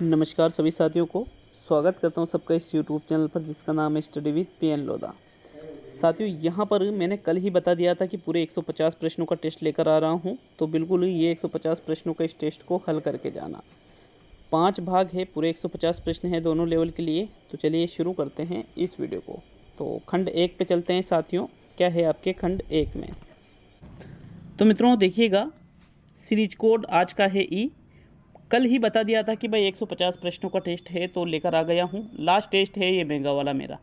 नमस्कार सभी साथियों को स्वागत करता हूं सबका इस यूट्यूब चैनल पर जिसका नाम है स्टडी विद पीएन लोधा। साथियों यहां पर मैंने कल ही बता दिया था कि पूरे 150 प्रश्नों का टेस्ट लेकर आ रहा हूं, तो बिल्कुल ये 150 प्रश्नों का इस टेस्ट को हल करके जाना। 5 भाग है, पूरे 150 प्रश्न हैं दोनों लेवल के लिए। तो चलिए शुरू करते हैं इस वीडियो को। तो खंड 1 पे चलते हैं साथियों। क्या है आपके खंड 1 में? तो मित्रों देखिएगा, सीरीज कोड आज का है ई। कल ही बता दिया था कि भाई 150 प्रश्नों का टेस्ट है तो लेकर आ गया हूँ। लास्ट टेस्ट है ये मेगा वाला मेरा।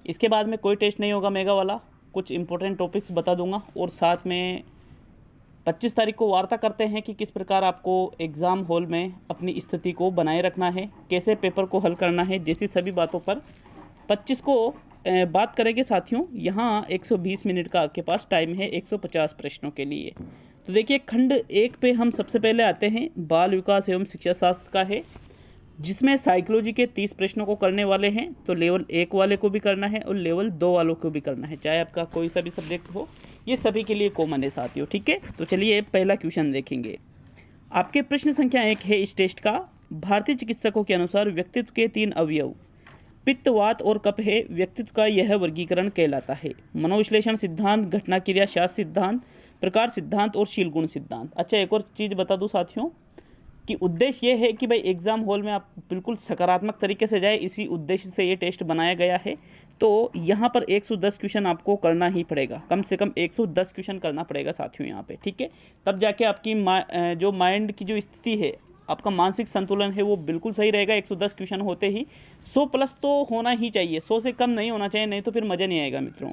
इसके बाद में कोई टेस्ट नहीं होगा मेगा वाला। कुछ इंपॉर्टेंट टॉपिक्स बता दूंगा और साथ में 25 तारीख को वार्ता करते हैं कि किस प्रकार आपको एग्ज़ाम हॉल में अपनी स्थिति को बनाए रखना है, कैसे पेपर को हल करना है, जैसी सभी बातों पर 25 को बात करेंगे साथियों। यहाँ 120 मिनट का आपके पास टाइम है 150 प्रश्नों के लिए। तो देखिए खंड 1 पे हम सबसे पहले आते हैं। बाल विकास एवं शिक्षा शास्त्र का है, जिसमें साइकोलॉजी के 30 प्रश्नों को करने वाले हैं। तो लेवल 1 वाले को भी करना है और लेवल 2 वालों को भी करना है, चाहे आपका कोई सा भी सब्जेक्ट हो, ये सभी के लिए कॉमन है साथियों। ठीक है, तो चलिए पहला क्वेश्चन देखेंगे। आपके प्रश्न संख्या 1 है इस टेस्ट का। भारतीय चिकित्सकों के अनुसार व्यक्तित्व के 3 अवयव पित्त, वात और कफ है। व्यक्तित्व का यह वर्गीकरण कहलाता है मनोविश्लेषण सिद्धांत, घटना क्रिया शास्त्र सिद्धांत, प्रकार सिद्धांत और शील गुण सिद्धांत। अच्छा, एक और चीज़ बता दूं साथियों कि उद्देश्य ये है कि भाई एग्जाम हॉल में आप बिल्कुल सकारात्मक तरीके से जाए, इसी उद्देश्य से ये टेस्ट बनाया गया है। तो यहाँ पर 110 क्वेश्चन आपको करना ही पड़ेगा, कम से कम 110 क्वेश्चन करना पड़ेगा साथियों यहाँ पे। ठीक है, तब जाके आपकी जो माइंड की जो स्थिति है, आपका मानसिक संतुलन है, वो बिल्कुल सही रहेगा। 110 क्वेश्चन होते ही 100 प्लस तो होना ही चाहिए, 100 से कम नहीं होना चाहिए, नहीं तो फिर मज़ा नहीं आएगा मित्रों।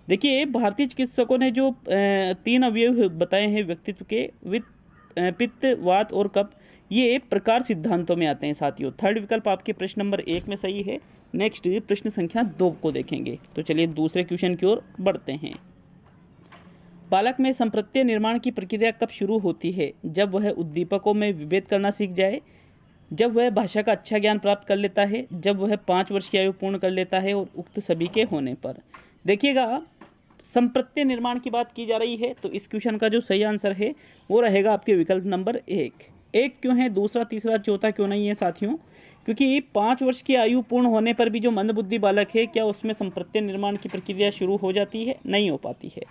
देखिए भारतीय चिकित्सकों ने जो 3 अवयव बताए हैं व्यक्तित्व के, पित्त, वात और कफ, ये प्रकार सिद्धांतों में आते हैं साथियों। थर्ड विकल्प आपके प्रश्न नंबर 1 में सही है। नेक्स्ट प्रश्न संख्या 2 को देखेंगे। तो चलिए दूसरे क्वेश्चन की ओर बढ़ते हैं। बालक में संप्रत्यय निर्माण की प्रक्रिया कब शुरू होती है? जब वह उद्दीपकों में विभेद करना सीख जाए, जब वह भाषा का अच्छा ज्ञान प्राप्त कर लेता है, जब वह 5 वर्ष की आयु पूर्ण कर लेता है और उक्त सभी के होने पर। देखिएगा, संप्रत्यय निर्माण की बात की जा रही है, तो इस क्वेश्चन का जो सही आंसर है वो रहेगा आपके विकल्प नंबर 1। एक क्यों है, दूसरा तीसरा चौथा क्यों नहीं है साथियों? क्योंकि 5 वर्ष की आयु पूर्ण होने पर भी जो मंदबुद्धि बालक है, क्या उसमें संप्रत्यय निर्माण की प्रक्रिया शुरू हो जाती है? नहीं हो पाती है।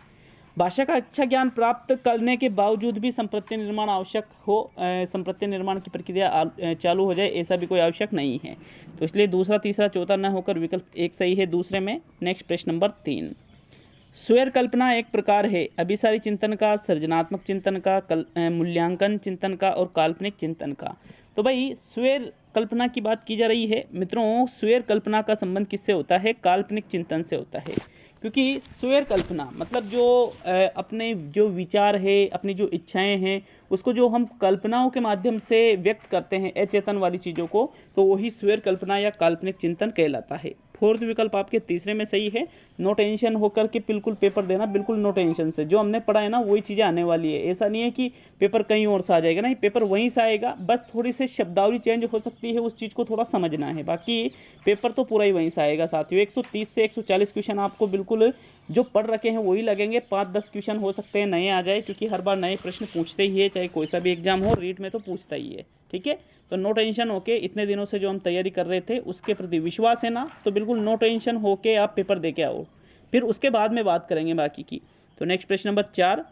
भाषा का अच्छा ज्ञान प्राप्त करने के बावजूद भी संप्रत्यय निर्माण आवश्यक हो, संप्रत्यय निर्माण की प्रक्रिया चालू हो जाए, ऐसा भी कोई आवश्यक नहीं है। तो इसलिए दूसरा तीसरा चौथा न होकर विकल्प 1 सही है दूसरे में। नेक्स्ट प्रश्न नंबर 3। स्वर कल्पना एक प्रकार है अभिसारी चिंतन का, सृजनात्मक चिंतन का, मूल्यांकन चिंतन का और काल्पनिक चिंतन का। तो भाई स्वर कल्पना की बात की जा रही है मित्रों। स्वर कल्पना का संबंध किससे होता है? काल्पनिक चिंतन से होता है। क्योंकि स्वर कल्पना मतलब जो अपने जो विचार है, अपनी जो इच्छाएं हैं, उसको जो हम कल्पनाओं के माध्यम से व्यक्त करते हैं अचेतन वाली चीज़ों को, तो वही स्वर कल्पना या काल्पनिक चिंतन कहलाता है। फोर्थ विकल्प आपके तीसरे में सही है। नो टेंशन होकर के बिल्कुल पेपर देना, बिल्कुल नो टेंशन से। जो हमने पढ़ा है ना वही चीज़ें आने वाली है। ऐसा नहीं है कि पेपर कहीं और से आ जाएगा, नहीं, पेपर वहीं से आएगा, बस थोड़ी सी शब्दावली चेंज हो सकती है, उस चीज़ को थोड़ा समझना है, बाकी पेपर तो पूरा ही वहीं से आएगा साथियों। 130 से 140 क्वेश्चन आपको बिल्कुल जो पढ़ रखे हैं वही लगेंगे। 5-10 क्वेश्चन हो सकते हैं नए आ जाए, क्योंकि हर बार नए प्रश्न पूछते ही है, चाहे कोई सा भी एग्जाम हो, रीट में तो पूछता ही है। ठीक है, तो नो टेंशन होके इतने दिनों से जो हम तैयारी कर रहे थे उसके प्रति विश्वास है ना, तो बिल्कुल नो टेंशन होके आप पेपर दे के आओ, फिर उसके बाद में बात करेंगे बाकी की। तो नेक्स्ट प्रश्न नंबर 4।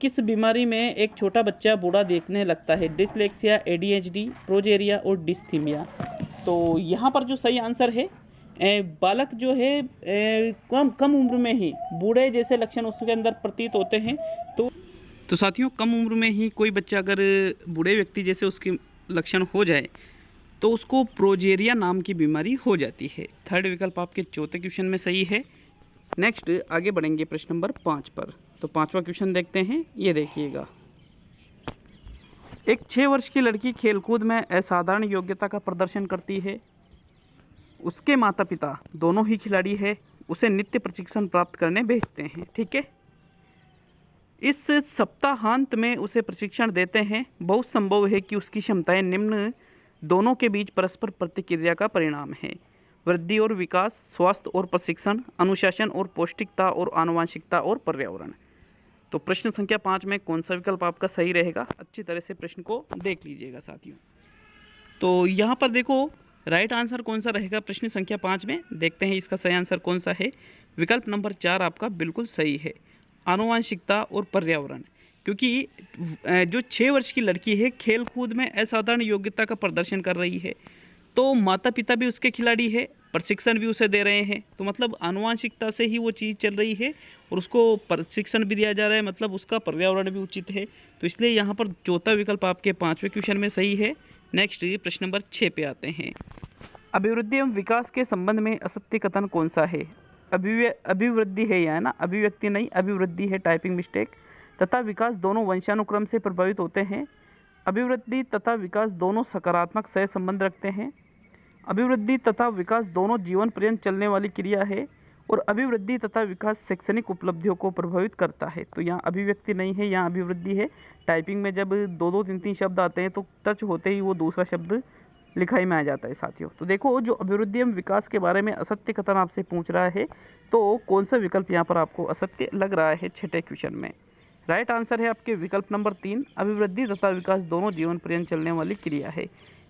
किस बीमारी में एक छोटा बच्चा बूढ़ा देखने लगता है? डिसलेक्सिया, एडीएचडी, प्रोजेरिया और डिस्थीमिया। तो यहाँ पर जो सही आंसर है, बालक जो है कम उम्र में ही बूढ़े जैसे लक्षण उसके अंदर प्रतीत होते हैं। तो साथियों कम उम्र में ही कोई बच्चा अगर बूढ़े व्यक्ति जैसे उसके लक्षण हो जाए तो उसको प्रोजेरिया नाम की बीमारी हो जाती है। थर्ड विकल्प आपके चौथे क्वेश्चन में सही है। नेक्स्ट आगे बढ़ेंगे प्रश्न नंबर 5 पर। तो 5वां क्वेश्चन देखते हैं, ये देखिएगा। एक 6 वर्ष की लड़की खेलकूद में असाधारण योग्यता का प्रदर्शन करती है। उसके माता पिता दोनों ही खिलाड़ी है, उसे नित्य प्रशिक्षण प्राप्त करने भेजते हैं। ठीक है, इस सप्ताहांत में उसे प्रशिक्षण देते हैं। बहुत संभव है कि उसकी क्षमताएं निम्न दोनों के बीच परस्पर प्रतिक्रिया का परिणाम है: वृद्धि और विकास, स्वास्थ्य और प्रशिक्षण, अनुशासन और पौष्टिकता और आनुवंशिकता और पर्यावरण। तो प्रश्न संख्या 5 में कौन सा विकल्प आपका सही रहेगा? अच्छी तरह से प्रश्न को देख लीजिएगा साथियों। तो यहाँ पर देखो राइट आंसर कौन सा रहेगा प्रश्न संख्या 5 में, देखते हैं इसका सही आंसर कौन सा है। विकल्प नंबर 4 आपका बिल्कुल सही है, आनुवंशिकता और पर्यावरण। क्योंकि जो 6 वर्ष की लड़की है खेल कूद में असाधारण योग्यता का प्रदर्शन कर रही है, तो माता पिता भी उसके खिलाड़ी है, प्रशिक्षण भी उसे दे रहे हैं, तो मतलब आनुवंशिकता से ही वो चीज़ चल रही है और उसको प्रशिक्षण भी दिया जा रहा है, मतलब उसका पर्यावरण भी उचित है। तो इसलिए यहाँ पर चौथा विकल्प आपके 5वें क्वेश्चन में सही है। नेक्स्ट प्रश्न नंबर 6 पे आते हैं। अभिवृद्धि एवं विकास के संबंध में असत्य कथन कौन सा है? अभिवृद्धि है या ना, अभिव्यक्ति नहीं, अभिवृद्धि है, टाइपिंग मिस्टेक। तथा विकास दोनों वंशानुक्रम से प्रभावित होते हैं। अभिवृद्धि तथा विकास दोनों सकारात्मक सह संबंध रखते हैं। अभिवृद्धि तथा विकास दोनों जीवन पर्यंत चलने वाली क्रिया है। और अभिवृद्धि तथा विकास शैक्षणिक उपलब्धियों को प्रभावित करता है। तो यहाँ अभिव्यक्ति नहीं है, यहाँ अभिवृद्धि है। टाइपिंग में जब 2-2, 3-3 शब्द आते हैं तो टच होते ही वो दूसरा शब्द लिखाई में आ जाता है साथियों। तो देखो जो अभिवृद्धि एवं विकास के बारे में असत्य कथन आपसे पूछ रहा है, तो कौन सा विकल्प यहाँ पर आपको असत्य लग रहा है 6ठे क्वेश्चन में? राइट आंसर है आपके विकल्प नंबर 3, अभिवृद्धि तथा विकास दोनों जीवन पर्यंत चलने वाली क्रिया है।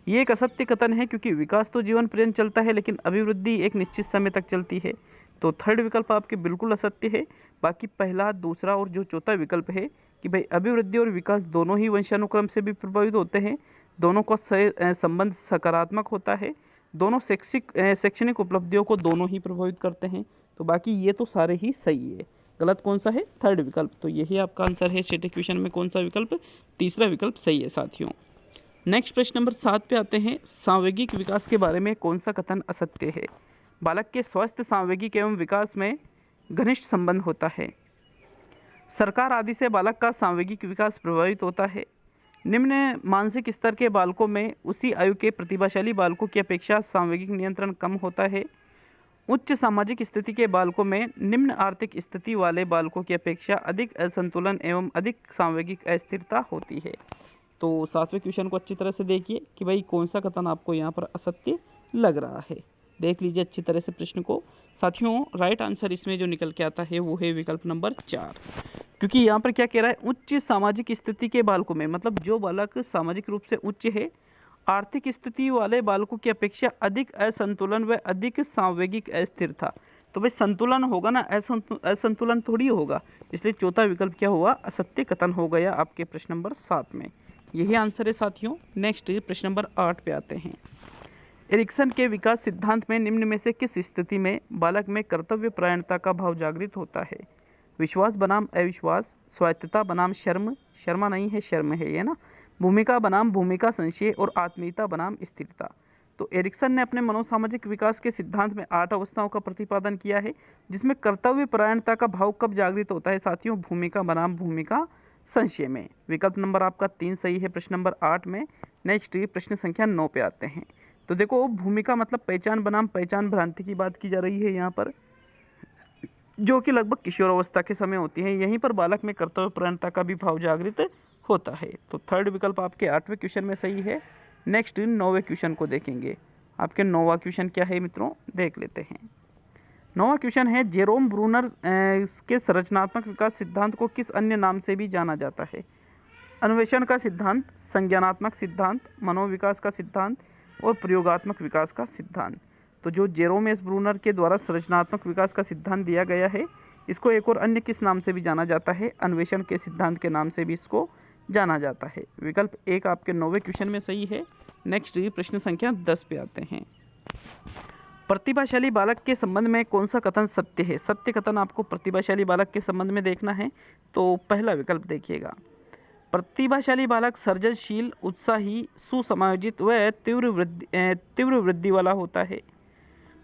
ये एक असत्य कथन है क्योंकि विकास तो जीवन पर्यंत चलता है लेकिन अभिवृद्धि एक निश्चित समय तक चलती है। तो थर्ड विकल्प आपके बिल्कुल असत्य है। बाकी पहला, दूसरा और जो चौथा विकल्प है कि भाई अभिवृद्धि और विकास दोनों ही वंशानुक्रम से भी प्रभावित होते हैं, दोनों का संबंध सकारात्मक होता है, दोनों शैक्षणिक उपलब्धियों को दोनों ही प्रभावित करते हैं। तो बाकी ये तो सारे ही सही है। गलत कौन सा है? थर्ड विकल्प। तो यही आपका आंसर है 6ठे क्वेश्चन में। कौन सा विकल्प? तीसरा विकल्प सही है साथियों। नेक्स्ट प्रश्न नंबर 7 पे आते हैं। सांवेगिक विकास के बारे में कौन सा कथन असत्य है? बालक के स्वस्थ सांवेगिक एवं विकास में घनिष्ठ संबंध होता है। सरकार आदि से बालक का सांवेगिक विकास प्रभावित होता है। निम्न मानसिक स्तर के बालकों में उसी आयु के प्रतिभाशाली बालकों की अपेक्षा सांवेगिक नियंत्रण कम होता है। उच्च सामाजिक स्थिति के बालकों में निम्न आर्थिक स्थिति वाले बालकों की अपेक्षा अधिक असंतुलन एवं अधिक सांवेगिक अस्थिरता होती है। तो 7वें क्वेश्चन को अच्छी तरह से देखिए कि भाई कौन सा कथन आपको यहाँ पर असत्य लग रहा है। देख लीजिए अच्छी तरह से प्रश्न को साथियों। राइट आंसर इसमें जो निकल के आता है वो है विकल्प नंबर 4। क्योंकि यहाँ पर क्या कह रहा है? उच्च सामाजिक स्थिति के बालकों में, मतलब जो बालक सामाजिक रूप से उच्च है, आर्थिक स्थिति वाले बालकों की अपेक्षा अधिक असंतुलन व अधिक सांवेगिक अस्थिरता। तो भाई संतुलन होगा ना, असंतुलन थोड़ी होगा। इसलिए चौथा विकल्प क्या हुआ? असत्य कथन हो गया आपके प्रश्न नंबर 7 में। यही आंसर है साथियों। नेक्स्ट प्रश्न नंबर 8 पे आते हैं। एरिक्सन के विकास सिद्धांत में निम्न में से किस स्थिति में बालक में कर्तव्य परायणता का भाव जागृत होता है? विश्वास बनाम अविश्वास, स्वायत्तता बनाम शर्म, शर्मा नहीं है शर्म है ये ना, भूमिका बनाम भूमिका संशय और आत्मीयता बनाम स्थिरता। तो एरिक्सन ने अपने मनोसामाजिक विकास के सिद्धांत में 8 अवस्थाओं का प्रतिपादन किया है, जिसमें कर्तव्य परायणता का भाव कब जागृत होता है साथियों? भूमिका बनाम भूमिका संशय में। विकल्प नंबर आपका 3 सही है प्रश्न नंबर 8 में। नेक्स्ट प्रश्न संख्या 9 पे आते हैं। तो देखो भूमिका मतलब पहचान बनाम पहचान भ्रांति की बात की जा रही है यहाँ पर, जो कि लगभग किशोरावस्था के समय होती है। यहीं पर बालक में कर्तव्य परायणता का भी भाव जागृत होता है। तो थर्ड विकल्प आपके 8वें क्वेश्चन में सही है। नेक्स्ट 9वें क्वेश्चन को देखेंगे। आपके 9वां क्वेश्चन क्या है मित्रों, देख लेते हैं। 9वां क्वेश्चन है, जेरोम ब्रूनर के संरचनात्मक विकास सिद्धांत को किस अन्य नाम से भी जाना जाता है? अन्वेषण का सिद्धांत, संज्ञानात्मक सिद्धांत, मनोविकास का सिद्धांत और प्रयोगात्मक विकास का सिद्धांत। तो जो जेरोम एस ब्रूनर के द्वारा संरचनात्मक विकास का सिद्धांत दिया गया है, इसको एक और अन्य किस नाम से भी जाना जाता है? अन्वेषण के सिद्धांत के नाम से भी इसको जाना जाता है। विकल्प 1 आपके 9वें क्वेश्चन में सही है। नेक्स्ट प्रश्न संख्या 10 पे आते हैं। प्रतिभाशाली बालक के संबंध में कौन सा कथन सत्य है? सत्य कथन आपको प्रतिभाशाली बालक के संबंध में देखना है। तो पहला विकल्प देखिएगा, प्रतिभाशाली बालक सर्जनशील, उत्साही, सुसमायोजित व तीव्र वृद्धि वाला होता है।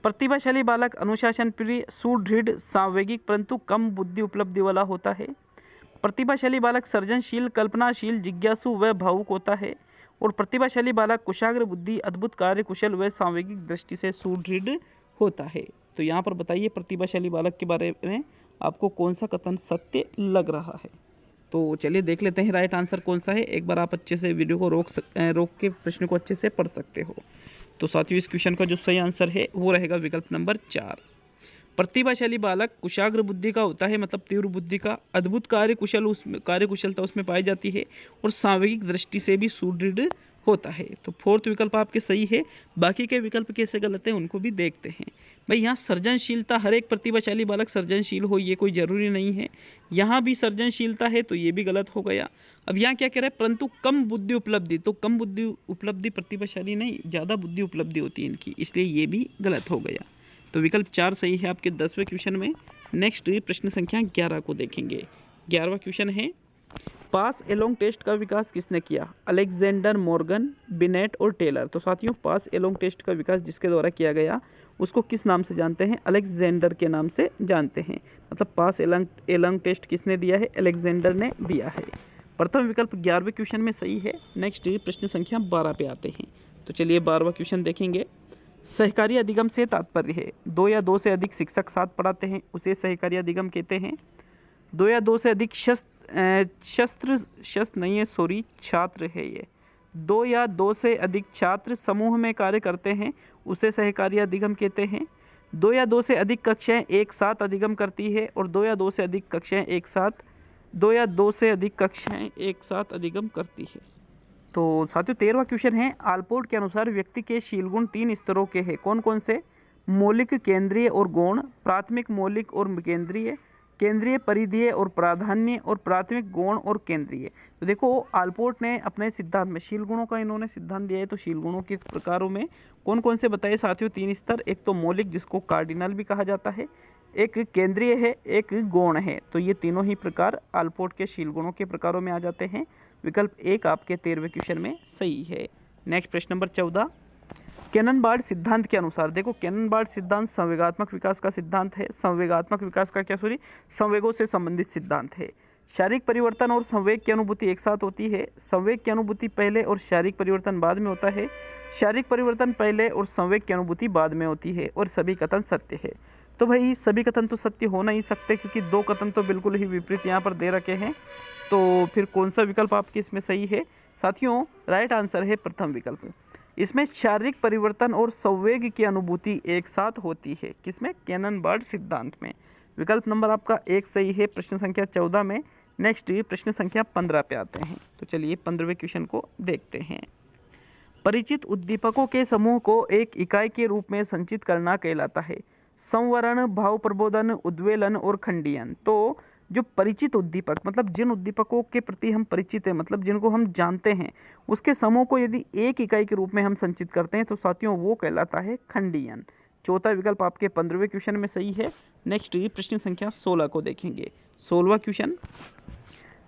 प्रतिभाशाली बालक अनुशासन प्रिय, सुदृढ़, सांवेगिक परंतु कम बुद्धि उपलब्धि वाला होता है। प्रतिभाशाली बालक सर्जनशील, कल्पनाशील, जिज्ञासु व भावुक होता है। और प्रतिभाशाली बालक कुशाग्र बुद्धि, अद्भुत कार्य कुशल व सांवेगिक दृष्टि से सुदृढ़ होता है। तो यहाँ पर बताइए प्रतिभाशाली बालक के बारे में आपको कौन सा कथन सत्य लग रहा है? तो चलिए देख लेते हैं राइट आंसर कौन सा है। एक बार आप अच्छे से वीडियो को रोक के प्रश्न को अच्छे से पढ़ सकते हो। तो साथियों इस क्वेश्चन का जो सही आंसर है वो रहेगा विकल्प नंबर 4। प्रतिभाशाली बालक कुशाग्र बुद्धि का होता है, मतलब तीव्र बुद्धि का, अद्भुत कार्यकुशलता उसमें पाई जाती है और सांवेगिक दृष्टि से भी सुदृढ़ होता है। तो फोर्थ विकल्प आपके सही है। बाकी के विकल्प कैसे गलत हैं उनको भी देखते हैं। भाई यहाँ सृजनशीलता, हर एक प्रतिभाशाली बालक सृजनशील हो ये कोई ज़रूरी नहीं है। यहाँ भी सृजनशीलता है तो ये भी गलत हो गया। अब यहाँ क्या कह रहा है, परंतु कम बुद्धि उपलब्धि, तो कम बुद्धि उपलब्धि प्रतिभाशाली नहीं, ज़्यादा बुद्धि उपलब्धि होती है इनकी, इसलिए ये भी गलत हो गया। तो विकल्प 4 सही है आपके 10वें क्वेश्चन में। नेक्स्ट प्रश्न संख्या 11 को देखेंगे। 11वां क्वेश्चन है, पास एलोंग टेस्ट का विकास किसने किया? अलेक्जेंडर, मॉर्गन, बिनेट और टेलर। तो साथियों पास एलोंग टेस्ट का विकास जिसके द्वारा किया गया उसको किस नाम से जानते हैं? अलेक्जेंडर के नाम से जानते हैं। मतलब पास एलोंग टेस्ट किसने दिया है? अलेक्जेंडर ने दिया है। प्रथम विकल्प 11वें क्वेश्चन में सही है। नेक्स्ट प्रश्न संख्या 12 पे आते हैं। तो चलिए 12वां क्वेश्चन देखेंगे। सहकारी अधिगम से तात्पर्य है 2 या 2 से अधिक शिक्षक साथ पढ़ाते हैं उसे सहकारी अधिगम कहते हैं। 2 या 2 से अधिक छात्र है ये। 2 या 2 से अधिक छात्र समूह में कार्य करते हैं उसे सहकारी अधिगम कहते हैं। 2 या 2 से अधिक कक्षाएं एक साथ अधिगम करती है और 2 या 2 से अधिक कक्षाएं एक साथ अधिगम करती है। तो साथियों 13वां क्वेश्चन है, आलपोर्ट के अनुसार व्यक्ति के शील गुण 3 स्तरों के हैं। कौन कौन से? मौलिक, केंद्रीय और गौण, प्राथमिक, मौलिक और केंद्रीय, केंद्रीय, परिधीय और प्राधान्य, और प्राथमिक, गौण और केंद्रीय। तो देखो आलपोर्ट ने अपने सिद्धांत में शील गुणों का इन्होंने सिद्धांत दिया है। तो शील गुणों के प्रकारों में कौन कौन से बताए साथियों? 3 स्तर। एक तो मौलिक जिसको कार्डिनल भी कहा जाता है, एक केंद्रीय है, एक गौण है। तो ये तीनों ही प्रकार आलपोर्ट के शील गुणों के प्रकारों में आ जाते हैं। विकल्प 1 आपके 13वें क्वेश्चन में सही है। नेक्स्ट प्रश्न नंबर 14, कैननबार्ड सिद्धांत के अनुसार, देखो कैननबार्ड सिद्धांत संवेगात्मक विकास का सिद्धांत है। संवेगों से संबंधित सिद्धांत है। शारीरिक परिवर्तन और संवेग की अनुभूति एक साथ होती है। संवेग की अनुभूति पहले और शारीरिक परिवर्तन बाद में होता है। शारीरिक परिवर्तन पहले और संवेग की अनुभूति बाद में होती है। और सभी कथन सत्य है। तो भाई सभी कथन तो सत्य हो नहीं सकते क्योंकि 2 कथन तो बिल्कुल ही विपरीत यहाँ पर दे रखे हैं। तो फिर कौन सा विकल्प आपके इसमें सही है? साथियों राइट आंसर है प्रथम विकल्प। इसमें शारीरिक परिवर्तन और संवेग की अनुभूति एक साथ होती है। किसमें? कैननबार्ड सिद्धांत में। विकल्प नंबर आपका 1 सही है प्रश्न संख्या 14 में। नेक्स्ट प्रश्न संख्या 15 पे आते हैं। तो चलिए 15वें क्वेश्चन को देखते हैं। परिचित उद्दीपकों के समूह को एक इकाई के रूप में संचित करना कहलाता है। संवरण, भाव प्रबोधन, उद्वेलन और खंडियन। तो जो परिचित उद्दीपक मतलब जिन उद्दीपकों के प्रति हम परिचित हैं, मतलब जिनको हम जानते हैं, उसके समूह को यदि एक इकाई के रूप में हम संचित करते हैं तो साथियों वो कहलाता है खंडियन। चौथा विकल्प आपके 15वें क्वेश्चन में सही है। नेक्स्ट प्रश्न संख्या 16 को देखेंगे। 16वां क्वेश्चन,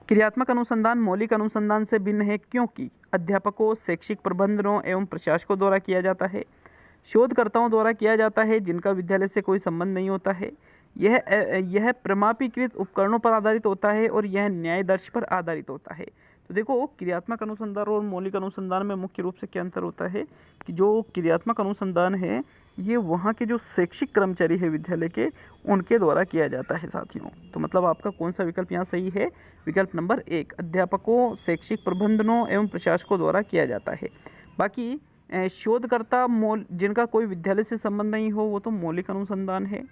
क्रियात्मक अनुसंधान मौलिक अनुसंधान से भिन्न है क्योंकि अध्यापकों, शैक्षिक प्रबंधकों एवं प्रशासकों द्वारा किया जाता है, शोधकर्ताओं द्वारा किया जाता है जिनका विद्यालय से कोई संबंध नहीं होता है, यह प्रमाणीकृत उपकरणों पर आधारित होता है और यह न्यायदर्श पर आधारित होता है। तो देखो क्रियात्मक अनुसंधान और मौलिक अनुसंधान में मुख्य रूप से क्या अंतर होता है कि जो क्रियात्मक अनुसंधान है ये वहाँ के जो शैक्षिक कर्मचारी है विद्यालय के उनके द्वारा किया जाता है साथियों। तो मतलब आपका कौन सा विकल्प यहाँ सही है? विकल्प नंबर 1 अध्यापकों, शैक्षिक प्रबंधकों एवं प्रशासकों द्वारा किया जाता है। बाकी शोधकर्ता जिनका कोई विद्यालय से संबंध नहीं हो वो तो मौलिक अनुसंधान है।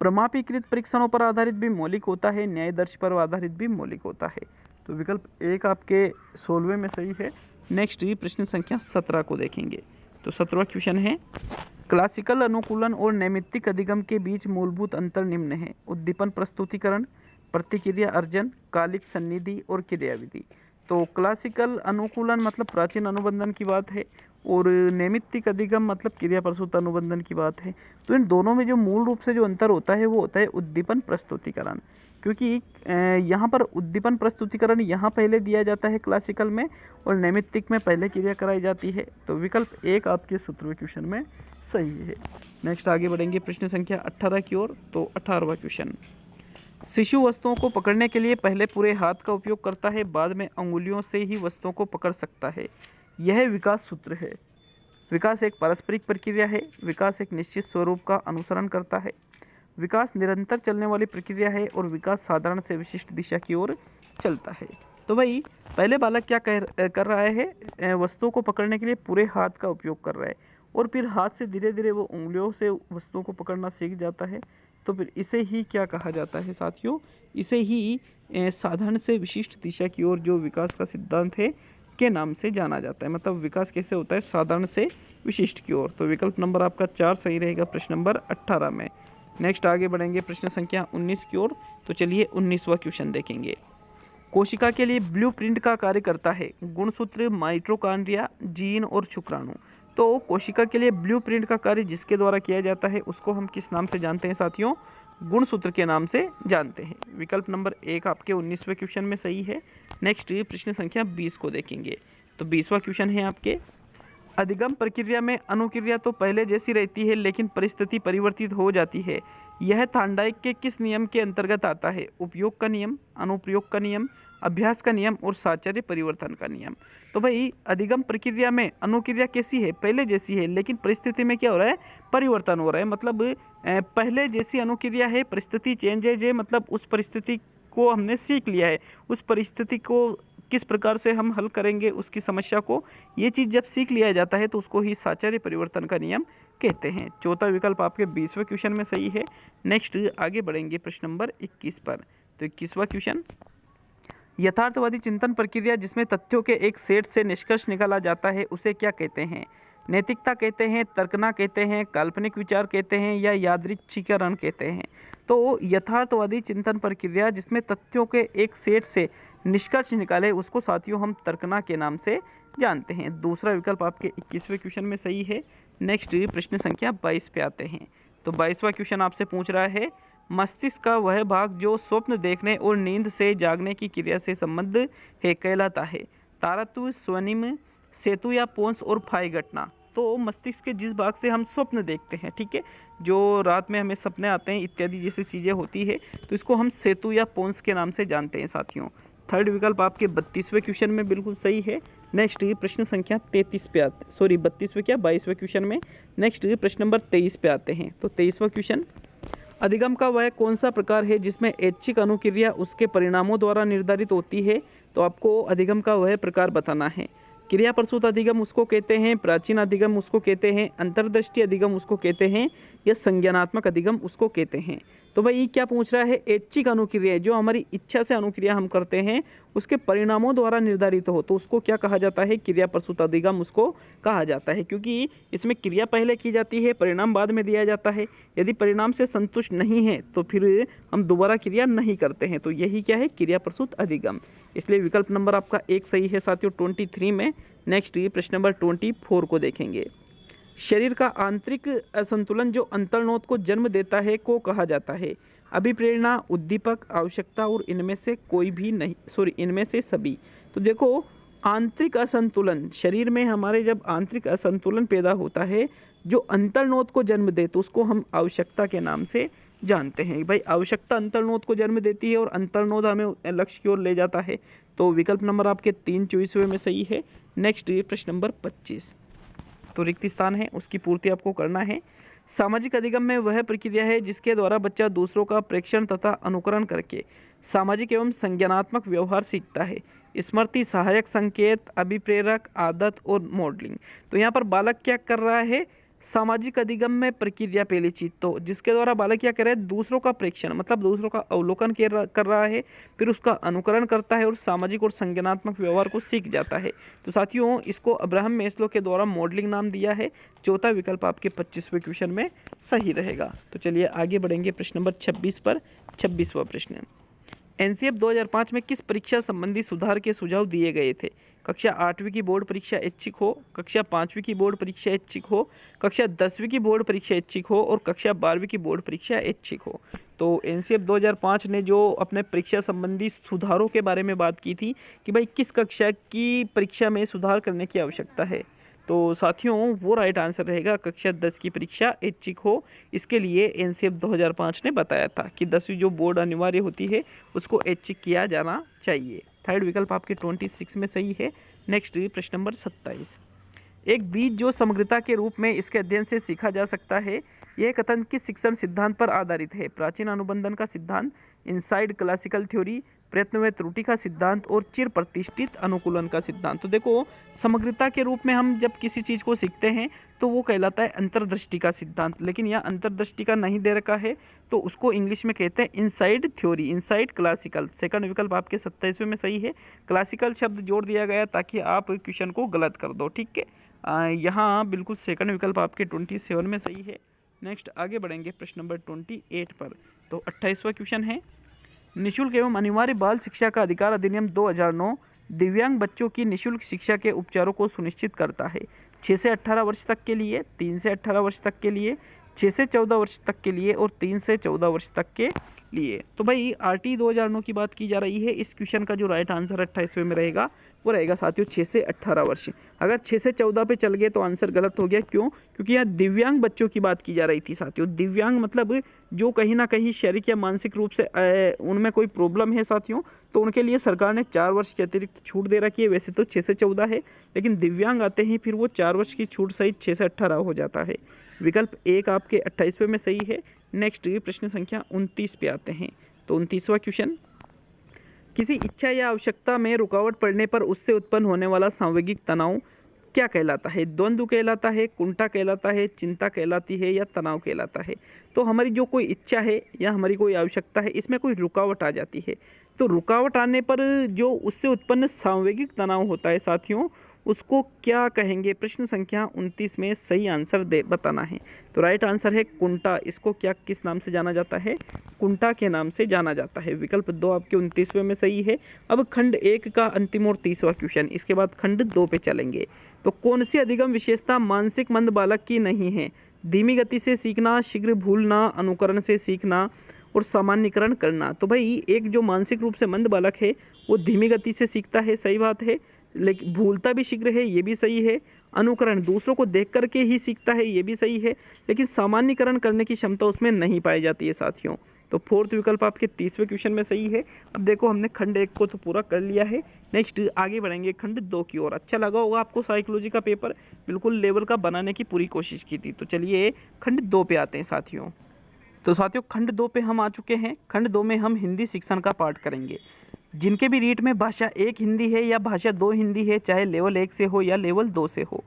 प्रमाणीकृत परीक्षणों पर आधारित भी मौलिक होता है, न्यायदर्श पर आधारित भी मौलिक होता है। तो विकल्प 1 आपके 16वें में सही है। नेक्स्ट प्रश्न संख्या 17 को देखेंगे। तो 17वां क्वेश्चन है, क्लासिकल अनुकूलन और नैमित्तिक अधिगम के बीच मूलभूत अंतर निम्न है। उद्दीपन प्रस्तुतिकरण, प्रतिक्रिया अर्जन, कालिक सन्निधि और क्रियाविधि। तो क्लासिकल अनुकूलन मतलब प्राचीन अनुबंधन की बात है और नैमित्तिक अधिगम मतलब क्रिया प्रसूत अनुबंधन की बात है। तो इन दोनों में जो मूल रूप से जो अंतर होता है वो होता है उद्दीपन प्रस्तुतिकरण, क्योंकि यहाँ पर उद्दीपन प्रस्तुतिकरण यहाँ पहले दिया जाता है क्लासिकल में और नैमित्तिक में पहले क्रिया कराई जाती है। तो विकल्प 1 आपके 17वें क्वेश्चन में सही है। नेक्स्ट आगे बढ़ेंगे प्रश्न संख्या 18 की ओर। तो 18वां क्वेश्चन, शिशु वस्तुओं को पकड़ने के लिए पहले पूरे हाथ का उपयोग करता है, बाद में अंगुलियों से ही वस्तुओं को पकड़ सकता है। यह विकास सूत्र है। विकास एक पारस्परिक प्रक्रिया है। विकास एक निश्चित स्वरूप का अनुसरण करता है। विकास निरंतर चलने वाली प्रक्रिया है और विकास साधारण से विशिष्ट दिशा की ओर चलता है। तो भाई पहले बालक क्या कर रहा है? वस्तुओं को पकड़ने के लिए पूरे हाथ का उपयोग कर रहा है और फिर हाथ से धीरे धीरे वो उंगलियों से वस्तुओं को पकड़ना सीख जाता है। तो फिर इसे ही क्या कहा जाता है साथियों? इसे ही साधारण से विशिष्ट दिशा की ओर जो विकास का सिद्धांत है के नाम से जाना जाता है। मतलब विकास कैसे होता है, साधारण से विशिष्ट की ओर। तो विकल्प नंबर आपका 4 सही रहेगा प्रश्न नंबर 18 में। नेक्स्ट आगे बढ़ेंगे प्रश्न संख्या 19 की ओर। तो चलिए 19वां क्वेश्चन देखेंगे। कोशिका के लिए ब्लूप्रिंट का कार्य करता है गुणसूत्र, माइटोकॉन्ड्रिया, जीन और शुक्राणु। तो कोशिका के लिए ब्लूप्रिंट का कार्य जिसके द्वारा किया जाता है उसको हम किस नाम से जानते हैं साथियों? गुणसूत्र के नाम से जानते हैं। विकल्प नंबर 1 आपके 19वें क्वेश्चन में सही है। नेक्स्ट प्रश्न संख्या 20 को देखेंगे। तो 20वां क्वेश्चन है आपके, अधिगम प्रक्रिया में अनुक्रिया तो पहले जैसी रहती है लेकिन परिस्थिति परिवर्तित हो जाती है। यह थार्डनाइक के किस नियम के अंतर्गत आता है? उपयोग का नियम, अनुप्रयोग का नियम, अभ्यास का नियम और साहचर्य परिवर्तन का नियम। तो भाई अधिगम प्रक्रिया में अनुक्रिया कैसी है? पहले जैसी है, लेकिन परिस्थिति में क्या हो रहा है? परिवर्तन हो रहा है। मतलब पहले जैसी अनुक्रिया है, परिस्थिति चेंजेज है, मतलब उस परिस्थिति को हमने सीख लिया है, उस परिस्थिति को किस प्रकार से हम हल करेंगे उसकी समस्या को, ये चीज़ जब सीख लिया जाता है तो उसको ही साहचर्य परिवर्तन का नियम कहते हैं। चौथा विकल्प आपके 20वें क्वेश्चन में सही है। नेक्स्ट आगे बढ़ेंगे प्रश्न नंबर 21 पर। तो 21वां क्वेश्चन, यथार्थवादी चिंतन प्रक्रिया जिसमें तथ्यों के एक सेट से निष्कर्ष निकाला जाता है उसे क्या कहते हैं? नैतिकता कहते हैं, तर्कना कहते हैं, काल्पनिक विचार कहते हैं या यादृच्छिकरण कहते हैं? तो यथार्थवादी चिंतन प्रक्रिया जिसमें तथ्यों के एक सेट से निष्कर्ष निकाले उसको साथियों हम तर्कना के नाम से जानते हैं। दूसरा विकल्प आपके 21वें क्वेश्चन में सही है। नेक्स्ट प्रश्न संख्या 22 पे आते हैं। तो 22वां क्वेश्चन आपसे पूछ रहा है, मस्तिष्क का वह भाग जो स्वप्न देखने और नींद से जागने की क्रिया से संबद्ध है कहलाता है? तारतु, स्वर्णिम, सेतु या पोन्स और फाई घटना। तो मस्तिष्क के जिस भाग से हम स्वप्न देखते हैं, ठीक है, जो रात में हमें सपने आते हैं इत्यादि जैसी चीज़ें होती है, तो इसको हम सेतु या पोन्स के नाम से जानते हैं साथियों। थर्ड विकल्प आपके 32वें क्वेश्चन में बिल्कुल सही है। नेक्स्ट प्रश्न संख्या 33 पे आते, सॉरी 32वें क्या 22वें क्वेश्चन में। नेक्स्ट प्रश्न नंबर 23 पे आते हैं। तो 23वां क्वेश्चन, अधिगम का वह कौन सा प्रकार है जिसमें ऐच्छिक अनुक्रिया उसके परिणामों द्वारा निर्धारित होती है? तो आपको अधिगम का वह प्रकार बताना है। क्रिया प्रसूत अधिगम उसको कहते हैं, प्राचीन अधिगम उसको कहते हैं, अंतर्दृष्टि अधिगम उसको कहते हैं या संज्ञानात्मक अधिगम उसको कहते हैं? तो भाई क्या पूछ रहा है? ऐच्छिक अनुक्रिया, जो हमारी इच्छा से अनुक्रिया हम करते हैं उसके परिणामों द्वारा निर्धारित हो तो उसको क्या कहा जाता है? क्रिया प्रसूत अधिगम उसको कहा जाता है, क्योंकि इसमें क्रिया पहले की जाती है, परिणाम बाद में दिया जाता है। यदि परिणाम से संतुष्ट नहीं है तो फिर हम दोबारा क्रिया नहीं करते हैं। तो यही क्या है? क्रिया प्रसूत अधिगम। इसलिए विकल्प नंबर आपका 1 सही है साथियों 23 में। नेक्स्ट प्रश्न नंबर 24 को देखेंगे। शरीर का आंतरिक असंतुलन जो अंतर्नोद को जन्म देता है को कहा जाता है? अभिप्रेरणा, उद्दीपक, आवश्यकता और इनमें से कोई भी नहीं, सॉरी इनमें से सभी। तो देखो, आंतरिक असंतुलन, शरीर में हमारे जब आंतरिक असंतुलन पैदा होता है जो अंतर्नोद को जन्म दे तो उसको हम आवश्यकता के नाम से जानते हैं। भाई आवश्यकता अंतर्नोद को जन्म देती है और अंतर्नोद हमें लक्ष्य की ओर ले जाता है। तो विकल्प नंबर आपके 3 24वें में सही है। नेक्स्ट प्रश्न नंबर 25। तो रिक्त स्थान है उसकी पूर्ति आपको करना है। सामाजिक अधिगम में वह प्रक्रिया है जिसके द्वारा बच्चा दूसरों का प्रेक्षण तथा अनुकरण करके सामाजिक एवं संज्ञानात्मक व्यवहार सीखता है। स्मृति, सहायक संकेत, अभिप्रेरक, आदत और मॉडलिंग। तो यहाँ पर बालक क्या कर रहा है? सामाजिक अधिगम में प्रक्रिया पहली चीज, तो जिसके द्वारा बालक क्या कर रहा है? दूसरों का प्रेक्षण, मतलब दूसरों का अवलोकन कर रहा है, फिर उसका अनुकरण करता है और सामाजिक और संज्ञानात्मक व्यवहार को सीख जाता है। तो साथियों इसको अब्राहम मैस्लो के द्वारा मॉडलिंग नाम दिया है। चौथा विकल्प आपके 25वें क्वेश्चन में सही रहेगा। तो चलिए आगे बढ़ेंगे प्रश्न नंबर 26 पर। 26वां प्रश्न, एनसीएफ 2005 में किस परीक्षा संबंधी सुधार के सुझाव दिए गए थे? कक्षा 8वीं की बोर्ड परीक्षा ऐच्छिक हो, कक्षा 5वीं की बोर्ड परीक्षा ऐच्छिक हो, कक्षा 10वीं की बोर्ड परीक्षा ऐच्छिक हो और कक्षा 12वीं की बोर्ड परीक्षा ऐच्छिक हो। तो एनसीएफ 2005 ने जो अपने परीक्षा संबंधी सुधारों के बारे में बात की थी कि भाई किस कक्षा की परीक्षा में सुधार करने की आवश्यकता है, तो साथियों वो राइट आंसर रहेगा कक्षा 10 की परीक्षा ऐच्छिक हो। इसके लिए एनसीएफ 2005 ने बताया था कि 10वीं जो बोर्ड अनिवार्य होती है उसको ऐच्छिक किया जाना चाहिए। थर्ड विकल्प आपके 26 में सही है। नेक्स्ट प्रश्न नंबर 27, एक बीज जो समग्रता के रूप में इसके अध्ययन से सीखा जा सकता है, यह कथन किस शिक्षण सिद्धांत पर आधारित है? प्राचीन अनुबंधन का सिद्धांत, इनसाइड क्लासिकल थ्योरी, प्रयत्न व त्रुटि का सिद्धांत और चिर प्रतिष्ठित अनुकूलन का सिद्धांत। तो देखो समग्रता के रूप में हम जब किसी चीज़ को सीखते हैं तो वो कहलाता है अंतर्दृष्टि का सिद्धांत, लेकिन यह अंतर्दृष्टि का नहीं दे रखा है तो उसको इंग्लिश में कहते हैं inside theory, inside classical. Second विकल्प आपके 27वें में सही है। क्लासिकल शब्द जोड़ दिया गया ताकि आप क्वेश्चन को गलत कर दो, ठीक है। यहाँ बिल्कुल सेकंड विकल्प आपके 27 में सही है। नेक्स्ट आगे बढ़ेंगे प्रश्न नंबर 28 पर। तो 28वां क्वेश्चन है, निःशुल्क एवं अनिवार्य बाल शिक्षा का अधिकार अधिनियम 2009 दिव्यांग बच्चों की निःशुल्क शिक्षा के उपचारों को सुनिश्चित करता है। 6 से 18 वर्ष तक के लिए, 3 से 18 वर्ष तक के लिए, 6 से 14 वर्ष तक के लिए और 3 से 14 वर्ष तक के लिए। तो भाई आरटी 2009 की बात की जा रही है। इस क्वेश्चन का जो राइट आंसर 28वें में रहेगा वो रहेगा साथियों 6 से 18 वर्ष। अगर 6 से 14 पे चल गए तो आंसर गलत हो गया। क्यों? क्योंकि यहाँ दिव्यांग बच्चों की बात की जा रही थी साथियों। दिव्यांग मतलब जो कहीं ना कहीं शारीरिक या मानसिक रूप से उनमें कोई प्रॉब्लम है साथियों, तो उनके लिए सरकार ने 4 वर्ष की अतिरिक्त छूट दे रखी है। वैसे तो 6 से 14 है, लेकिन दिव्यांग आते ही फिर वो 4 वर्ष की छूट सहित 6 से 18 हो जाता है। विकल्प 1 आपके 28वें में सही है। नेक्स्ट प्रश्न संख्या 29 पे आते हैं। तो 29वां क्वेश्चन, किसी इच्छा या आवश्यकता में रुकावट पड़ने पर उससे उत्पन्न होने वाला सांवेगिक तनाव क्या कहलाता है? द्वंद्व कहलाता है, कुंठा कहलाता है, चिंता कहलाती है या तनाव कहलाता है? तो हमारी जो कोई इच्छा है या हमारी कोई आवश्यकता है, इसमें कोई रुकावट आ जाती है, तो रुकावट आने पर जो उससे उत्पन्न सांवेगिक तनाव होता है साथियों, उसको क्या कहेंगे? प्रश्न संख्या 29 में सही आंसर बताना है। तो राइट आंसर है कुंठा। इसको क्या किस नाम से जाना जाता है? कुंठा के नाम से जाना जाता है। विकल्प 2 आपके 29वें में सही है। अब खंड 1 का अंतिम और 30वां क्वेश्चन, इसके बाद खंड 2 पे चलेंगे। तो कौन सी अधिगम विशेषता मानसिक मंद बालक की नहीं है? धीमी गति से सीखना, शीघ्र भूलना, अनुकरण से सीखना और सामान्यीकरण करना। तो भाई एक जो मानसिक रूप से मंद बालक है वो धीमी गति से सीखता है, सही बात है, लेकिन भूलता भी शीघ्र है, ये भी सही है। अनुकरण दूसरों को देख करके ही सीखता है, ये भी सही है, लेकिन सामान्यीकरण करने की क्षमता उसमें नहीं पाई जाती है साथियों। तो फोर्थ विकल्प आपके 30वें क्वेश्चन में सही है। अब देखो हमने खंड 1 को तो पूरा कर लिया है। नेक्स्ट आगे बढ़ेंगे खंड 2 की ओर। अच्छा लगा होगा आपको साइकोलॉजी का पेपर, बिल्कुल लेवल का बनाने की पूरी कोशिश की थी। तो चलिए खंड 2 पे आते हैं साथियों। तो साथियों खंड 2 पे हम आ चुके हैं। खंड 2 में हम हिंदी शिक्षण का पाठ करेंगे। जिनके भी रीट में भाषा 1 हिंदी है या भाषा 2 हिंदी है, चाहे लेवल 1 से हो या लेवल 2 से हो,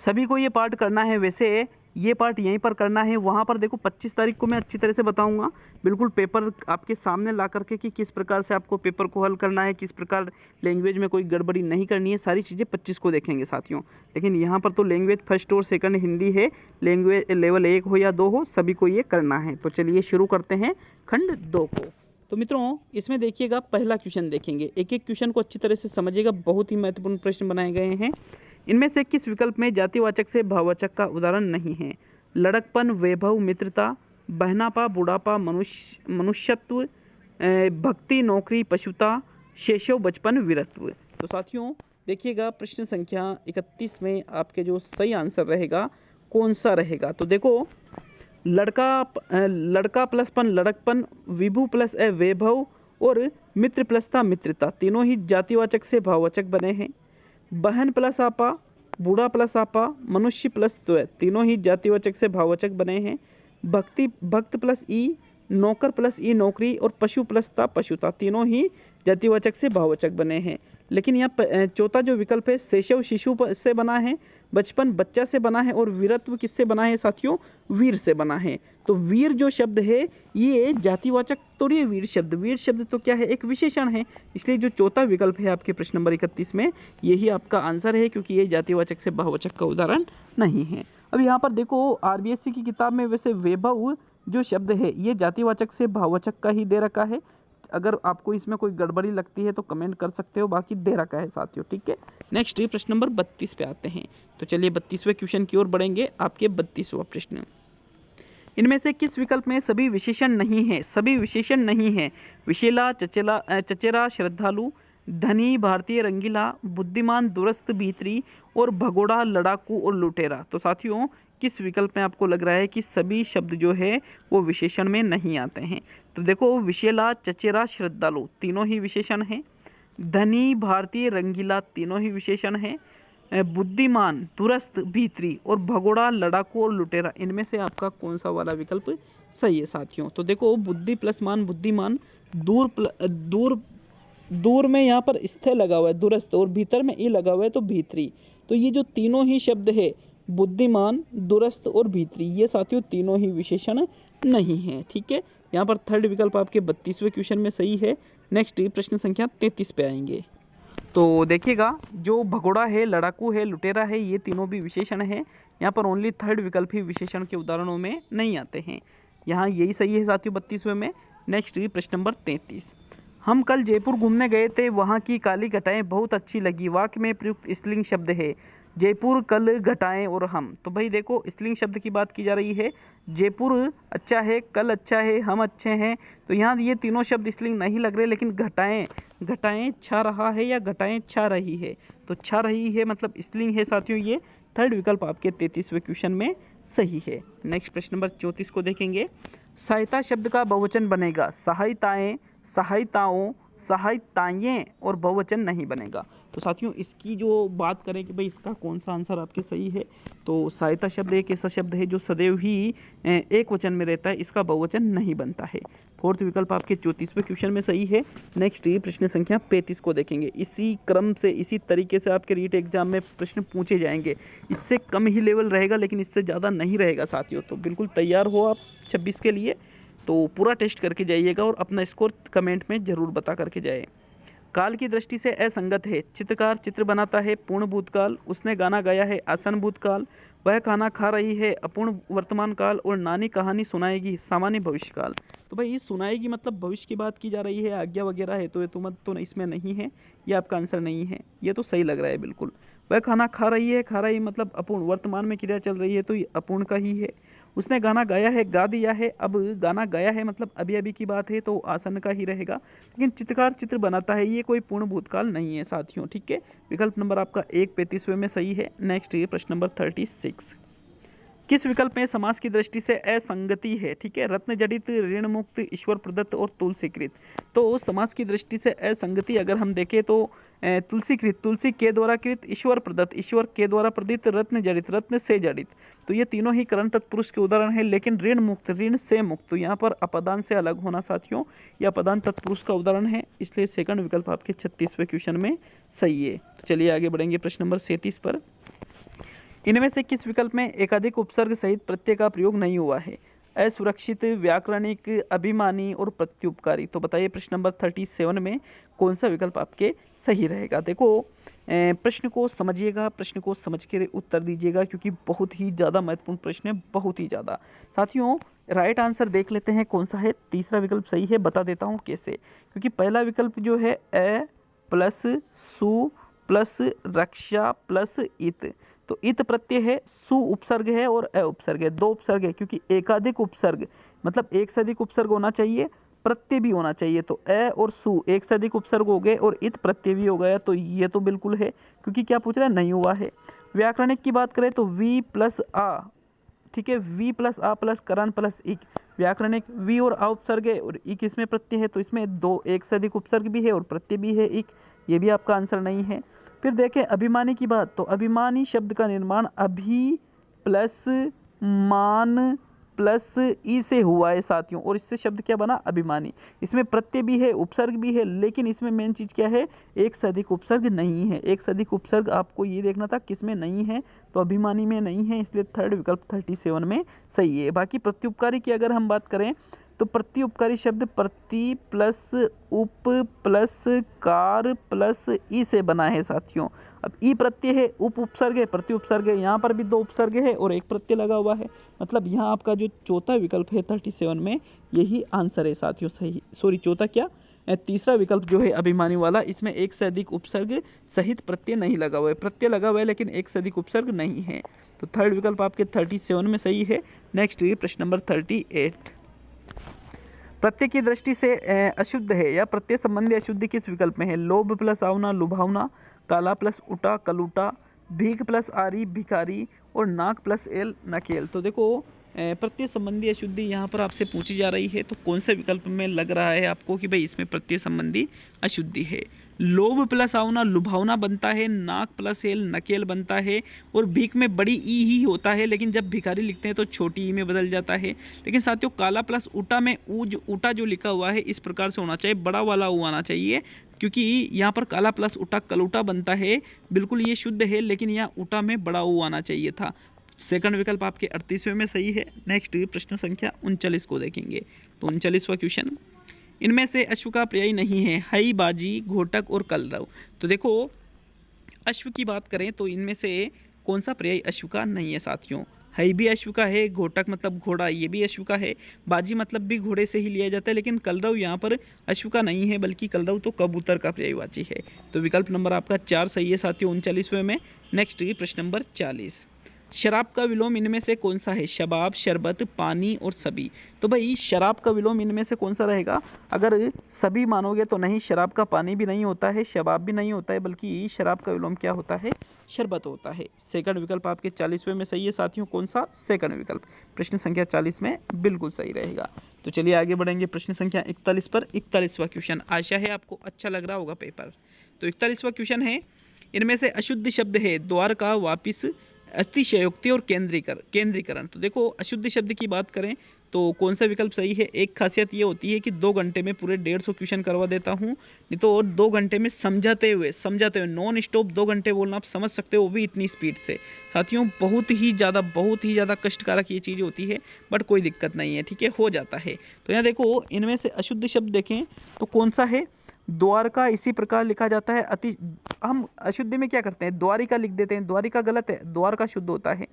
सभी को ये पाठ करना है। वैसे ये पार्ट यहीं पर करना है। वहाँ पर देखो 25 तारीख को मैं अच्छी तरह से बताऊंगा, बिल्कुल पेपर आपके सामने ला करके कि किस प्रकार से आपको पेपर को हल करना है, किस प्रकार लैंग्वेज में कोई गड़बड़ी नहीं करनी है, सारी चीज़ें 25 को देखेंगे साथियों। लेकिन यहाँ पर तो लैंग्वेज फर्स्ट और सेकंड हिंदी है, लैंग्वेज लेवल 1 हो या 2 हो, सभी को ये करना है। तो चलिए शुरू करते हैं खंड 2 को। तो मित्रों इसमें देखिएगा पहला क्वेश्चन देखेंगे, एक एक क्वेश्चन को अच्छी तरह से समझिएगा, बहुत ही महत्वपूर्ण प्रश्न बनाए गए हैं। इनमें से किस विकल्प में जातिवाचक से भाववाचक का उदाहरण नहीं है? लड़कपन, वैभव, मित्रता, बहनापा, बुढ़ापा, मनुष्यत्व, भक्ति, नौकरी, पशुता, शैशव, बचपन, वीरत्व। तो साथियों देखिएगा प्रश्न संख्या 31 में आपके जो सही आंसर रहेगा कौन सा रहेगा? तो देखो लड़का प्लसपन लड़कपन, विभु प्लस वैभव और मित्र प्लस था मित्रता, तीनों ही जातिवाचक से भाववाचक बने हैं। बहन प्लस आपा, बूढ़ा प्लस आपा, मनुष्य प्लस द्वय, तीनों ही जातिवाचक से भाववाचक बने हैं। भक्त प्लस ई, नौकर प्लस ई नौकरी और पशु प्लस था पशुता, तीनों ही जातिवाचक से भाववाचक बने हैं। लेकिन यहाँ चौथा जो विकल्प है शैशव शिशु से बना है, बचपन बच्चा से बना है और वीरत्व किससे बना है साथियों? वीर से बना है। तो वीर जो शब्द है ये जातिवाचक थोड़ी है, वीर शब्द तो क्या है? एक विशेषण है। इसलिए जो चौथा विकल्प है आपके प्रश्न नंबर 31 में यही आपका आंसर है, क्योंकि ये जातिवाचक से भाववाचक का उदाहरण नहीं है। अब यहाँ पर देखो RBSC की किताब में वैसे वैभव जो शब्द है ये जातिवाचक से भाववाचक का ही दे रखा है। अगर आपको इसमें कोई गड़बड़ी लगती है तो कमेंट कर सकते हो, बाकी दे रखा है साथियों, ठीक है। नेक्स्ट प्रश्न नंबर 32 पे आते हैं। तो चलिए 32वें क्वेश्चन की ओर बढ़ेंगे। आपके 32वां प्रश्न, इनमें से किस विकल्प में सभी विशेषण नहीं है? सभी विशेषण नहीं है। विशेला, चचेरा, श्रद्धालु, धनी, भारतीय, रंगीला, बुद्धिमान, दुरस्त, भीतरी और भगोड़ा, लड़ाकू और लुटेरा। तो साथियों किस विकल्प में आपको लग रहा है कि सभी शब्द जो है वो विशेषण में नहीं आते हैं? तो देखो विशेला, चचेरा, श्रद्धालु तीनों ही विशेषण हैं। धनी, भारतीय, रंगीला तीनों ही विशेषण हैं। बुद्धिमान, दुरस्त, भीतरी और भगोड़ा, लड़ाकू और लुटेरा, इनमें से आपका कौन सा वाला विकल्प सही है साथियों? तो देखो बुद्धि प्लस मान बुद्धिमान, दूर दूर में यहाँ पर स्थे लगा हुआ है दूरस्थ, और भीतर में ई लगा हुआ है तो भीतरी। तो ये जो तीनों ही शब्द है बुद्धिमान, दूरस्थ और भीतरी, ये साथियों तीनों ही विशेषण नहीं है। ठीक है, यहाँ पर थर्ड विकल्प आपके 32वें क्वेश्चन में सही है। नेक्स्ट प्रश्न संख्या 33 पे आएंगे। तो देखिएगा, जो भगोड़ा है, लड़ाकू है, लुटेरा है, ये तीनों भी विशेषण है। यहाँ पर ओनली थर्ड विकल्प ही विशेषण के उदाहरणों में नहीं आते हैं। यहाँ यही सही है साथियों 32वें में। नेक्स्ट प्रश्न नंबर 33। हम कल जयपुर घूमने गए थे, वहाँ की काली घटाएं बहुत अच्छी लगी। वाक्य में प्रयुक्त स्त्रीलिंग शब्द है जयपुर, कल, घटाएं और हम। तो भाई देखो, स्त्रीलिंग शब्द की बात की जा रही है। जयपुर अच्छा है, कल अच्छा है, हम अच्छे हैं। तो यहाँ ये तीनों शब्द स्त्रीलिंग नहीं लग रहे, लेकिन घटाएं, घटाएं छा रहा है या घटाएं छा रही है, तो छा रही है मतलब स्त्रीलिंग है साथियों। ये थर्ड विकल्प आपके 33वें क्वेश्चन में सही है। नेक्स्ट प्रश्न नंबर 34 को देखेंगे। सहायता शब्द का बहुवचन बनेगा सहायताएं, सहायताओं, सहायताएं और बहुवचन नहीं बनेगा। तो साथियों इसकी जो बात करें कि भाई इसका कौन सा आंसर आपके सही है, तो सहायता शब्द एक ऐसा शब्द है जो सदैव ही एक वचन में रहता है, इसका बहुवचन नहीं बनता है। फोर्थ विकल्प आपके 34वें क्वेश्चन में सही है। नेक्स्ट ये प्रश्न संख्या 35 को देखेंगे। इसी क्रम से, इसी तरीके से आपके रीट एग्जाम में प्रश्न पूछे जाएंगे। इससे कम ही लेवल रहेगा, लेकिन इससे ज़्यादा नहीं रहेगा साथियों। तो बिल्कुल तैयार हो आप 26 के लिए, तो पूरा टेस्ट करके जाइएगा और अपना स्कोर कमेंट में ज़रूर बता करके जाए। काल की दृष्टि से असंगत है। चित्रकार चित्र बनाता है पूर्ण भूतकाल, उसने गाना गाया है आसन भूतकाल, वह खाना खा रही है अपूर्ण वर्तमान काल, और नानी कहानी सुनाएगी सामान्य भविष्यकाल। तो भाई ये सुनाएगी मतलब भविष्य की बात की जा रही है, आज्ञा वगैरह है, तो ये तो मत तो इसमें नहीं है, ये आपका आंसर नहीं है। ये तो सही लग रहा है बिल्कुल। वह खाना खा रही है, खा रही मतलब अपूर्ण, वर्तमान में क्रिया चल रही है तो ये अपूर्ण का ही है। उसने गाना गाया है, गा दिया है, अब गाना गाया है मतलब अभी अभी की बात है तो आसन का ही रहेगा। लेकिन चित्रकार चित्र बनाता है, ये कोई पूर्ण भूतकाल नहीं है साथियों। ठीक है, विकल्प नंबर आपका 35वें में सही है। नेक्स्ट ये प्रश्न नंबर 36। किस विकल्प में समास की दृष्टि से असंगति है? ठीक है, रत्न जड़ित, ऋण मुक्त, ईश्वर प्रदत्त और तुलसीकृत। तो समास की दृष्टि से असंगति अगर हम देखें तो तुलसीकृत, तुलसी के द्वारा कृत, ईश्वर प्रदत्त, ईश्वर के द्वारा प्रदत्त, रत्न जड़ित, रत्न से जड़ित। तो ये तीनों ही करण तत्पुरुष के उदाहरण है। लेकिन ऋण मुक्त, ऋण से मुक्त, तो यहाँ पर अपदान से अलग होना साथियों, यह अपदान तत्पुरुष का उदाहरण है, इसलिए सेकंड विकल्प आपके 36वें क्वेश्चन में सही है। तो चलिए आगे बढ़ेंगे प्रश्न नंबर 37 पर। इनमें से किस विकल्प में एकाधिक उपसर्ग सहित प्रत्यय का प्रयोग नहीं हुआ है? असुरक्षित, व्याकरणिक, अभिमानी और प्रत्युपकारी। तो बताइए प्रश्न नंबर 37 में कौन सा विकल्प आपके सही रहेगा? देखो प्रश्न को समझिएगा, प्रश्न को समझ के उत्तर दीजिएगा, क्योंकि बहुत ही ज़्यादा महत्वपूर्ण प्रश्न है, बहुत ही ज़्यादा। साथियों राइट आंसर देख लेते हैं कौन सा है। तीसरा विकल्प सही है, बता देता हूँ कैसे। क्योंकि पहला विकल्प जो है अ प्लस सु प्लस रक्षा प्लस इत, तो इत प्रत्यय है, सु उपसर्ग है और अ उपसर्ग है, दो उपसर्ग है। क्योंकि एकाधिक उपसर्ग मतलब एक से अधिक उपसर्ग होना चाहिए, प्रत्यय भी होना चाहिए। तो अ और सु एक से अधिक उपसर्ग हो गए और इत प्रत्यय भी हो गया, तो ये तो बिल्कुल है। क्योंकि क्या पूछ रहा है, नहीं हुआ है। व्याकरणिक की बात करें तो वी प्लस आ, ठीक है, वी प्लस आ प्लस करण प्लस इक। व्याकरणिक वी और आ उपसर्ग है और इक इसमें प्रत्यय है, तो इसमें दो एक से अधिक उपसर्ग भी है और प्रत्यय भी है इक, ये भी आपका आंसर नहीं है। फिर देखें अभिमानी की बात, तो अभिमानी शब्द का निर्माण अभी प्लस मान प्लस ई से हुआ है साथियों, और इससे शब्द क्या बना, अभिमानी। इसमें प्रत्यय भी है, उपसर्ग भी है, लेकिन इसमें मेन चीज़ क्या है, एक से अधिक उपसर्ग नहीं है। एक से अधिक उपसर्ग आपको ये देखना था किसमें नहीं है, तो अभिमानी में नहीं है, इसलिए थर्ड विकल्प 37 में सही है। बाकी प्रत्युपकारी की अगर हम बात करें तो प्रत्युपकारी शब्द प्रति प्लस उप प्लस कार प्लस ई से बना है साथियों। अब ई प्रत्यय है, उप उपसर्ग है, प्रति उपसर्ग है, यहाँ पर भी दो उपसर्ग है और एक प्रत्यय लगा हुआ है। मतलब यहाँ आपका जो चौथा विकल्प है 37 में, यही आंसर है साथियों सही। सॉरी चौथा क्या, तीसरा विकल्प जो है अभिमानी वाला, इसमें एक से अधिक उपसर्ग सहित प्रत्यय नहीं लगा हुआ है। प्रत्यय लगा हुआ है लेकिन एक से अधिक उपसर्ग नहीं है, तो थर्ड विकल्प आपके 37 में सही है। नेक्स्ट प्रश्न नंबर 38। प्रत्यय की दृष्टि से अशुद्ध है या प्रत्यय संबंधी अशुद्धि किस विकल्प में है? लोभ प्लस आवना लुभावना, काला प्लस उटा कलूटा, भीख प्लस आरी भिखारी और नाक प्लस एल नकेल। तो देखो प्रत्यय संबंधी अशुद्धि यहाँ पर आपसे पूछी जा रही है, तो कौन से विकल्प में लग रहा है आपको कि भाई इसमें प्रत्यय संबंधी अशुद्धि है? लोभ प्लस आउना लुभावना बनता है, नाक प्लस एल नकेल बनता है, और भीख में बड़ी ई ही होता है, लेकिन जब भिखारी लिखते हैं तो छोटी ई में बदल जाता है। लेकिन साथियों काला प्लस ऊटा में ऊज ऊटा जो लिखा हुआ है इस प्रकार से होना चाहिए, बड़ा वाला ऊ आना चाहिए, क्योंकि यहाँ पर काला प्लस ऊटा कलूटा बनता है। बिल्कुल ये शुद्ध है, लेकिन यहाँ ऊटा में बड़ा ऊ आना चाहिए था। सेकंड विकल्प आपके 38वें में सही है। नेक्स्ट प्रश्न संख्या 39 को देखेंगे। तो 39वां क्वेश्चन, इनमें से अश्व का पर्याय नहीं है हई, बाजी, घोटक और कलरव। तो देखो अश्व की बात करें तो इनमें से कौन सा पर्याय अश्व का नहीं है साथियों। हई भी अश्व का है, घोटक मतलब घोड़ा ये भी अश्व का है, बाजी मतलब भी घोड़े से ही लिया जाता है, लेकिन कलरव यहाँ पर अश्व का नहीं है, बल्कि कलरव तो कबूतर का पर्यायवाची है। तो विकल्प नंबर आपका 4 सही है साथियों 39वें में। नेक्स्ट प्रश्न नंबर 40, शराब का विलोम इनमें से कौन सा है, शबाब, शरबत, पानी और सभी। तो भाई शराब का विलोम इनमें से कौन सा रहेगा, अगर सभी मानोगे तो नहीं, शराब का पानी भी नहीं होता है, शबाब भी नहीं होता है, बल्कि शराब का विलोम क्या होता है, शरबत होता है। सेकंड विकल्प आपके 40वें में सही है साथियों, कौन सा, सेकंड विकल्प प्रश्न संख्या 40 में बिल्कुल सही रहेगा। तो चलिए आगे बढ़ेंगे प्रश्न संख्या 41 पर। 41वां क्वेश्चन, आशा है आपको अच्छा लग रहा होगा पेपर। तो 41वां क्वेश्चन है, इनमें से अशुद्ध शब्द है द्वार का, वापिस, अतिशयोक्ति और केंद्रीकरण। तो देखो अशुद्ध शब्द की बात करें तो कौन सा विकल्प सही है। एक खासियत ये होती है कि 2 घंटे में पूरे 150 क्वेश्चन करवा देता हूँ, नहीं तो और 2 घंटे में समझाते हुए नॉन स्टॉप 2 घंटे बोलना आप समझ सकते हो, वो भी इतनी स्पीड से। साथियों बहुत ही ज़्यादा कष्टकारक ये चीज़ होती है, बट कोई दिक्कत नहीं है, ठीक है, हो जाता है। तो यहाँ देखो इनमें से अशुद्ध शब्द देखें तो कौन सा है, द्वारका इसी प्रकार लिखा जाता है। हम अशुद्धि में क्या करते हैं, द्वारिका लिख देते हैं, द्वारिका गलत है, द्वारका शुद्ध होता है।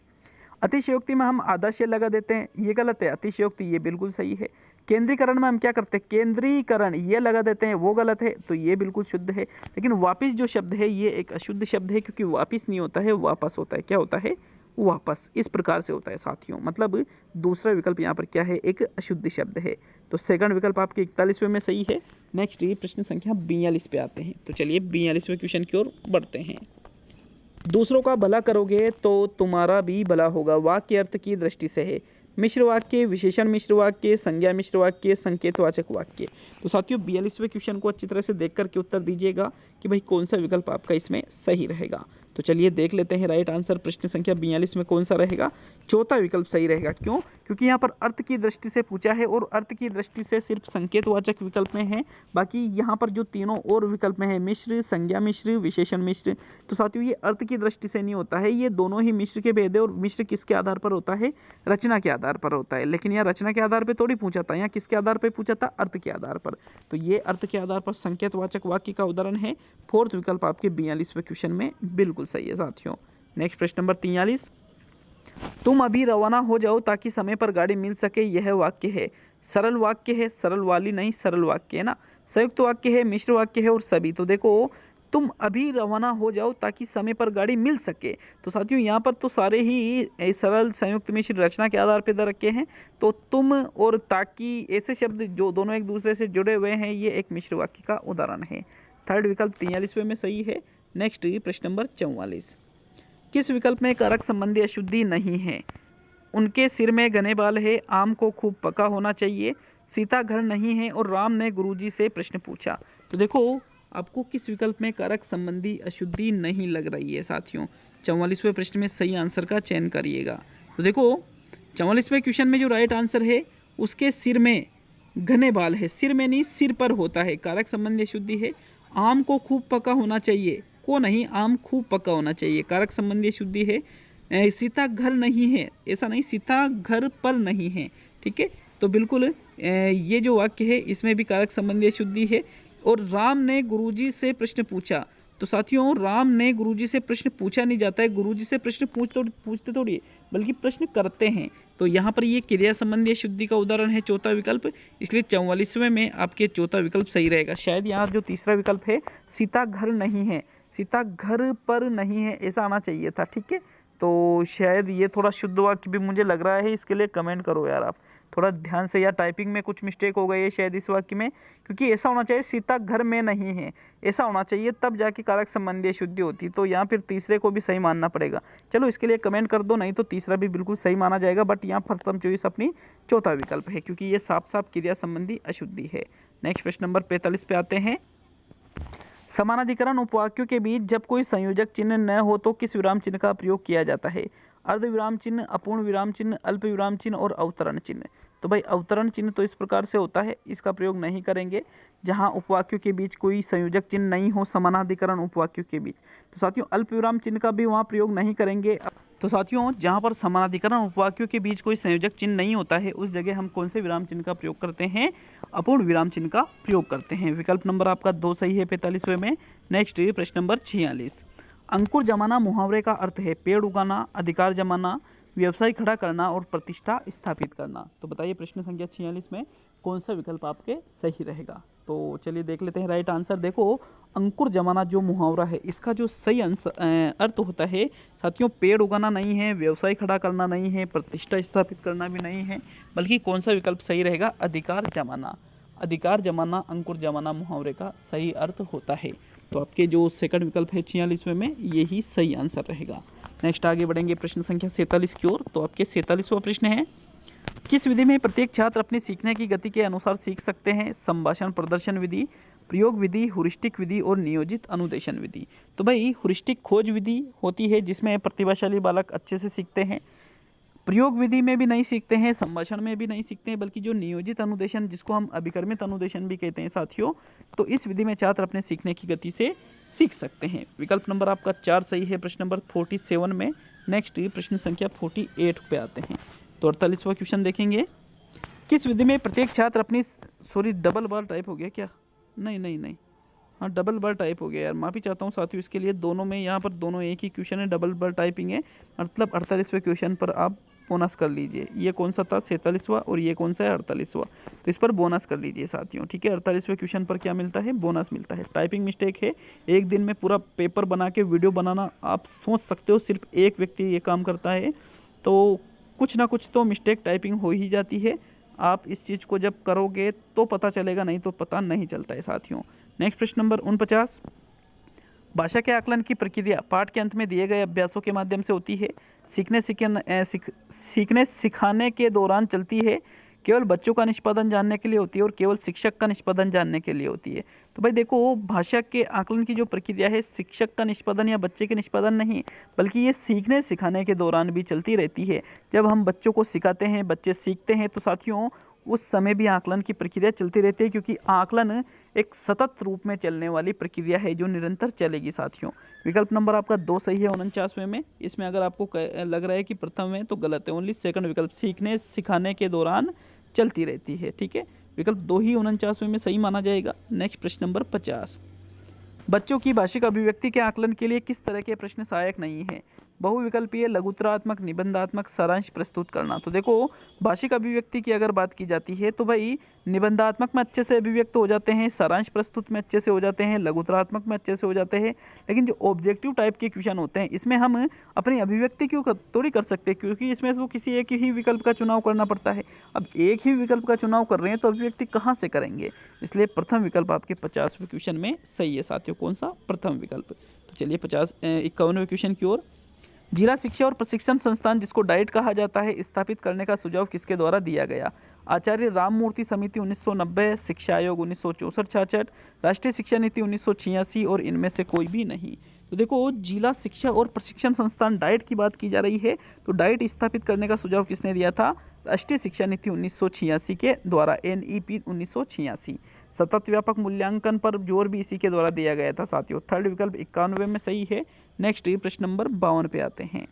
अतिशयोक्ति में हम आदर्श लगा देते हैं, ये गलत है, अतिशयोक्ति ये बिल्कुल सही है। केंद्रीकरण में हम क्या करते हैं, केंद्रीकरण ये लगा देते हैं, वो गलत है, तो ये बिल्कुल शुद्ध है। लेकिन वापिस जो शब्द है ये एक अशुद्ध शब्द है, क्योंकि वापिस नहीं होता है, वापस होता है। क्या होता है, वापस, इस प्रकार से होता है साथियों। मतलब दूसरा विकल्प यहाँ पर क्या है, एक अशुद्ध शब्द है। तो सेकंड विकल्प आपके 41वें में सही है। नेक्स्ट ये प्रश्न संख्या 42 पे आते हैं। तो चलिए 42वें क्वेश्चन की ओर बढ़ते हैं। दूसरों का भला करोगे तो तुम्हारा भी भला होगा, वाक्य अर्थ की दृष्टि से है। मिश्र वाक्य, विशेषण मिश्र वाक्य, संज्ञा मिश्र वाक्य, संकेतवाचक वाक्य। तो साथियों 42वें क्वेश्चन को अच्छी तरह से देख करके उत्तर दीजिएगा कि भाई कौन सा विकल्प आपका इसमें सही रहेगा। तो चलिए देख लेते हैं राइट आंसर प्रश्न संख्या 42 में कौन सा रहेगा। चौथा विकल्प सही रहेगा। क्यों, क्योंकि यहाँ पर अर्थ की दृष्टि से पूछा है, और अर्थ की दृष्टि से सिर्फ संकेतवाचक विकल्प में है। बाकी यहाँ पर जो तीनों और विकल्प में है, मिश्र, संज्ञा मिश्र, विशेषण मिश्र, तो साथियों ये अर्थ की दृष्टि से नहीं होता है, ये दोनों ही मिश्र के भेद है। और मिश्र किसके आधार पर होता है, रचना के आधार पर होता है। लेकिन यहाँ रचना के आधार पर थोड़ी पूछा था, यहाँ किसके आधार पर पूछा था, अर्थ के आधार पर। तो ये अर्थ के आधार पर संकेतवाचक वाक्य का उदाहरण है। फोर्थ विकल्प आपके 42वें क्वेश्चन में बिल्कुल सही है साथियों। नेक्स्ट प्रश्न नंबर 43, तुम अभी रवाना हो जाओ ताकि समय पर गाड़ी मिल सके, यह वाक्य है। सरल वाक्य है, सरल वाली नहीं, सरल वाक्य है ना। संयुक्त वाक्य है, मिश्र वाक्य है, और सभी। तो देखो तुम अभी रवाना हो जाओ ताकि समय पर गाड़ी मिल सके। तो साथियों यहाँ पर तो सारे ही सरल, संयुक्त, मिश्र, रचना के आधार पर दे रखे हैं। तो तुम और ताकि ऐसे शब्द जो दोनों एक दूसरे से जुड़े हुए हैं, ये एक मिश्र वाक्य का उदाहरण है। थर्ड विकल्प 43वें में सही है। नेक्स्ट प्रश्न नंबर 44, किस विकल्प में कारक संबंधी अशुद्धि नहीं है। उनके सिर में घने बाल है, आम को खूब पका होना चाहिए, सीता घर नहीं है, और राम ने गुरुजी से प्रश्न पूछा। तो देखो आपको किस विकल्प में कारक संबंधी अशुद्धि नहीं लग रही है साथियों। 44वें प्रश्न में सही आंसर का चयन करिएगा। तो देखो 44वें क्वेश्चन में जो राइट आंसर है, उसके सिर में घने बाल है, सिर में नहीं सिर पर होता है, कारक संबंधी अशुद्धि है। आम को खूब पका होना चाहिए, को नहीं, आम खूब पका होना चाहिए, कारक संबंधी शुद्धि है। सीता घर नहीं है, ऐसा नहीं, सीता घर पर नहीं है, ठीक है। तो बिल्कुल ये जो वाक्य है इसमें भी कारक संबंधी शुद्धि है। और राम ने गुरुजी से प्रश्न पूछा। तो साथियों राम ने गुरुजी से प्रश्न पूछा नहीं जाता है, गुरुजी से प्रश्न पूछते थोड़ी, बल्कि प्रश्न करते हैं। तो यहाँ पर ये क्रिया संबंधी शुद्धि का उदाहरण है चौथा विकल्प, इसलिए 44वें में आपके चौथा विकल्प सही रहेगा। शायद यहाँ जो तीसरा विकल्प है, सीता घर नहीं है, सीता घर पर नहीं है, ऐसा आना चाहिए था, ठीक है। तो शायद ये थोड़ा शुद्ध वाक्य भी मुझे लग रहा है, इसके लिए कमेंट करो यार आप थोड़ा ध्यान से, या टाइपिंग में कुछ मिस्टेक हो गई है शायद इस वाक्य में, क्योंकि ऐसा होना चाहिए सीता घर में नहीं है, ऐसा होना चाहिए, तब जाके कारक संबंधी शुद्धि होती। तो यहाँ फिर तीसरे को भी सही मानना पड़ेगा। चलो इसके लिए कमेंट कर दो, नहीं तो तीसरा भी बिल्कुल सही माना जाएगा, बट यहाँ प्रथम चॉइस अपनी चौथा विकल्प है, क्योंकि ये साफ साफ क्रिया संबंधी अशुद्धि है। नेक्स्ट प्रश्न नंबर 45 पे आते हैं। समानाधिकरण उपवाक्यों के बीच जब कोई संयोजक चिन्ह न हो तो किस विराम चिन्ह का प्रयोग किया जाता है? अर्ध विराम चिन्ह, अपूर्ण विराम चिन्ह, अल्प विराम चिन्ह और अवतरण चिन्ह। तो भाई अवतरण चिन्ह तो इस प्रकार से होता है, इसका प्रयोग नहीं करेंगे जहां उपवाक्यों के बीच कोई संयोजक चिन्ह नहीं हो समानाधिकरण उपवाक्यों के बीच। तो साथियों अल्प विराम चिन्ह का भी वहां प्रयोग नहीं करेंगे। तो साथियों जहां पर समानाधिकरण उपवाक्यों के बीच कोई संयोजक चिन्ह नहीं होता है उस जगह हम कौन से विराम चिन्ह का प्रयोग करते हैं? अपूर्ण विराम चिन्ह का प्रयोग करते हैं। विकल्प नंबर आपका 2 सही है 45वें में। नेक्स्ट प्रश्न नंबर 46। अंकुर जमाना मुहावरे का अर्थ है पेड़ उगाना, अधिकार जमाना, व्यवसाय खड़ा करना और प्रतिष्ठा स्थापित करना। तो बताइए प्रश्न संख्या 46 में कौन सा विकल्प आपके सही रहेगा? तो चलिए देख लेते हैं राइट आंसर। देखो अंकुर जमाना जो मुहावरा है इसका जो सही अर्थ होता है साथियों पेड़ उगाना नहीं है, व्यवसाय खड़ा करना नहीं है, प्रतिष्ठा स्थापित करना भी नहीं है, बल्कि कौन सा विकल्प सही रहेगा? अधिकार जमाना। अधिकार जमाना अंकुर जमाना मुहावरे का सही अर्थ होता है। तो आपके जो सेकंड विकल्प है 46वें में यही सही आंसर रहेगा। नेक्स्ट आगे बढ़ेंगे प्रश्न संख्या 47 की ओर। तो आपके 47वां प्रश्न है किस विधि में प्रत्येक छात्र अपनी सीखने की गति के अनुसार सीख सकते हैं? संभाषण प्रदर्शन विधि, प्रयोग विधि, हुरिस्टिक विधि और नियोजित अनुदेशन विधि। तो भाई हुरिस्टिक खोज विधि होती है जिसमें प्रतिभाशाली बालक अच्छे से सीखते हैं, प्रयोग विधि में भी नहीं सीखते हैं, संभाषण में भी नहीं सीखते हैं, बल्कि जो नियोजित अनुदेशन जिसको हम अभिकर्मित अनुदेशन भी कहते हैं साथियों, तो इस विधि में छात्र अपने सीखने की गति से सीख सकते हैं। विकल्प नंबर आपका 4 सही है प्रश्न नंबर 47 में। नेक्स्ट प्रश्न संख्या 48 पे आते हैं। तो 48वां क्वेश्चन देखेंगे किस विधि में प्रत्येक छात्र अपनी डबल बार टाइप हो गया क्या? नहीं हाँ डबल बार टाइप हो गया यार, माफ़ी चाहता हूँ साथियों इसके लिए। दोनों में यहाँ पर दोनों एक ही क्वेश्चन है, डबल बार टाइपिंग है, मतलब 48वें क्वेश्चन पर आप बोनस कर लीजिए। ये कौन सा था 47वां और ये कौन सा है 48वां, तो इस पर बोनस कर लीजिए साथियों, ठीक है। 48वें क्वेश्चन पर क्या मिलता है? बोनस मिलता है। टाइपिंग मिस्टेक है, एक दिन में पूरा पेपर बना के वीडियो बनाना आप सोच सकते हो सिर्फ एक व्यक्ति ये काम करता है, तो कुछ ना कुछ तो मिस्टेक टाइपिंग हो ही जाती है। आप इस चीज़ को जब करोगे तो पता चलेगा, नहीं तो पता नहीं चलता है साथियों। नेक्स्ट प्रश्न नंबर 49। भाषा के आकलन की प्रक्रिया पाठ के अंत में दिए गए अभ्यासों के माध्यम से होती है, सीखने सिखाने के दौरान चलती है, केवल बच्चों का निष्पादन जानने के लिए होती है और केवल शिक्षक का निष्पादन जानने के लिए होती है। तो भाई देखो भाषा के आकलन की जो प्रक्रिया है शिक्षक का निष्पादन या बच्चे के निष्पादन नहीं, बल्कि ये सीखने सिखाने के दौरान भी चलती रहती है। जब हम बच्चों को सिखाते हैं, बच्चे सीखते हैं, तो साथियों उस समय भी आकलन की प्रक्रिया चलती रहती है, क्योंकि आकलन एक सतत रूप में चलने वाली प्रक्रिया है जो निरंतर चलेगी साथियों। विकल्प नंबर आपका 2 सही है 49वें में। इसमें अगर आपको लग रहा है कि प्रथम है तो गलत है, ओनली सेकंड विकल्प सीखने सिखाने के दौरान चलती रहती है, ठीक है। विकल्प 2 ही 49वें में सही माना जाएगा। नेक्स्ट प्रश्न नंबर 50। बच्चों की भाषिक अभिव्यक्ति के आकलन के लिए किस तरह के प्रश्न सहायक नहीं है? बहुविकल्पीय, लघुत्तरात्मक, निबंधात्मक, सारांश प्रस्तुत करना। तो देखो भाषिक अभिव्यक्ति की अगर बात की जाती है तो भाई निबंधात्मक में अच्छे से अभिव्यक्त हो जाते हैं, सारांश प्रस्तुत में अच्छे से हो जाते हैं, लघुत्तरात्मक में अच्छे से हो जाते हैं, लेकिन जो ऑब्जेक्टिव टाइप के क्वेश्चन होते हैं इसमें हम अपनी अभिव्यक्ति थोड़ी कर सकते हैं, क्योंकि इसमें तो किसी एक ही विकल्प का चुनाव करना पड़ता है। अब एक ही विकल्प का चुनाव कर रहे हैं तो अभिव्यक्ति कहाँ से करेंगे? इसलिए प्रथम विकल्प आपके 50वें क्वेश्चन में सही है साथियों। कौन सा? प्रथम विकल्प। तो चलिए 51वें क्वेश्चन की ओर। जिला शिक्षा और प्रशिक्षण संस्थान जिसको डाइट कहा जाता है स्थापित करने का सुझाव किसके द्वारा दिया गया? आचार्य राममूर्ति समिति 1990, शिक्षा आयोग 1964-66, राष्ट्रीय शिक्षा नीति 1986 और इनमें से कोई भी नहीं। तो देखो जिला शिक्षा और प्रशिक्षण संस्थान डाइट की बात की जा रही है, तो डाइट स्थापित करने का सुझाव किसने दिया था? राष्ट्रीय शिक्षा नीति 1986 के द्वारा, NEP 1986। सतत व्यापक मूल्यांकन पर जोर भी इसी के द्वारा दिया गया था साथियों। थर्ड विकल्प 91वें में सही है। नेक्स्ट प्रश्न नंबर 52 पे आते हैं।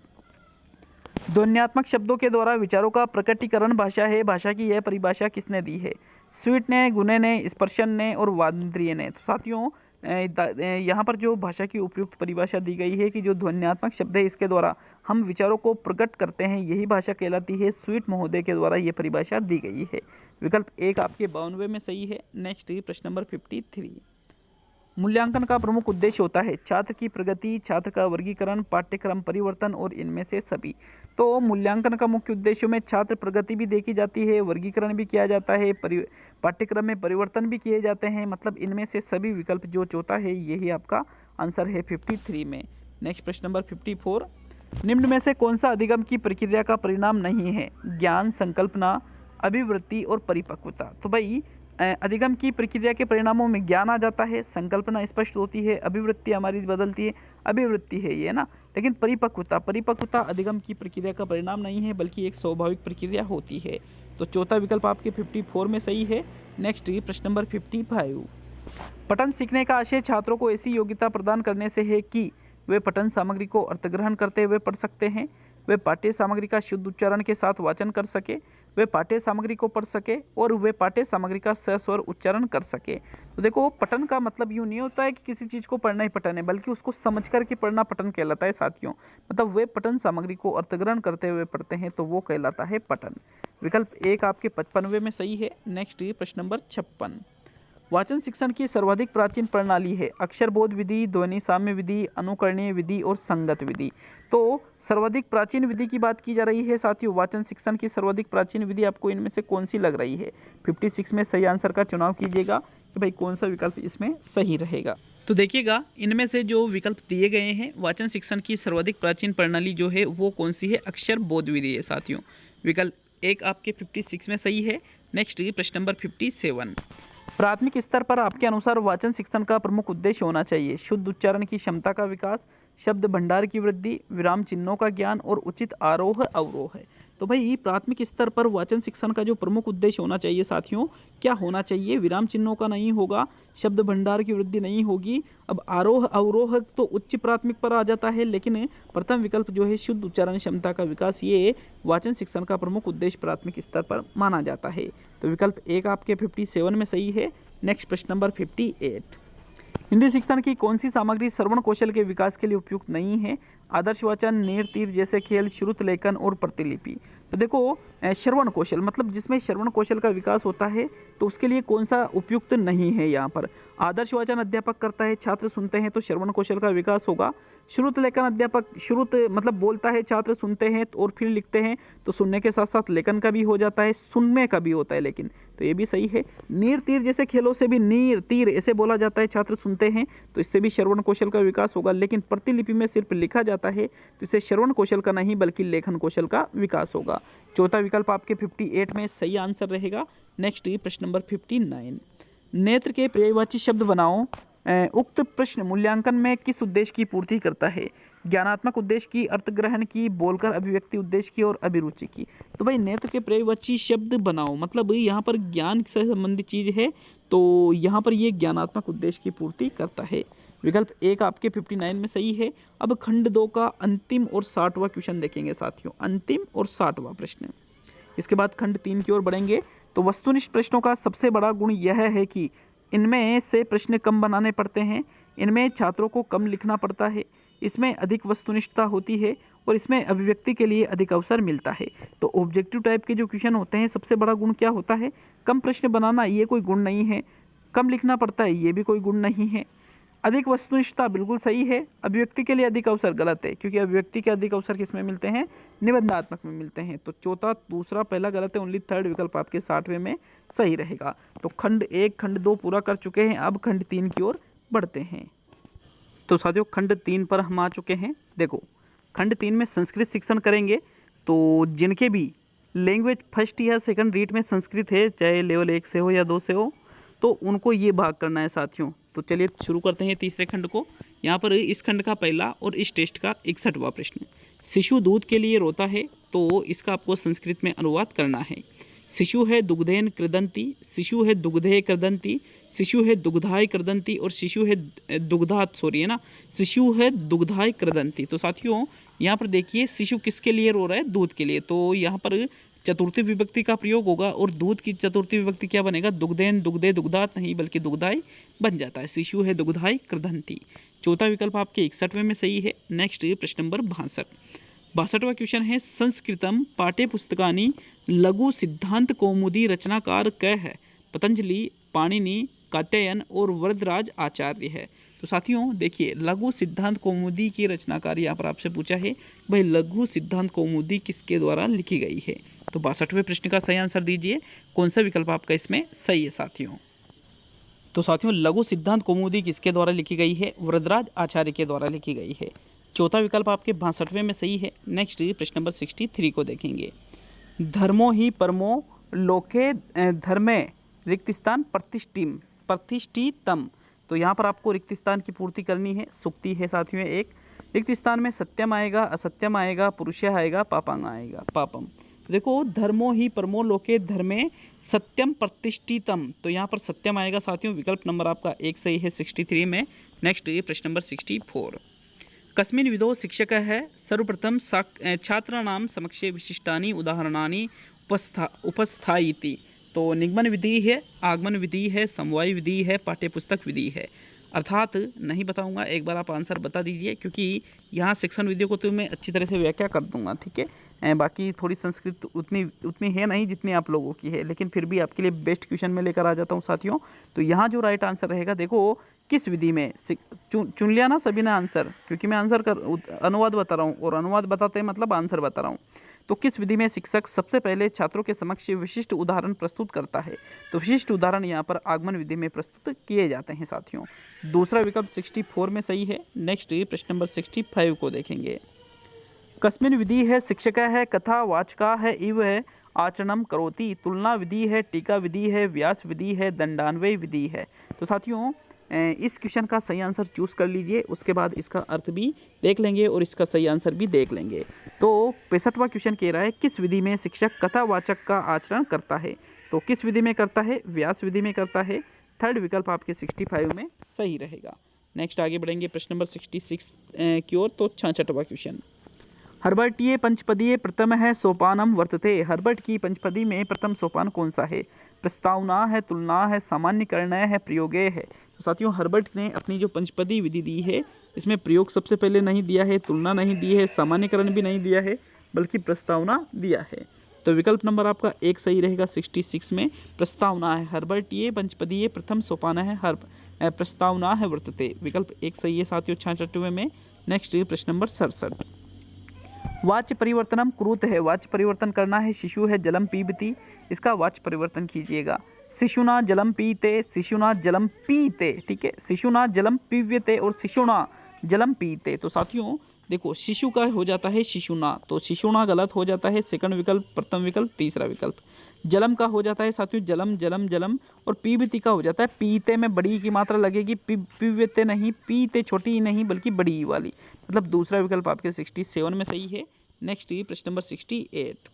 ध्वन्यात्मक शब्दों के द्वारा विचारों का प्रकटीकरण भाषा है, भाषा की यह परिभाषा किसने दी है? स्वीट ने, गुने ने, स्पर्शन ने और वाद्रिय ने। तो साथियों यहाँ पर जो भाषा की उपयुक्त परिभाषा दी गई है कि जो ध्वन्यात्मक शब्द है इसके द्वारा हम विचारों को प्रकट करते हैं, यही भाषा कहलाती है। स्वीट महोदय के द्वारा ये परिभाषा दी गई है। विकल्प 1 आपके 52वें में सही है। नेक्स्ट प्रश्न नंबर 53। मूल्यांकन का प्रमुख उद्देश्य होता है छात्र की प्रगति, छात्र का वर्गीकरण, पाठ्यक्रम परिवर्तन और इनमें से सभी। तो मूल्यांकन का मुख्य उद्देश्यों में छात्र प्रगति भी देखी जाती है, वर्गीकरण भी किया जाता है, पाठ्यक्रम में परिवर्तन भी किए जाते हैं, मतलब इनमें से सभी विकल्प जो चौथा है यही आपका आंसर है 53 में। नेक्स्ट प्रश्न नंबर 54। निम्न में से कौन सा अधिगम की प्रक्रिया का परिणाम नहीं है? ज्ञान, संकल्पना, अभिवृत्ति और परिपक्वता। तो भाई अधिगम की प्रक्रिया के परिणामों में ज्ञान आ जाता है, संकल्पना स्पष्ट होती है, अभिवृत्ति हमारी बदलती है, अभिवृत्ति है ये ना। लेकिन परिपक्वता अधिगम की प्रक्रिया का परिणाम नहीं है बल्कि एक स्वाभाविक प्रक्रिया होती है। तो चौथा विकल्प आपके 54 में सही है। नेक्स्ट प्रश्न नंबर 55। पठन सीखने का आशय छात्रों को ऐसी योग्यता प्रदान करने से है कि वे पठन सामग्री को अर्थग्रहण करते हुए पढ़ सकते हैं, वे पाठ्य सामग्री का शुद्ध उच्चारण के साथ वाचन कर सके, वे पाठ्य सामग्री को पढ़ सके और वे पाठ्य सामग्री का सस्वर उच्चारण कर सके। तो देखो, पठन का मतलब यूँ नहीं होता है कि किसी चीज़ को पढ़ना ही पठन है, बल्कि उसको समझ करके पढ़ना पठन कहलाता है साथियों। मतलब वे पठन सामग्री को अर्थग्रहण करते हुए पढ़ते हैं तो वो कहलाता है पठन। विकल्प 1 आपके 55वें में सही है। नेक्स्ट प्रश्न नंबर 56। वाचन शिक्षण की सर्वाधिक प्राचीन प्रणाली है अक्षरबोध विधि, ध्वनि साम्य विधि, अनुकरणीय विधि और संगत विधि। तो सर्वाधिक प्राचीन विधि की बात की जा रही है साथियों। वाचन शिक्षण की सर्वाधिक प्राचीन विधि आपको इनमें से कौन सी लग रही है? 56 में सही आंसर का चुनाव कीजिएगा कि भाई कौन सा विकल्प इसमें सही रहेगा। तो देखिएगा, इनमें से जो विकल्प दिए गए हैं, वाचन शिक्षण की सर्वाधिक प्राचीन प्रणाली जो है वो कौन सी है? अक्षर बोध विधि है साथियों। विकल्प 1 आपके 56 में सही है। नेक्स्ट प्रश्न नंबर 57। प्राथमिक स्तर पर आपके अनुसार वाचन शिक्षण का प्रमुख उद्देश्य होना चाहिए शुद्ध उच्चारण की क्षमता का विकास, शब्द भंडार की वृद्धि, विराम चिन्हों का ज्ञान और उचित आरोह अवरोह। तो भाई प्राथमिक स्तर पर वाचन शिक्षण का जो प्रमुख उद्देश्य होना चाहिए साथियों, क्या होना चाहिए? विराम चिन्हों का नहीं होगा, शब्द भंडार की वृद्धि नहीं होगी। अब आरोह अवरोह तो उच्च प्राथमिक पर आ जाता है, लेकिन प्रथम विकल्प जो है शुद्ध उच्चारण क्षमता का विकास, ये वाचन शिक्षण का प्रमुख उद्देश्य प्राथमिक स्तर पर माना जाता है। तो विकल्प 1 आपके 57 में सही है। नेक्स्ट प्रश्न नंबर 58। हिंदी शिक्षण की कौन सी सामग्री श्रवण कौशल के विकास के लिए उपयुक्त नहीं है? आदर्श वाचन, नीर तीर जैसे खेल, श्रुत लेखन और प्रतिलिपि। तो देखो, श्रवण कौशल मतलब जिसमें श्रवण कौशल का विकास होता है तो उसके लिए कौन सा उपयुक्त नहीं है यहाँ पर? आदर्श वाचन अध्यापक करता है, छात्र सुनते हैं तो श्रवण कौशल का विकास होगा। श्रुत लेखन अध्यापक, श्रुत मतलब बोलता है, छात्र सुनते हैं और फिर लिखते हैं, तो सुनने के साथ साथ लेखन का भी हो जाता है, सुनने का भी होता है लेकिन, तो ये भी सही है। नीर तीर जैसे खेलों से भी नीर तीर ऐसे बोला जाता है, छात्र सुनते हैं तो इससे भी श्रवण कौशल का विकास होगा। लेकिन प्रतिलिपि में सिर्फ लिखा जाता है तो इससे श्रवण कौशल का नहीं बल्कि लेखन कौशल का विकास होगा। चौथा विकल्प आपके 58 में सही आंसर रहेगा। नेक्स्ट प्रश्न नंबर 59। नेत्र के पर्यायवाची शब्द बनाओ। उक्त प्रश्न मूल्यांकन में किस उद्देश्य की पूर्ति करता है? ज्ञानात्मक उद्देश्य की, अर्थग्रहण की, बोलकर अभिव्यक्ति उद्देश्य की और अभिरुचि की। तो भाई नेत्र के पर्यायवाची शब्द बनाओ मतलब यहाँ पर ज्ञान से संबंधित चीज है, तो यहाँ पर ये ज्ञानात्मक उद्देश्य की पूर्ति करता है। विकल्प 1 आपके 59 में सही है। अब खंड 2 का अंतिम और 60वां क्वेश्चन देखेंगे साथियों, अंतिम और 60वां प्रश्न। इसके बाद खंड 3 की ओर बढ़ेंगे। तो वस्तुनिष्ठ प्रश्नों का सबसे बड़ा गुण यह है कि इनमें से प्रश्न कम बनाने पड़ते हैं, इनमें छात्रों को कम लिखना पड़ता है, इसमें अधिक वस्तुनिष्ठता होती है और इसमें अभिव्यक्ति के लिए अधिक अवसर मिलता है। तो ऑब्जेक्टिव टाइप के जो क्वेश्चन होते हैं, सबसे बड़ा गुण क्या होता है? कम प्रश्न बनाना, ये कोई गुण नहीं है। कम लिखना पड़ता है, ये भी कोई गुण नहीं है। अधिक वस्तुनिष्ठता बिल्कुल सही है। अभिव्यक्ति के लिए अधिक अवसर गलत है, क्योंकि अभिव्यक्ति के अधिक अवसर किस में मिलते हैं? निबंधात्मक में मिलते हैं। तो चौथा, दूसरा, पहला गलत है। ओनली थर्ड विकल्प आपके 60वें में सही रहेगा। तो खंड 1 खंड 2 पूरा कर चुके हैं, अब खंड 3 की ओर बढ़ते हैं। तो साथियों खंड 3 पर हम आ चुके हैं। देखो, खंड 3 में संस्कृत शिक्षण करेंगे। तो जिनके भी लैंग्वेज फर्स्ट या सेकंड रीड में संस्कृत है, चाहे लेवल 1 से हो या 2 से हो, तो उनको ये भाग करना है साथियों। तो चलिए शुरू करते हैं तीसरे खंड को। यहाँ पर इस खंड का पहला और इस टेस्ट का 61वां प्रश्न। शिशु दूध के लिए रोता है, तो इसका आपको संस्कृत में अनुवाद करना है। शिशु है दुग्धेन कृदंती, शिशु है दुग्धे कृदंती, शिशु है दुग्धाय कृदंती और शिशु है दुग्धात, सॉरी है ना, शिशु है दुग्धाय कृदंती। तो साथियों यहाँ पर देखिए, शिशु किसके लिए रो रहा है? दूध के लिए। तो यहाँ पर चतुर्थी विभक्ति का प्रयोग होगा और दूध की चतुर्थी विभक्ति क्या बनेगा? दुग्धेन दुग्धे दुग्धात नहीं बल्कि दुग्धाय बन जाता है। शिशु है दुग्धाय कृदंती। चौथा विकल्प आपके 61वें में सही है। नेक्स्ट प्रश्न नंबर 62। 62वां क्वेश्चन है, संस्कृतम पाठ्य पुस्तकानि लघु सिद्धांत कौमुदी रचनाकार क है? पतंजलि, पाणिनि, कात्यायन और वरदराज आचार्य है। तो साथियों देखिए, लघु सिद्धांत कौमुदी की रचनाकार यहाँ पर आपसे पूछा है, भाई लघु सिद्धांत कौमुदी किसके द्वारा लिखी गई है? तो 62वें प्रश्न का सही आंसर दीजिए, कौन सा विकल्प आपका इसमें सही है साथियों? तो साथियों लघु सिद्धांत कौमुदी किसके द्वारा लिखी गई है? वरदराज आचार्य के द्वारा लिखी गई है। चौथा विकल्प आपके 62वें में सही है। नेक्स्ट प्रश्न नंबर 63 को देखेंगे। धर्मो ही परमो लोके धर्मे रिक्त स्थान प्रतिष्ठितम, तो यहाँ पर आपको रिक्त स्थान की पूर्ति करनी है। सुक्ति है साथियों एक। रिक्त स्थान में सत्यम आएगा, असत्यम आएगा, पुरुषः आएगा, पापांग आएगा, पापम। तो देखो धर्मो ही परमो लोके धर्मे सत्यम प्रतिष्ठितम, तो यहाँ पर सत्यम आएगा साथियों। विकल्प नंबर आपका एक सही है 63 में। नेक्स्ट ये प्रश्न नंबर 64। कस्मिन् विधौ शिक्षकः सर्वप्रथम छात्राणां समक्षे विशिष्टानि उदाहरणानि उपस्थायति, तो निगमन विधि है, आगमन विधि है, समवाय विधि है, पाठ्यपुस्तक विधि है। अर्थात नहीं बताऊंगा, एक बार आप आंसर बता दीजिए, क्योंकि यहाँ शिक्षण विधियों को तो मैं अच्छी तरह से व्याख्या कर दूंगा, ठीक है। बाकी थोड़ी संस्कृत उतनी है नहीं जितनी आप लोगों की है, लेकिन फिर भी आपके लिए बेस्ट क्वेश्चन में लेकर आ जाता हूँ साथियों। तो यहाँ जो राइट आंसर रहेगा, देखो किस विधि में चुन लिया ना सभी ने आंसर, क्योंकि मैं आंसर अनुवाद बता रहा हूँ, और अनुवाद बताते हैं मतलब आंसर बता रहा हूँ। तो किस विधि में शिक्षक सबसे पहले छात्रों के समक्ष विशिष्ट उदाहरण प्रस्तुत करता है, तो विशिष्ट उदाहरण यहाँ पर आगमन विधि में प्रस्तुत किए जाते हैं साथियों। दूसरा विकल्प 64 में सही है। नेक्स्ट प्रश्न नंबर 65 को देखेंगे। कस्मिन् विधि है शिक्षक है कथा वाचका है इव है आचरणम करोति, तुलना विधि है, टीका विधि है, व्यास विधि है, दंडान्वय विधि है। तो साथियों इस क्वेश्चन का सही आंसर चूज कर लीजिए, उसके बाद इसका अर्थ भी देख लेंगे और इसका सही आंसर भी देख लेंगे। तो 65वां क्वेश्चन कह रहा है किस विधि में शिक्षक कथावाचक का आचरण करता है, तो किस विधि में करता है, व्यास विधि में करता है। थर्ड विकल्प आपके 65 में सही रहेगा। नेक्स्ट आगे बढ़ेंगे प्रश्न नंबर 66 की ओर। तो 66वां क्वेश्चन। हर्बर्टीय पंचपदीय प्रथम है सोपानम वर्तते, हर्बर्ट की पंचपदी में प्रथम सोपान कौन सा है? प्रस्तावना है, तुलना है, सामान्यकरणय है, प्रयोगय है। तो साथियों हर्बर्ट ने अपनी जो पंचपदी विधि दी है, इसमें प्रयोग सबसे पहले नहीं दिया है, तुलना नहीं दी है, सामान्यकरण भी नहीं दिया है, बल्कि प्रस्तावना दिया है। तो विकल्प नंबर आपका एक सही रहेगा 66 में। प्रस्तावना है, हर्बर्टीय पंचपदीय प्रथम सोपान है, प्रस्तावना है वर्तते। विकल्प एक सही है साथियों 66वें में। नेक्स्ट प्रश्न नंबर 67। वाच्य परिवर्तनम कुरुत है, वाच्य परिवर्तन करना है। शिशु है जलम पीबती, इसका वाच्य परिवर्तन कीजिएगा। शिशुना जलम पीते, शिशुना जलम पीते, ठीक है। शिशुना जलम पीव्यते और शिशुना जलम पीते। तो साथियों देखो शिशु का हो जाता है शिशुना, तो शिशुना गलत हो जाता है सेकंड विकल्प, प्रथम विकल्प, तीसरा विकल्प। जलम का हो जाता है साथियों जलम जलम जलम, और पीबती का हो जाता है पीते में बड़ी की मात्रा लगेगी, पीव्यते नहीं, पीते छोटी नहीं बल्कि बड़ी वाली, मतलब दूसरा विकल्प आपके 67 में सही है। नेक्स्ट प्रश्न नंबर 68।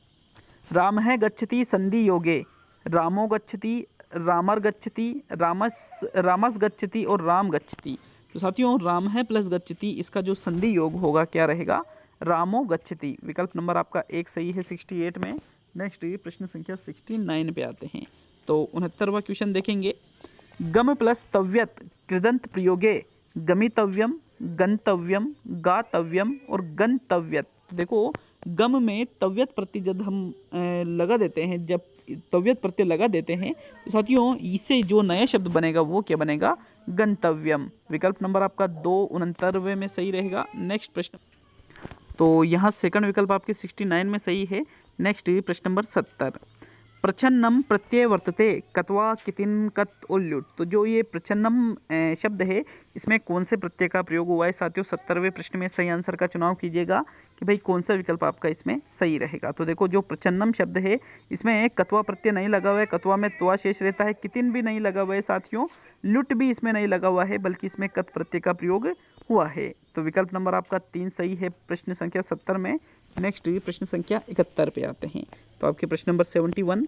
राम है गच्छति संधि योगे, रामो गच्छति, रामर गच्छति, रामस गच्छति और राम गच्छति। तो साथियों राम है प्लस गच्छति, इसका जो संधि योग होगा क्या रहेगा? रामो गच्छति। विकल्प नंबर आपका एक सही है 68 में। नेक्स्ट प्रश्न संख्या 69 पे आते हैं। तो 69वां क्वेश्चन देखेंगे। गम प्लस तव्यत कृदंत प्रयोगे गमितव्यम, गंतव्यम, गातव्यम और गंतव्यत। तो देखो गम में तव्यत प्रत्यय जब हम लगा देते हैं, जब तव्यत प्रत्यय लगा देते हैं तो साथियों इससे जो नया शब्द बनेगा वो क्या बनेगा? गंतव्यम। विकल्प नंबर आपका 69वें में सही रहेगा। नेक्स्ट प्रश्न, तो यहाँ सेकंड विकल्प आपके 69 में सही है। नेक्स्ट प्रश्न नंबर 70। प्रच्छन्नम प्रत्यय वर्तते कत्वा कितिन कत और ल्युट। तो जो ये प्रच्छन्नम शब्द है इसमें कौन से प्रत्यय का प्रयोग हुआ है साथियों? 70वें प्रश्न में सही आंसर का चुनाव कीजिएगा कि भाई कौन सा विकल्प आपका इसमें सही रहेगा। तो देखो जो प्रच्छन्नम शब्द है इसमें कत्वा प्रत्यय नहीं लगा हुआ है, कत्वा में त्वा शेष रहता है, कितिन भी नहीं लगा हुआ है साथियों, लुट भी इसमें नहीं लगा हुआ है, बल्कि इसमें कत प्रत्यय का प्रयोग हुआ है। तो विकल्प नंबर आपका 3 सही है प्रश्न संख्या 70 में। नेक्स्ट प्रश्न संख्या 71 पे आते हैं। तो आपके प्रश्न नंबर 71।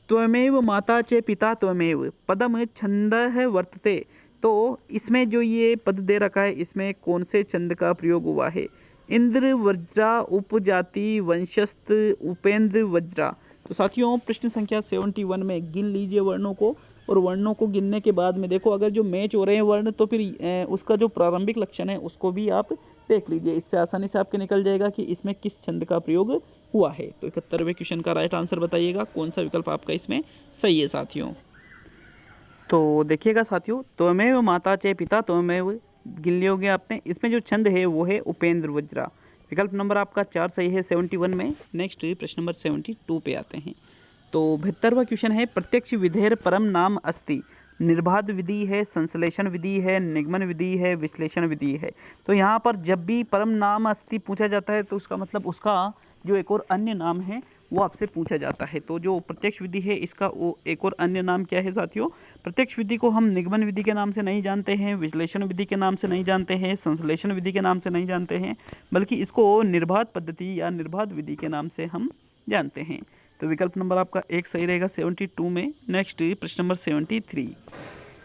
त्वमेव माता चे पिता त्वमेव पदम छंद है वर्तते। तो इसमें जो ये पद दे रखा है इसमें कौन से छंद का प्रयोग हुआ है? इंद्र वज्रा उपजाति वंशस्थ उपेंद्र वज्रा। तो साथियों प्रश्न संख्या 71 में गिन लीजिए वर्णों को, और वर्णों को गिनने के बाद में देखो अगर जो मैच हो रहे हैं वर्ण तो फिर उसका जो प्रारंभिक लक्षण है उसको भी आप देख लीजिए। इससे आसानी से आपके निकल जाएगा कि इसमें किस छंद का प्रयोग हुआ है। तो 71वें क्वेश्चन का राइट आंसर बताइएगा कौन सा विकल्प आपका इसमें सही है साथियों। तो देखिएगा साथियों, त्वमेव माता चे पिता त्वमेव गिन लियोगे आपने। इसमें जो छंद है वो है उपेंद्र वज्रा। विकल्प नंबर आपका 4 सही है 71 में। नेक्स्ट प्रश्न नंबर 72 पे आते हैं। तो 72वां क्वेश्चन है। प्रत्यक्ष विधेयर परम नाम अस्ति, निर्बाध विधि है, संश्लेषण विधि है, निगमन विधि है, विश्लेषण विधि है। तो यहाँ पर जब भी परम नाम अस्ति पूछा जाता है तो उसका मतलब उसका जो एक और अन्य नाम है वो आपसे पूछा जाता है। तो जो प्रत्यक्ष विधि है इसका वो एक और अन्य नाम क्या है साथियों? प्रत्यक्ष विधि को हम निगमन विधि के नाम से नहीं जानते हैं, विश्लेषण विधि के नाम से नहीं जानते हैं, संश्लेषण विधि के नाम से नहीं जानते हैं, बल्कि इसको निर्बाध पद्धति या निर्बाध विधि के नाम से हम जानते हैं। तो विकल्प नंबर आपका एक सही रहेगा 72 में। नेक्स्ट प्रश्न नंबर 73।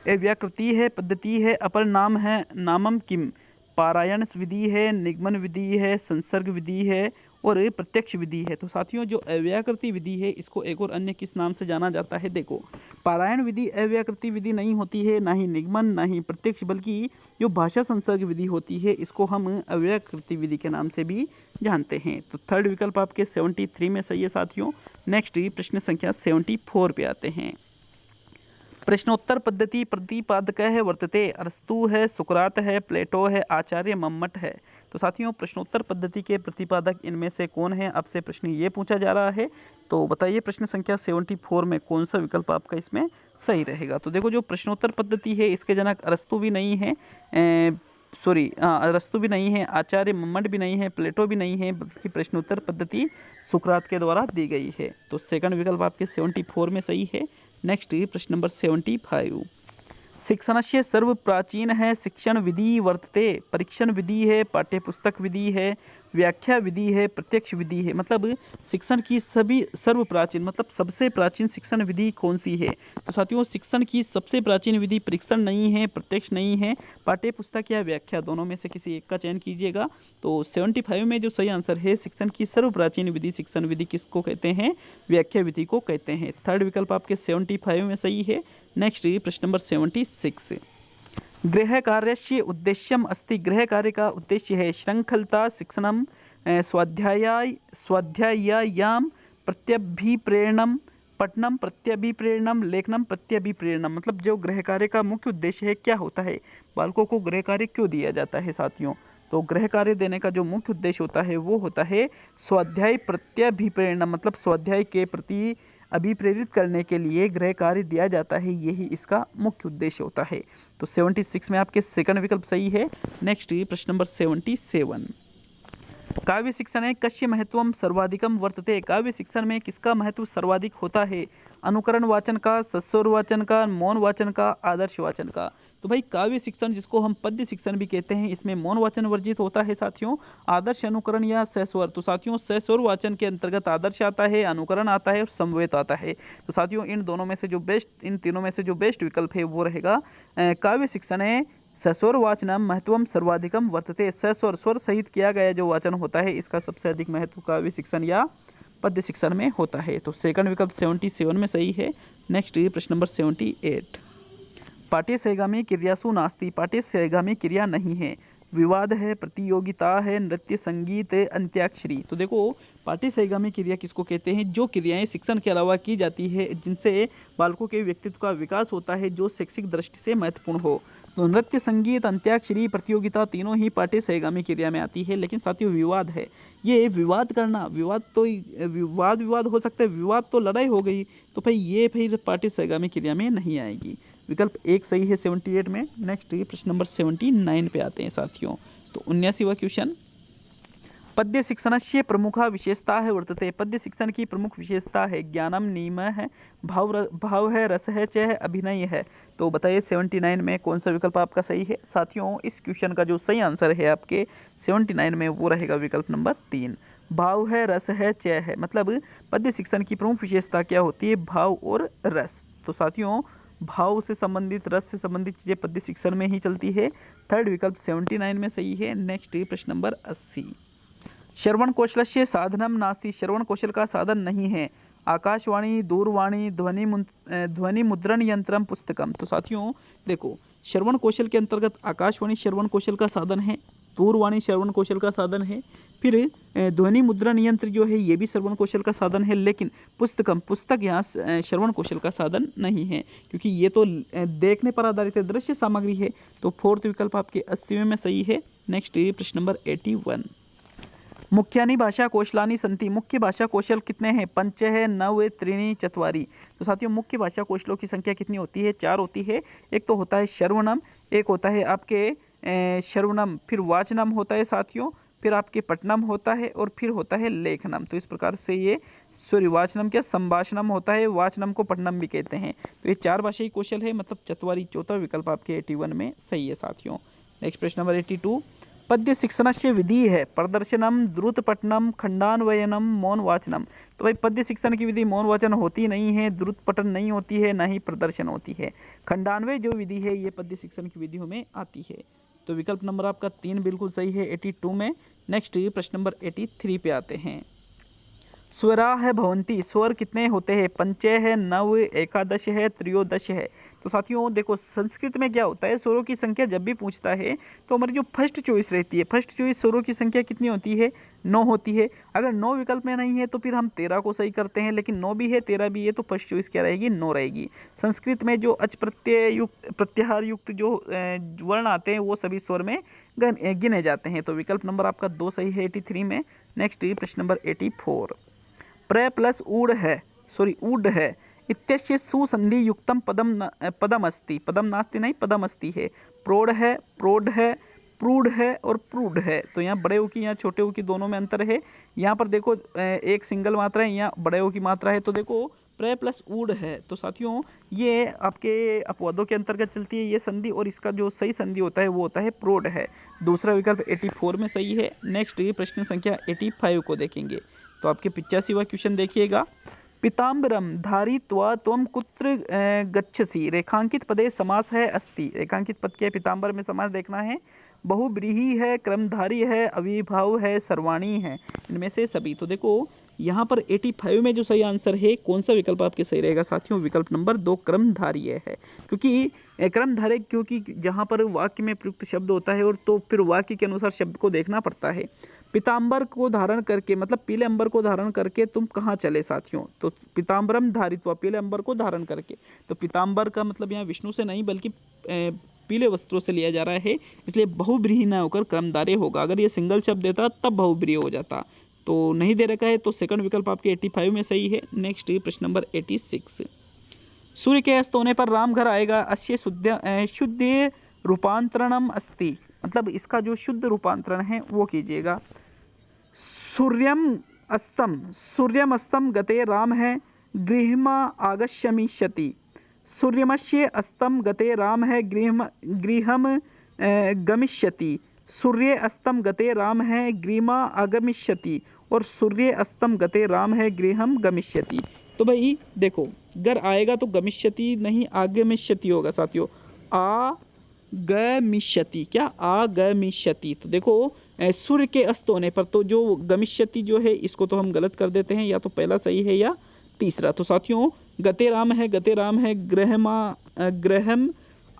ए व्याकृति है, पद्धति है, अपर नाम है, नामम किम? पारायण विधि है, निगमन विधि है, संसर्ग विधि है और प्रत्यक्ष विधि है। तो साथियों जो अव्याकृति विधि है इसको एक और अन्य किस नाम से जाना जाता है? देखो, पारायण विधि अव्याकृति विधि नहीं होती है, ना ही निगमन ना ही प्रत्यक्ष, बल्कि जो भाषा संसर्ग विधि होती है इसको हम अव्याकृति विधि के नाम से भी जानते हैं। तो थर्ड विकल्प आपके 73 में सही है साथियों। नेक्स्ट प्रश्न संख्या 74 पे आते हैं। प्रश्नोत्तर पद्धति प्रतिपादक है वर्तते? अरस्तु है, सुकरात है, प्लेटो है, आचार्य मम्मट है। तो साथियों प्रश्नोत्तर पद्धति के प्रतिपादक इनमें से कौन है? आपसे प्रश्न ये पूछा जा रहा है। तो बताइए प्रश्न संख्या 74 में कौन सा विकल्प आपका इसमें सही रहेगा? तो देखो, जो प्रश्नोत्तर पद्धति है इसके जनक अरस्तु भी नहीं है, अरस्तु भी नहीं है, आचार्य मम्मट भी नहीं है, प्लेटो भी नहीं है, बल्कि प्रश्नोत्तर पद्धति सुकरात के द्वारा दी गई है। तो सेकंड विकल्प आपके 74 में सही है। नेक्स्ट प्रश्न नंबर 75। शिक्षणस्य सर्व प्राचीन है, शिक्षण विधि वर्तते? परीक्षण विधि है, पाठ्यपुस्तक विधि है, व्याख्या विधि है, प्रत्यक्ष विधि है। मतलब शिक्षण की सभी सर्व प्राचीन मतलब सबसे प्राचीन शिक्षण विधि कौन सी है? तो साथियों शिक्षण की सबसे प्राचीन विधि परीक्षण नहीं है, प्रत्यक्ष नहीं है, पाठ्यपुस्तक या व्याख्या, दोनों में से किसी एक का चयन कीजिएगा। तो 75 में जो सही आंसर है, शिक्षण की सर्व प्राचीन विधि शिक्षण विधि किसको कहते हैं? व्याख्या विधि को कहते हैं। थर्ड विकल्प आपके 75 में सही है। नेक्स्ट प्रश्न नंबर 76। गृह कार्यस्य उद्देश्यम अस्ति? गृह कार्य का उद्देश्य है श्रृंखलता, शिक्षणम, स्वाध्यायाम, प्रत्यभिप्रेरणम, पठनम, प्रत्यभिप्रेरणम, लेखनम, प्रत्यभिप्रेरणम। मतलब जो गृह कार्य का मुख्य उद्देश्य है क्या होता है? बालकों को गृह कार्य क्यों दिया जाता है साथियों? तो गृह कार्य देने का जो मुख्य उद्देश्य होता है वो होता है स्वाध्याय प्रत्यभिप्रेरणम, मतलब स्वाध्याय के प्रति अभिप्रेरित करने के लिए गृह कार्य दिया जाता है, यही इसका मुख्य उद्देश्य होता है। तो 76 में आपके सेकंड विकल्प सही है। नेक्स्ट प्रश्न नंबर 77। काव्य शिक्षण है कस्य महत्वम सर्वाधिकम वर्तते? काव्य शिक्षण में किसका महत्व सर्वाधिक होता है? अनुकरण वाचन का, सस्वर वाचन का, मौन वाचन का, आदर्श वाचन का। तो भाई काव्य शिक्षण जिसको हम पद्य शिक्षण भी कहते हैं, इसमें मौन वाचन वर्जित होता है साथियों। आदर्श, अनुकरण या सस्वर, तो साथियों सस्वर वाचन के अंतर्गत आदर्श आता है, अनुकरण आता है और समवेत आता है। तो साथियों इन तीनों में से जो बेस्ट विकल्प है वो रहेगा काव्य शिक्षण है सस्वर वाचनम महत्वम सर्वाधिकम वर्तते। सस्वर स्वर सहित किया गया जो वाचन होता है इसका सबसे अधिक महत्व काव्य शिक्षण या पद्य शिक्षण में होता है। तो सेकंड विकल्प 77 में सही है। नेक्स्ट प्रश्न नंबर 78। पाठ्यसहगामी क्रियासु नास्ति? पाठ्यसहगामी क्रिया नहीं है। विवाद है, प्रतियोगिता है, नृत्य, संगीत, अंत्याक्षरी। तो देखो पाठ्यसहगामी क्रिया किसको कहते हैं? जो क्रियाएं शिक्षण के अलावा की जाती है जिनसे बालकों के व्यक्तित्व का विकास होता है, जो शैक्षिक दृष्टि से महत्वपूर्ण हो। तो नृत्य, संगीत, अंत्याक्षरी, प्रतियोगिता तीनों ही पाठ्यसहगामी क्रिया में आती है। लेकिन साथियों विवाद है, ये विवाद करना, विवाद हो सकता है, विवाद तो लड़ाई हो गई, तो भाई ये फिर पाठ्यसहगामी क्रिया में नहीं आएगी। विकल्प एक सही है 78 में। नेक्स्ट प्रश्न नंबर 79 पे आते हैं साथियों। तो 79वां क्वेश्चन। पद्य शिक्षणस्य प्रमुखा विशेषता है वर्तते? पद्य शिक्षण की प्रमुख विशेषता है ज्ञानम, नियम है, भाव है, रस है, चय है, अभिनय है। तो बताइए 79 में कौन सा विकल्प आपका सही है? साथियों इस क्वेश्चन का जो सही आंसर है आपके 79 में वो रहेगा विकल्प नंबर 3। भाव है, रस है, चय है। मतलब पद्य शिक्षण की प्रमुख विशेषता क्या होती है? भाव और रस। तो साथियों भाव से संबंधित, रस से संबंधित चीजें पद्य शिक्षण में ही चलती है। थर्ड विकल्प 79 में सही है। नेक्स्ट प्रश्न नंबर 80। श्रवण कौशलस्य साधनम नास्ति? श्रवण कौशल का साधन नहीं है। आकाशवाणी, दूरवाणी, ध्वनि मुद्रण यंत्रम, पुस्तकम। तो साथियों देखो श्रवण कौशल के अंतर्गत आकाशवाणी श्रवण कौशल का साधन है, दूरवाणी श्रवण कौशल का साधन है, फिर ध्वनि मुद्रण यंत्र जो है ये भी श्रवण कौशल का साधन है। लेकिन पुस्तक यहाँ श्रवण कौशल का साधन नहीं है, क्योंकि ये तो देखने पर आधारित है, दृश्य सामग्री है। तो फोर्थ विकल्प आपके 80वें में सही है। नेक्स्ट प्रश्न नंबर 81। मुख्यानि भाषा कौशलानि सन्ति? मुख्य भाषा कौशल कितने हैं? पंच है, नव, त्रीणि, चत्वारि। तो साथियों मुख्य भाषा कौशलों की संख्या कितनी होती है? 4 होती है। एक तो होता है श्रवणम, एक होता है आपके श्रवणम, फिर वाचनम होता है साथियों, फिर आपके पठनम होता है और फिर होता है लेखनम। तो इस प्रकार से ये सॉरी वाचनम क्या संभाषणम होता है, वाचनम को पठनम भी कहते हैं। तो ये 4 भाषाई कौशल है, मतलब चत्वारी, चौथा विकल्प आपके 81 में सही है साथियों। नेक्स्ट प्रश्न नंबर 82, पद्य शिक्षणस्य विधि है प्रदर्शनम, द्रुत पठनम, खंडान्वयनम, मौन वाचनम। तो भाई पद्य शिक्षण की विधि मौन वाचन होती नहीं है, द्रुत पठन नहीं होती है, ना ही प्रदर्शन होती है। खंडान्वय जो विधि है ये पद्य शिक्षण की विधियों में आती है। तो विकल्प नंबर आपका 3 बिल्कुल सही है 82 में। नेक्स्ट प्रश्न नंबर 83 पे आते हैं। स्वरा है भवंती, स्वर कितने होते हैं? पंचय है, नव, एकादश है, त्रयोदश है। तो साथियों देखो संस्कृत में क्या होता है, स्वरों की संख्या जब भी पूछता है तो हमारी जो फर्स्ट चॉइस रहती है, फर्स्ट चॉइस स्वरों की संख्या कितनी होती है? 9 होती है। अगर 9 विकल्प में नहीं है तो फिर हम 13 को सही करते हैं, लेकिन 9 भी है 13 भी है तो फर्स्ट चॉइस क्या रहेगी? 9 रहेगी। संस्कृत में जो अच प्रत्यय युक्त, प्रत्याहार युक्त जो वर्ण आते हैं वो सभी स्वर में गिने जाते हैं। तो विकल्प नंबर आपका 2 सही है 83 में। नेक्स्ट प्रश्न नंबर 84, प्र प्लस ऊढ़ है, सॉरी ऊढ़ है इत्यस्य सुसंधि युक्तम पदम अस्ति, पदम नास्ति नहीं पदम अस्ति है। प्रौढ़ है, प्रौढ़ है, प्रूढ़ है और प्रूढ़ है। तो यहाँ बड़े ऊ की यहाँ छोटे ऊ की दोनों में अंतर है। यहाँ पर देखो एक सिंगल मात्रा है, यहाँ बड़े ऊ की मात्रा है। तो देखो प्र प्लस ऊढ़ है, तो साथियों ये आपके अपवादों के अंतर्गत चलती है ये संधि, और इसका जो सही संधि होता है वो होता है प्रौढ़ है। दूसरा विकल्प 84 में सही है। नेक्स्ट प्रश्न संख्या 85 को देखेंगे। तो आपके 85वां क्वेश्चन देखिएगा। पीताम्बरम धारित्वा त्वं कुत्र गच्छसि, रेखांकित पदे समास है अस्ति। रेखांकित पद के पीताम्बर में समास देखना है। बहुब्रीहि है, क्रमधारी है, अविभाव है, सर्वाणी है, इनमें से सभी। तो देखो यहाँ पर 85 में जो सही आंसर है, कौन सा विकल्प आपके सही रहेगा साथियों? विकल्प नंबर 2 क्रमधारीय है। क्योंकि क्रमधारय, क्योंकि जहाँ पर वाक्य में प्रयुक्त शब्द होता है और तो फिर वाक्य के अनुसार शब्द को देखना पड़ता है। पीताम्बर को धारण करके, मतलब पीले अंबर को धारण करके तुम कहाँ चले साथियों? तो पीताम्बरम धारित्वा, पीले अंबर को धारण करके। तो पीताम्बर का मतलब यहाँ विष्णु से नहीं बल्कि पीले वस्त्रों से लिया जा रहा है, इसलिए बहुब्रीहि न होकर क्रमधारय होगा। अगर ये सिंगल शब्द देता तब बहुब्रीहि हो जाता, तो नहीं दे रखा है, तो सेकंड विकल्प आपके 85 में सही है। नेक्स्ट प्रश्न नंबर 86, सूर्य के अस्त होने पर राम घर आएगा, अस्य शुद्ध रूपांतरणम अस्ति, मतलब इसका जो शुद्ध रूपांतरण है वो कीजिएगा। सूर्यम अस्तम गते राम है, गृहम आगच्छमिष्यति। सूर्यमस्य अस्तम गते राम है, गृहम गमिष्यति। सूर्य अस्तम गते राम है, गृहमा आगमिष्यति। और सूर्य अस्तम गते राम है, गृहम गमिष्यति। तो भाई देखो घर आएगा तो गमिष्यति नहीं आगमिष्यति होगा साथियों, आगमिष्यति, क्या आगमिष्यति। तो देखो सूर्य के अस्त होने पर, तो जो गमिष्यति जो है इसको तो हम गलत कर देते हैं, या तो पहला सही है या तीसरा। तो साथियों गते राम है, ग्रहम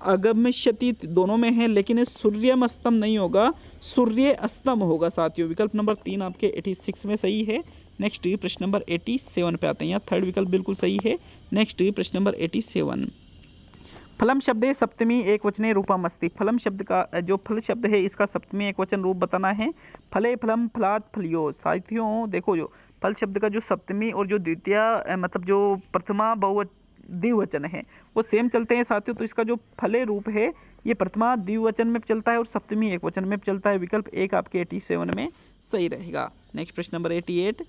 अगमिष्यति दोनों में है, लेकिन सूर्यम अस्तम नहीं होगा, सूर्य अस्तम होगा साथियों। विकल्प नंबर 3 आपके 86 में सही है। नेक्स्ट प्रश्न नंबर 87 पे आते हैं। यहाँ थर्ड विकल्प बिल्कुल सही है। नेक्स्ट प्रश्न नंबर 87, फलम शब्दे सप्तमी एक वचने रूपम अस्ति। फलम शब्द का जो फल शब्द है इसका सप्तमी एक वचन रूप बताना है। फले फलम फलात फलियो। साथियों देखो जो फल शब्द का जो सप्तमी और जो द्वितीय मतलब जो प्रथमा द्विवचन है वो सेम चलते हैं साथियों। तो इसका जो फले रूप है ये प्रथमा द्विवचन में चलता है और सप्तमी एक वचन में चलता है। विकल्प 1 आपके 87 में सही रहेगा। नेक्स्ट प्रश्न नंबर 88,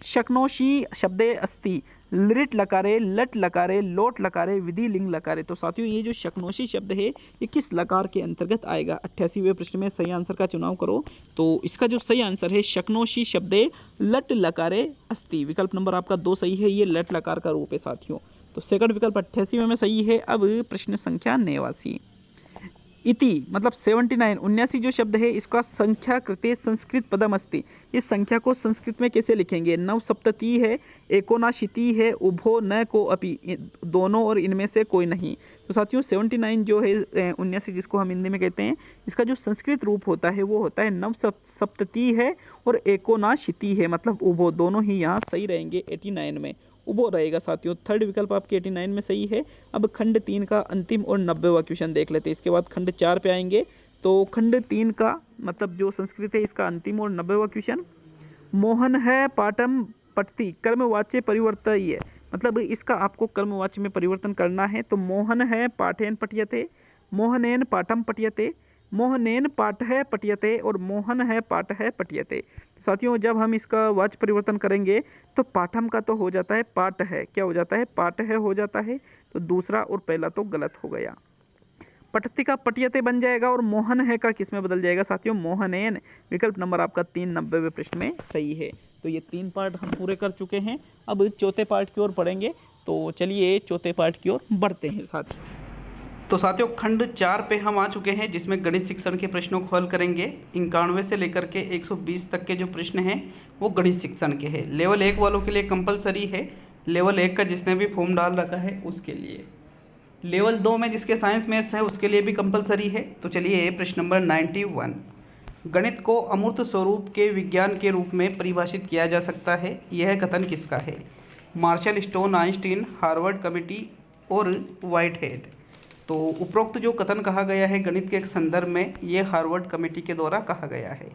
शक्नोषी शब्दे अस्ति, लिट लकारे, लट लकारे, लोट लकारे, विधि लिंग लकारे। तो साथियों ये जो शक्नोषी शब्द है ये किस लकार के अंतर्गत आएगा? 88वें प्रश्न में सही आंसर का चुनाव करो। तो इसका जो सही आंसर है शक्नोषी शब्दे लट लकारे अस्ति। विकल्प नंबर आपका 2 सही है, ये लट लकार का रूप है साथियों। तो सेकंड विकल्प 88वें में सही है। अब प्रश्न संख्या 89, इति मतलब 79 79 जो शब्द है इसका संख्या कृते संस्कृत पदम अस्ति। इस संख्या को संस्कृत में कैसे लिखेंगे? नव सप्तति है, एकोनाशीति है, उभो न को अपि, दोनों और इनमें से कोई नहीं। तो साथियों 79 जो है 79 जिसको हम हिंदी में कहते हैं, इसका जो संस्कृत रूप होता है वो होता है नव सप्तति है और एकोनाशीति है, मतलब उभो, दोनों ही यहाँ सही रहेंगे। 89 में उभो रहेगा साथियों। थर्ड विकल्प आपके 89 में सही है। अब खंड 3 का अंतिम और 90वां क्वेश्चन देख लेते हैं, इसके बाद खंड 4 पे आएंगे। तो खंड 3 का मतलब जो संस्कृत है इसका अंतिम और 90वां क्वेश्चन, मोहन है पाठम पठति, कर्मवाच्य परिवर्तय है, मतलब इसका आपको कर्मवाच्य में परिवर्तन करना है। तो मोहन है पाठेन पठ्यते, मोहनेन पाठम पठ्यते, मोहनेन पाठः पठ्यते और मोहन है पाठः पठ्यते। साथियों जब हम इसका वाच्य परिवर्तन करेंगे तो पाठम का तो हो जाता है पाठ है, क्या हो जाता है पाठ है हो जाता है, तो दूसरा और पहला तो गलत हो गया। पठती का पठ्यते बन जाएगा और मोहन है का किस में बदल जाएगा साथियों, मोहनेन। विकल्प नंबर आपका 3 90वें प्रश्न में सही है। तो ये 3 पार्ट हम पूरे कर चुके हैं। अब चौथे पार्ट की ओर पढ़ेंगे, तो चलिए चौथे पार्ट की ओर बढ़ते हैं साथियों। तो साथियों खंड 4 पे हम आ चुके हैं, जिसमें गणित शिक्षण के प्रश्नों को हल करेंगे। 91 से लेकर के 120 तक के जो प्रश्न हैं वो गणित शिक्षण के हैं। लेवल 1 वालों के लिए कंपलसरी है, लेवल 1 का जिसने भी फॉर्म डाल रखा है उसके लिए। लेवल 2 में जिसके साइंस मैथ्स है उसके लिए भी कंपलसरी है। तो चलिए प्रश्न नंबर 91, गणित को अमूर्त स्वरूप के विज्ञान के रूप में परिभाषित किया जा सकता है, यह कथन किसका है? Marshall Stone, Einstein, Harvard committee और व्हाइटहेड। तो उपरोक्त जो कथन कहा गया है गणित के संदर्भ में, ये हार्वर्ड कमेटी के द्वारा कहा गया है।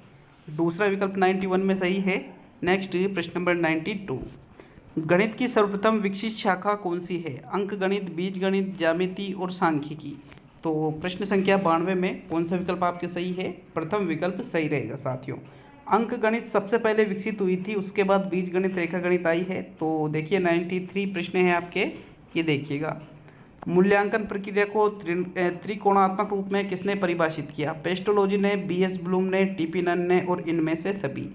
दूसरा विकल्प 91 में सही है। नेक्स्ट प्रश्न नंबर 92, गणित की सर्वप्रथम विकसित शाखा कौन सी है? अंक गणित, बीज गणित, ज्यामिति और सांख्यिकी। तो प्रश्न संख्या 92 में कौन सा विकल्प आपके सही है? प्रथम विकल्प सही रहेगा साथियों। अंक गणित सबसे पहले विकसित हुई थी, उसके बाद बीज गणित, रेखा गणित आई है। तो देखिए 93 प्रश्न है आपके, ये देखिएगा। मूल्यांकन प्रक्रिया को त्रिकोणात्मक रूप में किसने परिभाषित किया? पेस्टोलॉजी ने, बीएस ब्लूम ने, टीपी नन ने और इनमें से सभी।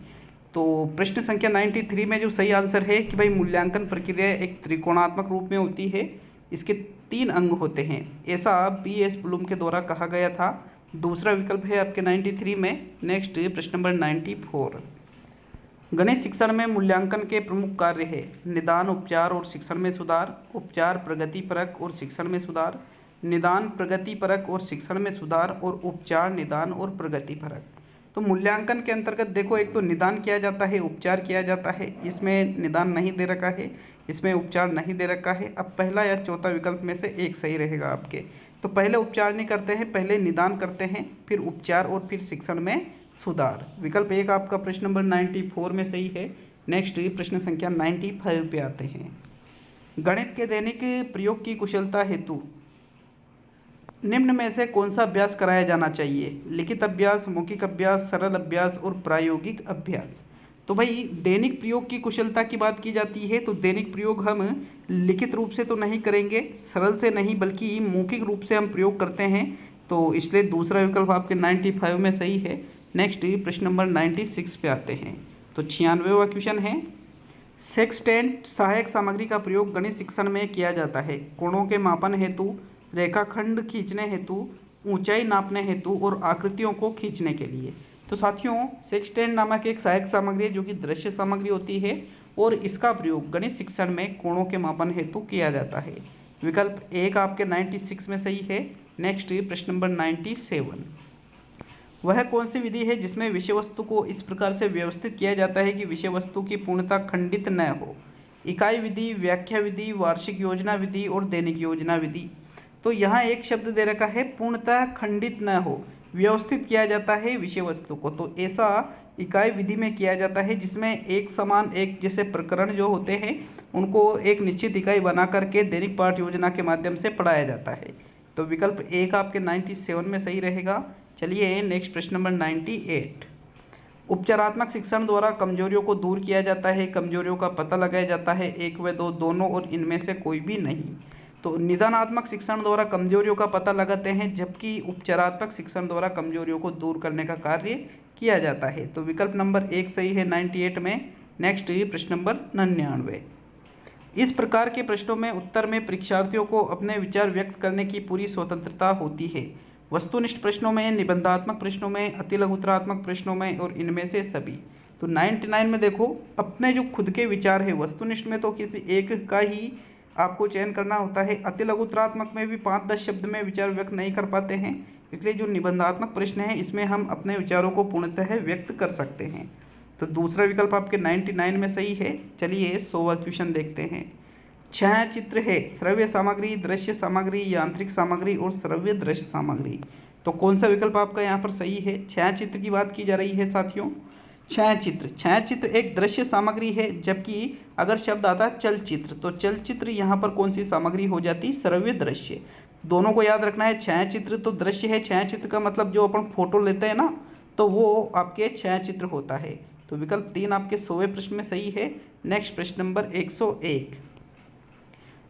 तो प्रश्न संख्या 93 में जो सही आंसर है कि भाई मूल्यांकन प्रक्रिया एक त्रिकोणात्मक रूप में होती है, इसके 3 अंग होते हैं, ऐसा बीएस ब्लूम के द्वारा कहा गया था। दूसरा विकल्प है आपके 93 में। नेक्स्ट प्रश्न नंबर 94, गणित शिक्षण में मूल्यांकन के प्रमुख कार्य है? निदान, उपचार और शिक्षण में सुधार, उपचार प्रगतिपरक और शिक्षण में सुधार, निदान प्रगतिपरक और शिक्षण में सुधार, और उपचार, निदान और प्रगतिपरक। तो मूल्यांकन के अंतर्गत देखो, एक तो निदान किया जाता है, उपचार किया जाता है। इसमें निदान नहीं दे रखा है, इसमें उपचार नहीं दे रखा है। अब पहला या चौथा विकल्प में से एक सही रहेगा आपके। तो पहले उपचार नहीं करते हैं, पहले निदान करते हैं, फिर उपचार और फिर शिक्षण में सुधार। विकल्प 1 आपका प्रश्न नंबर 94 में सही है। नेक्स्ट प्रश्न संख्या 95 पे आते हैं, गणित के दैनिक प्रयोग की कुशलता हेतु निम्न में से कौन सा अभ्यास कराया जाना चाहिए? लिखित अभ्यास, मौखिक अभ्यास, सरल अभ्यास और प्रायोगिक अभ्यास। तो भाई दैनिक प्रयोग की कुशलता की बात की जाती है, तो दैनिक प्रयोग हम लिखित रूप से तो नहीं करेंगे, सरल से नहीं, बल्कि मौखिक रूप से हम प्रयोग करते हैं। तो इसलिए दूसरा विकल्प आपके 95 में सही है। नेक्स्ट प्रश्न नंबर 96 पे आते हैं। तो 96वां क्वेश्चन है, सेक्सटेंट सहायक सामग्री का प्रयोग गणित शिक्षण में किया जाता है? कोणों के मापन हेतु, रेखाखंड खींचने हेतु, ऊंचाई नापने हेतु और आकृतियों को खींचने के लिए। तो साथियों सेक्सटेंट नामक एक सहायक सामग्री है जो कि दृश्य सामग्री होती है, और इसका प्रयोग गणित शिक्षण में कोणों के मापन हेतु किया जाता है। विकल्प 1 आपके 96 में सही है। नेक्स्ट प्रश्न नंबर 97, वह कौन सी विधि है जिसमें विषय वस्तु को इस प्रकार से व्यवस्थित किया जाता है कि विषय वस्तु की पूर्णता खंडित न हो? इकाई विधि, व्याख्या विधि, वार्षिक योजना विधि और दैनिक योजना विधि। तो यहाँ एक शब्द दे रखा है पूर्णतः खंडित न हो, व्यवस्थित किया जाता है विषय वस्तु को। तो ऐसा इकाई विधि में किया जाता है जिसमें एक समान एक जैसे प्रकरण जो होते हैं उनको एक निश्चित इकाई बना करके दैनिक पाठ योजना के माध्यम से पढ़ाया जाता है। तो विकल्प 1 आपके 97 में सही रहेगा। चलिए नेक्स्ट प्रश्न नंबर 98, उपचारात्मक शिक्षण द्वारा कमजोरियों को दूर किया जाता है, कमजोरियों का पता लगाया जाता है, 1 व 2 दोनों और इनमें से कोई भी नहीं। तो निदानात्मक शिक्षण द्वारा कमजोरियों का पता लगाते हैं, जबकि उपचारात्मक शिक्षण द्वारा कमजोरियों को दूर करने का कार्य किया जाता है। तो विकल्प नंबर 1 सही है 98 में। नेक्स्ट प्रश्न नंबर 99, इस प्रकार के प्रश्नों में उत्तर में परीक्षार्थियों को अपने विचार व्यक्त करने की पूरी स्वतंत्रता होती है? वस्तुनिष्ठ प्रश्नों में, निबंधात्मक प्रश्नों में, अतिलघुतरात्मक प्रश्नों में और इनमें से सभी। तो 99 में देखो अपने जो खुद के विचार है, वस्तुनिष्ठ में तो किसी एक का ही आपको चयन करना होता है, अतिलघुतरात्मक में भी 5-10 शब्द में विचार व्यक्त नहीं कर पाते हैं, इसलिए जो निबंधात्मक प्रश्न है इसमें हम अपने विचारों को पूर्णतः व्यक्त कर सकते हैं। तो दूसरा विकल्प आपके 99 में सही है। चलिए 100वां क्वेश्चन देखते हैं। छायाचित्र है श्रव्य सामग्री, दृश्य सामग्री, यांत्रिक सामग्री और श्रव्य दृश्य सामग्री। तो कौन सा विकल्प आपका यहाँ पर सही है? छायाचित्र की बात की जा रही है साथियों। छायाचित्र एक दृश्य सामग्री है, जबकि अगर शब्द आता चलचित्र तो चलचित्र यहाँ पर कौन सी सामग्री हो जाती? श्रव्य दृश्य। दोनों को याद रखना है। छायाचित्र तो दृश्य है, छायाचित्र का मतलब जो अपन फोटो लेते हैं ना, तो वो आपके छायाचित्र होता है। तो विकल्प 3 आपके 100वें प्रश्न में सही है। नेक्स्ट प्रश्न नंबर 101।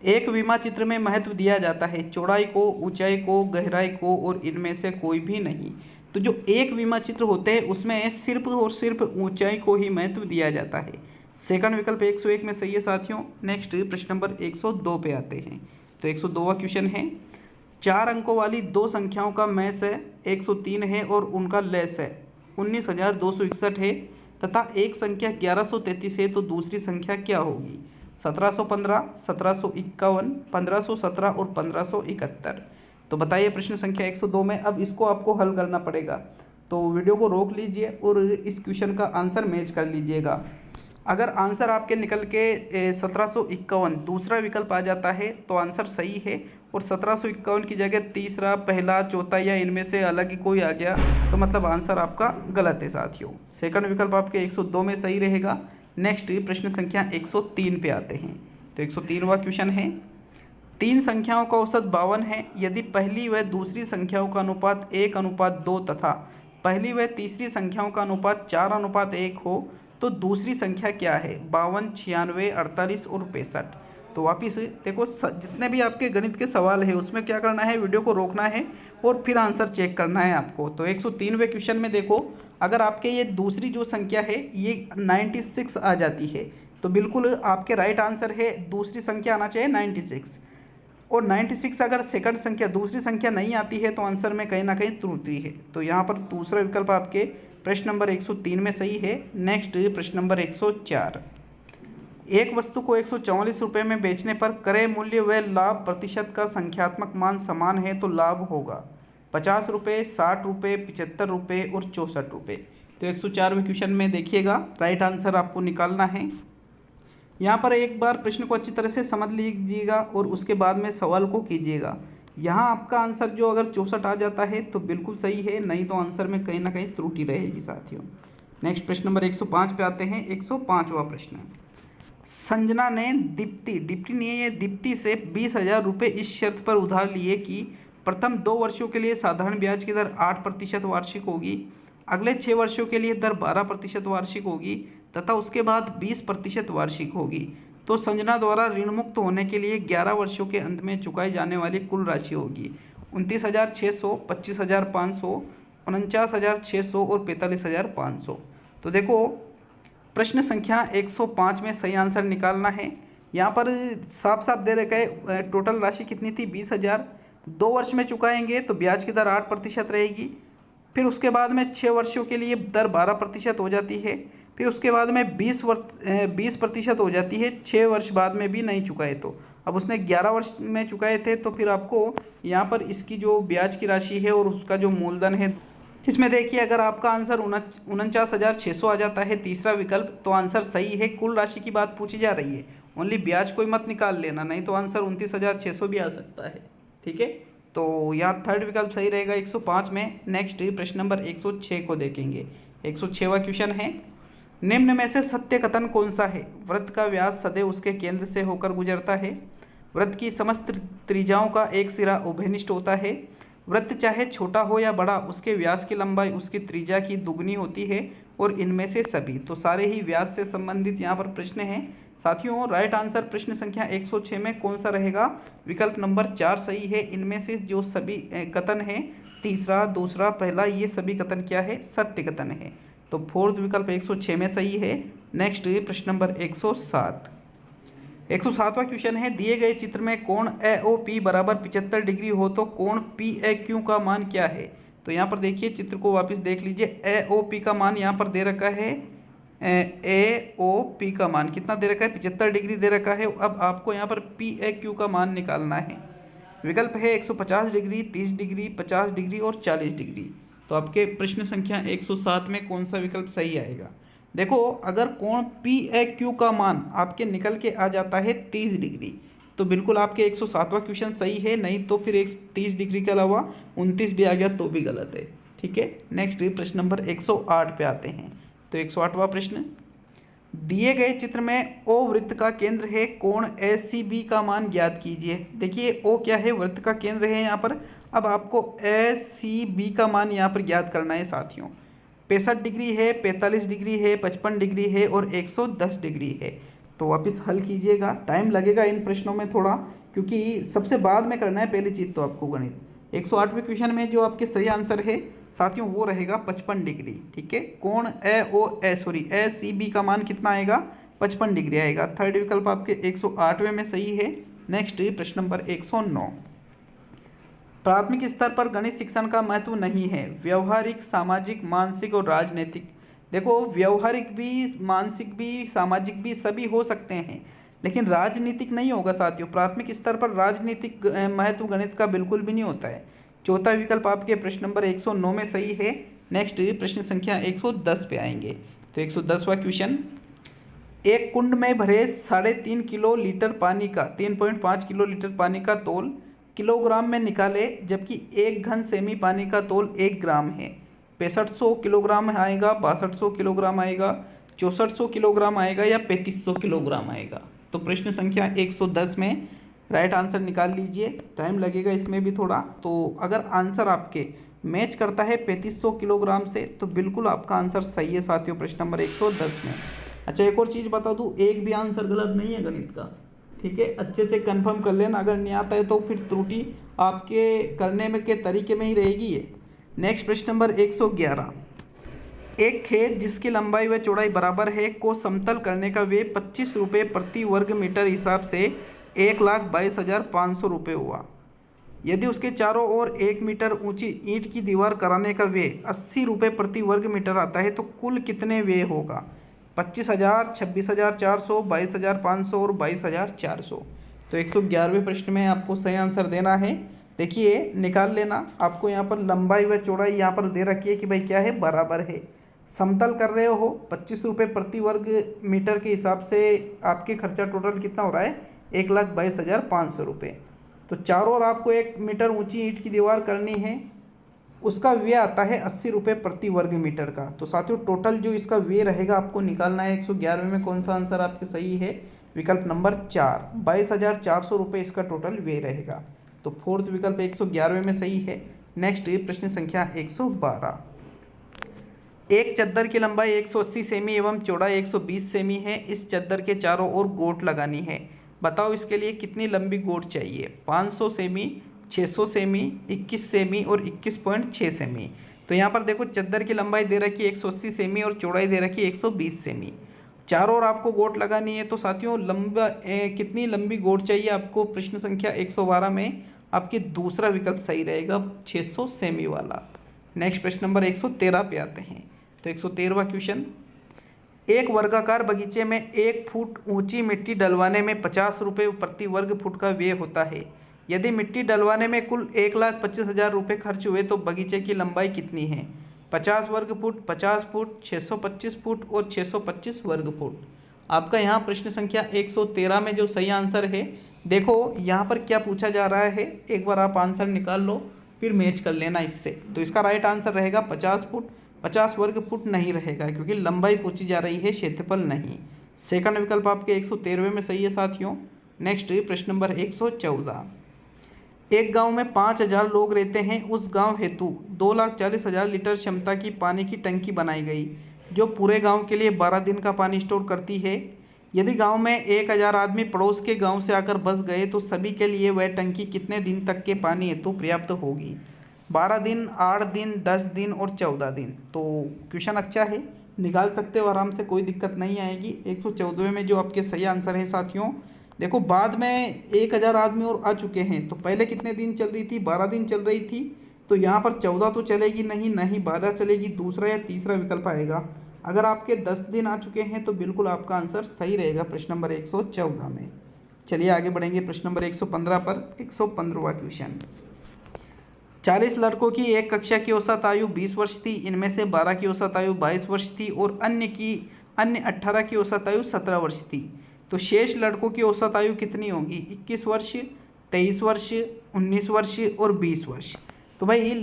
एक विमा चित्र में महत्व दिया जाता है चौड़ाई को, ऊंचाई को, गहराई को और इनमें से कोई भी नहीं। तो जो एक विमा चित्र होते हैं उसमें सिर्फ और सिर्फ ऊंचाई को ही महत्व दिया जाता है। सेकंड विकल्प 101 में सही है साथियों। नेक्स्ट प्रश्न नंबर 102 पे आते हैं। तो 102वां क्वेश्चन है, 4 अंकों वाली दो संख्याओं का मैस है 103 है और उनका लेस है 19,261 है तथा एक संख्या 1133 है, तो दूसरी संख्या क्या होगी? 1715, 1751, 1517 और 1571। तो बताइए प्रश्न संख्या 102 में। अब इसको आपको हल करना पड़ेगा, तो वीडियो को रोक लीजिए और इस क्वेश्चन का आंसर मैच कर लीजिएगा। अगर आंसर आपके निकल के 1751 दूसरा विकल्प आ जाता है तो आंसर सही है, और 1751 की जगह तीसरा, पहला, चौथा या इनमें से अलग ही कोई आ गया तो मतलब आंसर आपका गलत है साथियों। सेकंड विकल्प आपके 102 में सही रहेगा। नेक्स्ट प्रश्न संख्या 103 पे आते हैं। तो 103वां क्वेश्चन है, 3 संख्याओं का औसत 52 है। यदि पहली व दूसरी संख्याओं का अनुपात 1:2 तथा पहली व तीसरी संख्याओं का अनुपात 4:1 हो तो दूसरी संख्या क्या है? 52, 96, 48 और 65। तो वापिस देखो, जितने भी आपके गणित के सवाल है उसमें क्या करना है, वीडियो को रोकना है और फिर आंसर चेक करना है आपको। तो 103वें क्वेश्चन में देखो, अगर आपके ये दूसरी जो संख्या है ये 96 आ जाती है तो बिल्कुल आपके राइट आंसर है, दूसरी संख्या आना चाहिए 96। और 96 अगर सेकंड संख्या दूसरी संख्या नहीं आती है तो आंसर में कहीं ना कहीं त्रुटि है। तो यहाँ पर दूसरा विकल्प आपके प्रश्न नंबर 103 में सही है। नेक्स्ट प्रश्न नंबर 104। एक वस्तु को 144 रुपये में बेचने पर क्रय मूल्य व लाभ प्रतिशत का संख्यात्मक मान समान है तो लाभ होगा 50 रुपये, 60 रुपये, 75 रुपये और 64 रुपये। तो 104वें क्वेश्चन में देखिएगा, राइट आंसर आपको निकालना है। यहाँ पर एक बार प्रश्न को अच्छी तरह से समझ लीजिएगा और उसके बाद में सवाल को कीजिएगा। यहाँ आपका आंसर जो अगर 64 आ जाता है तो बिल्कुल सही है, नहीं तो आंसर में कहीं ना कहीं त्रुटि रहेगी साथियों। नेक्स्ट प्रश्न नंबर 105 पे आते हैं। 105वां प्रश्न, संजना ने दीप्ति नहीं है, ये दीप्ति से 20,000 रुपये इस शर्त पर उधार लिए कि प्रथम 2 वर्षों के लिए साधारण ब्याज की दर 8% वार्षिक होगी, अगले 6 वर्षों के लिए दर 12% वार्षिक होगी तथा उसके बाद 20% वार्षिक होगी। तो संजना द्वारा ऋण मुक्त होने के लिए 11 वर्षों के अंत में चुकाई जाने वाली कुल राशि होगी 29,600, 25,500, 49,600 और 45,500। तो देखो, प्रश्न संख्या 105 में सही आंसर निकालना है। यहाँ पर साफ साफ दे रखा है टोटल राशि कितनी थी, 20,000। 2 वर्ष में चुकाएंगे तो ब्याज की दर 8% रहेगी, फिर उसके बाद में 6 वर्षों के लिए दर 12% हो जाती है, फिर उसके बाद में 20% हो जाती है 6 वर्ष बाद में भी नहीं चुकाए तो। अब उसने 11 वर्ष में चुकाए थे तो फिर आपको यहाँ पर इसकी जो ब्याज की राशि है और उसका जो मूलधन है, इसमें देखिए अगर आपका आंसर 49,600 आ जाता है तीसरा विकल्प तो आंसर सही है। कुल राशि की बात पूछी जा रही है, ओनली ब्याज कोई मत निकाल लेना, नहीं तो आंसर 29,600 भी आ सकता है। ठीक है, तो यहाँ थर्ड विकल्प सही रहेगा 105 में। नेक्स्ट प्रश्न नंबर 106 को देखेंगे। 106वां क्वेश्चन है, निम्न में से सत्य कथन कौन सा है? वृत्त का व्यास सदैव उसके केंद्र से होकर गुजरता है, वृत्त की समस्त त्रिज्याओं का एक सिरा उभयनिष्ठ होता है, वृत्त चाहे छोटा हो या बड़ा उसके व्यास की लंबाई उसकी त्रिज्या की दुगनी होती है, और इनमें से सभी। तो सारे ही व्यास से संबंधित यहाँ पर प्रश्न हैं साथियों। राइट आंसर प्रश्न संख्या 106 में कौन सा रहेगा? विकल्प नंबर 4 सही है। इनमें से जो सभी कथन हैं, तीसरा, दूसरा, पहला, ये सभी कथन क्या है? सत्य कथन है। तो फोर्थ विकल्प 106 में सही है। नेक्स्ट प्रश्न नंबर 107। 107वां क्वेश्चन है, दिए गए चित्र में कोण AOP बराबर 75 डिग्री हो तो कोण PAQ का मान क्या है? तो यहाँ पर देखिए, चित्र को वापस देख लीजिए। AOP का मान यहाँ पर दे रखा है, AOP का मान कितना दे रखा है? 75 डिग्री दे रखा है। अब आपको यहाँ पर PAQ का मान निकालना है। विकल्प है 150 डिग्री, 30 डिग्री, 50 डिग्री और 40 डिग्री। तो आपके प्रश्न संख्या 107 में कौन सा विकल्प सही आएगा? देखो, अगर कोण PAQ का मान आपके निकल के आ जाता है 30 डिग्री तो बिल्कुल आपके 107वां क्वेश्चन सही है, नहीं तो फिर 30 डिग्री के अलावा 29 भी आ गया तो भी गलत है। ठीक है, नेक्स्ट प्रश्न नंबर 108 पे आते हैं। तो 108वां प्रश्न, दिए गए चित्र में ओ वृत्त का केंद्र है, कोण ACB का मान ज्ञात कीजिए। देखिए ओ क्या है, वृत्त का केंद्र है यहाँ पर। अब आपको ACB का मान यहाँ पर ज्ञात करना है साथियों। 65 डिग्री है, 45 डिग्री है, 55 डिग्री है और 110 डिग्री है। तो वापस हल कीजिएगा, टाइम लगेगा इन प्रश्नों में थोड़ा, क्योंकि सबसे बाद में करना है पहली चीज़ तो आपको गणित। 108वें क्वेश्चन में जो आपके सही आंसर है साथियों वो रहेगा 55 डिग्री। ठीक है, कोण ACB का मान कितना आएगा, 55 डिग्री आएगा। थर्ड विकल्प आपके 108वें में सही है। नेक्स्ट प्रश्न नंबर 109, प्राथमिक स्तर पर गणित शिक्षण का महत्व नहीं है, व्यवहारिक, सामाजिक, मानसिक और राजनीतिक। देखो व्यवहारिक भी, मानसिक भी, सामाजिक भी सभी हो सकते हैं, लेकिन राजनीतिक नहीं होगा साथियों। प्राथमिक स्तर पर राजनीतिक महत्व गणित का बिल्कुल भी नहीं होता है। चौथा विकल्प आपके प्रश्न नंबर 109 में सही है। नेक्स्ट प्रश्न संख्या 110 पे आएंगे। तो 110वां क्वेश्चन, एक कुंड में भरे 3.5 किलो लीटर पानी का 3.5 किलो लीटर पानी का तोल किलोग्राम में निकाले, जबकि 1 घन सेमी पानी का तोल 1 ग्राम है। 6500 किलोग्राम आएगा, 6200 किलोग्राम आएगा, 6400 किलोग्राम आएगा या 3500 किलोग्राम आएगा। तो प्रश्न संख्या 110 में राइट आंसर निकाल लीजिए, टाइम लगेगा इसमें भी थोड़ा। तो अगर आंसर आपके मैच करता है 3500 किलोग्राम से तो बिल्कुल आपका आंसर सही है साथियों प्रश्न नंबर 110 में। अच्छा एक और चीज़ बता दूँ, एक भी आंसर गलत नहीं है गणित का। ठीक है, अच्छे से कंफर्म कर लेना, अगर नहीं आता है तो फिर त्रुटि आपके करने में के तरीके में ही रहेगी ये। नेक्स्ट प्रश्न नंबर 111, एक खेत जिसकी लंबाई व चौड़ाई बराबर है को समतल करने का व्यय 25 रुपये प्रति वर्ग मीटर हिसाब से 1,22,500 रुपये हुआ। यदि उसके चारों ओर 1 मीटर ऊंची ईंट की दीवार कराने का व्यय 80 रुपये प्रति वर्ग मीटर आता है तो कुल कितने व्यय होगा? 25,000, 26,400, 22,500 और 22,400। तो 111वें प्रश्न में आपको सही आंसर देना है। देखिए निकाल लेना, आपको यहाँ पर लंबाई व चौड़ाई यहाँ पर दे रखी है कि भाई क्या है, बराबर है। समतल कर रहे हो 25 रुपये प्रति वर्ग मीटर के हिसाब से आपके खर्चा टोटल कितना हो रहा है, 1,22,500 रुपये। तो चारों ओर आपको 1 मीटर ऊंची ईंट की दीवार करनी है, उसका व्यय आता है 80 रुपये प्रति वर्ग मीटर का। तो साथियों टोटल जो इसका व्यय रहेगा आपको निकालना है। 111वें में कौन सा आंसर आपके सही है? विकल्प नंबर 4, 22,400 रुपये इसका टोटल व्यय रहेगा। तो फोर्थ विकल्प 111वें में सही है। नेक्स्ट प्रश्न संख्या 112, एक चद्दर की लंबाई 180 सेमी एवं चौड़ाई 120 सेमी है। इस चद्दर के चारों ओर गोट लगानी है, बताओ इसके लिए कितनी लंबी गोट चाहिए? 500 सेमी, 600 सेमी, 21 सेमी और 21.6 सेमी। तो यहाँ पर देखो चद्दर की लंबाई दे रखी है 180 सेमी और चौड़ाई दे रखी है 120 सेमी। चारों ओर आपको गोट लगानी है, तो साथियों कितनी लंबी गोट चाहिए आपको? प्रश्न संख्या 112 में आपके दूसरा विकल्प सही रहेगा, 600 सेमी वाला। नेक्स्ट प्रश्न नंबर 113 पे आते हैं। तो 113वां क्वेश्चन, एक वर्गाकार बगीचे में 1 फुट ऊंची मिट्टी डलवाने में 50 रुपये प्रति वर्ग फुट का व्यय होता है। यदि मिट्टी डलवाने में कुल 1,25,000 रुपये खर्च हुए तो बगीचे की लंबाई कितनी है? 50 वर्ग फुट, 50 फुट, 625 फुट और 625 वर्ग फुट। आपका यहाँ प्रश्न संख्या 113 में जो सही आंसर है, देखो यहाँ पर क्या पूछा जा रहा है, एक बार आप आंसर निकाल लो फिर मैच कर लेना इससे। तो इसका राइट आंसर रहेगा 50 फुट, 50 वर्ग फुट नहीं रहेगा क्योंकि लंबाई पूछी जा रही है, क्षेत्रफल नहीं। सेकंड विकल्प आपके 113वें में सही है साथियों। नेक्स्ट प्रश्न नंबर 114, एक गांव में 5,000 लोग रहते हैं, उस गांव हेतु 2,40,000 लीटर क्षमता की पानी की टंकी बनाई गई जो पूरे गांव के लिए 12 दिन का पानी स्टोर करती है। यदि गांव में 1,000 आदमी पड़ोस के गांव से आकर बस गए तो सभी के लिए वह टंकी कितने दिन तक के पानी हेतु पर्याप्त होगी? 12 दिन, 8 दिन, 10 दिन और 14 दिन। तो क्वेश्चन अच्छा है, निकाल सकते हो आराम से, कोई दिक्कत नहीं आएगी। 114वें में जो आपके सही आंसर है साथियों, देखो बाद में 1,000 आदमी और आ चुके हैं, तो पहले कितने दिन चल रही थी? 12 दिन चल रही थी। तो यहाँ पर 14 तो चलेगी नहीं, ना ही 12 चलेगी, दूसरा या तीसरा विकल्प आएगा। अगर आपके 10 दिन आ चुके हैं तो बिल्कुल आपका आंसर सही रहेगा प्रश्न नंबर 114 में। चलिए आगे बढ़ेंगे प्रश्न नंबर 115 पर। 115वां क्वेश्चन, 40 लड़कों की एक कक्षा की औसत आयु 20 वर्ष थी, इनमें से 12 की औसत आयु 22 वर्ष थी और अन्य 18 की औसत आयु 17 वर्ष थी। तो शेष लड़कों की औसत आयु कितनी होगी? 21 वर्ष, 23 वर्ष, 19 वर्ष और 20 वर्ष। तो भाई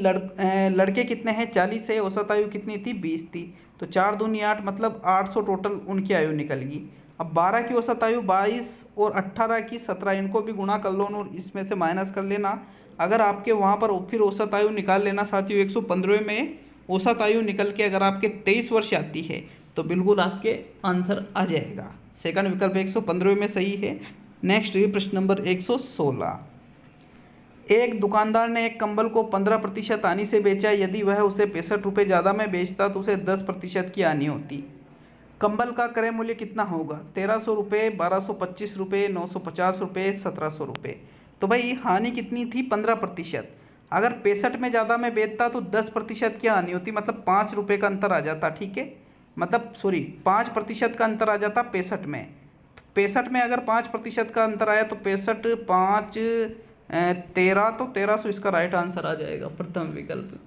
लड़के कितने हैं 40 है, औसत आयु कितनी थी 20 थी, तो 4 दूनी 8 मतलब 800 टोटल उनकी आयु निकल गई। अब 12 की औसत आयु 22 और 18 की 17, इनको भी गुणा कर लो और इसमें से माइनस कर लेना। अगर आपके वहाँ पर फिर औसत आयु निकाल लेना साथियों, 115 में औसत आयु निकल के अगर आपके 23 वर्ष आती है तो बिल्कुल आपके आंसर आ जाएगा। सेकंड विकल्प 115 में सही है। नेक्स्ट प्रश्न नंबर 116। एक दुकानदार ने एक कंबल को 15% हानि से बेचा। यदि वह उसे 65 रुपये ज़्यादा में बेचता तो उसे 10% की हानि होती। कंबल का क्रय मूल्य कितना होगा? 1300 रुपये, 1225 रुपये, 950 रुपये, 1700 रुपये। तो भाई हानि कितनी थी? 15%। अगर 65 में ज़्यादा में बेचता तो 10% की हानि होती, मतलब 5 रुपये का अंतर आ जाता। ठीक है, मतलब सॉरी 5% का अंतर आ जाता 65 में। 65 में अगर 5% का अंतर आया तो 65 5 13, तो 1300 इसका राइट आंसर आ जाएगा, प्रथम विकल्प।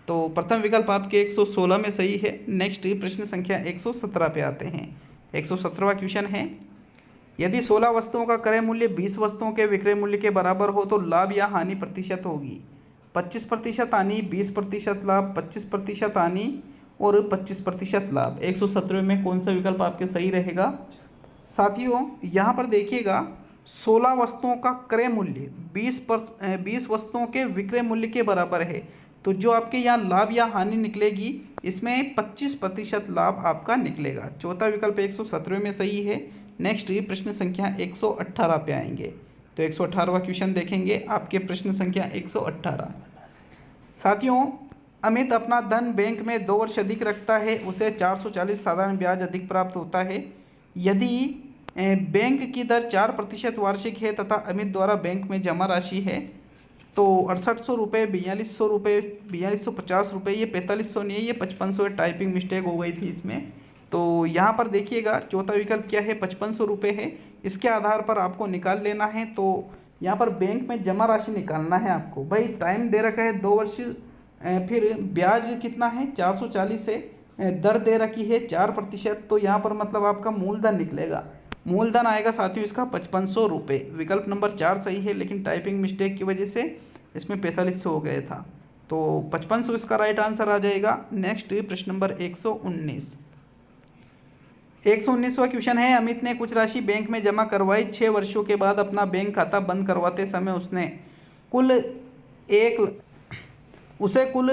तो प्रथम विकल्प आपके 116 में सही है। नेक्स्ट प्रश्न संख्या 117 पे आते हैं। 117वां क्वेश्चन है, यदि 16 वस्तुओं का क्रय मूल्य 20 वस्तुओं के विक्रय मूल्य के बराबर हो तो लाभ या हानि प्रतिशत होगी? 25% हानि, 20% लाभ, 25% हानि और 25% लाभ। 117 में कौन सा विकल्प आपके सही रहेगा? साथियों यहाँ पर देखिएगा, 16 वस्तुओं का क्रय मूल्य 20 वस्तुओं के विक्रय मूल्य के बराबर है, तो जो आपके यहाँ लाभ या हानि निकलेगी इसमें 25% लाभ आपका निकलेगा। चौथा विकल्प 117 में सही है। नेक्स्ट प्रश्न संख्या 118 पे आएंगे। तो 118वां क्वेश्चन देखेंगे आपके प्रश्न संख्या 118। साथियों, अमित अपना धन बैंक में 2 वर्ष अधिक रखता है, उसे 440 साधारण ब्याज अधिक प्राप्त होता है। यदि बैंक की दर 4% वार्षिक है तथा अमित द्वारा बैंक में जमा राशि है तो 6800 रुपये, 4200 रुपये, 4250 रुपये, ये 4500 नहीं है, ये 5500 टाइपिंग मिस्टेक हो गई थी इसमें। तो यहाँ पर देखिएगा चौथा विकल्प क्या है, 5500 रुपये है। इसके आधार पर आपको निकाल लेना है। तो यहाँ पर बैंक में जमा राशि निकालना है आपको। भाई टाइम दे रखा है 2 वर्ष, फिर ब्याज कितना है 440 है, दर दे रखी है 4%, तो यहाँ पर मतलब आपका मूलधन निकलेगा। मूलधन आएगा साथियों इसका 5500 रुपये। विकल्प नंबर 4 सही है, लेकिन टाइपिंग मिस्टेक की वजह से इसमें 4500 हो गया था, तो 5500 इसका राइट आंसर आ जाएगा। नेक्स्ट प्रश्न नंबर 119। 119वां क्वेश्चन है, अमित ने कुछ राशि बैंक में जमा करवाई। 6 वर्षों के बाद अपना बैंक खाता बंद करवाते समय उसे कुल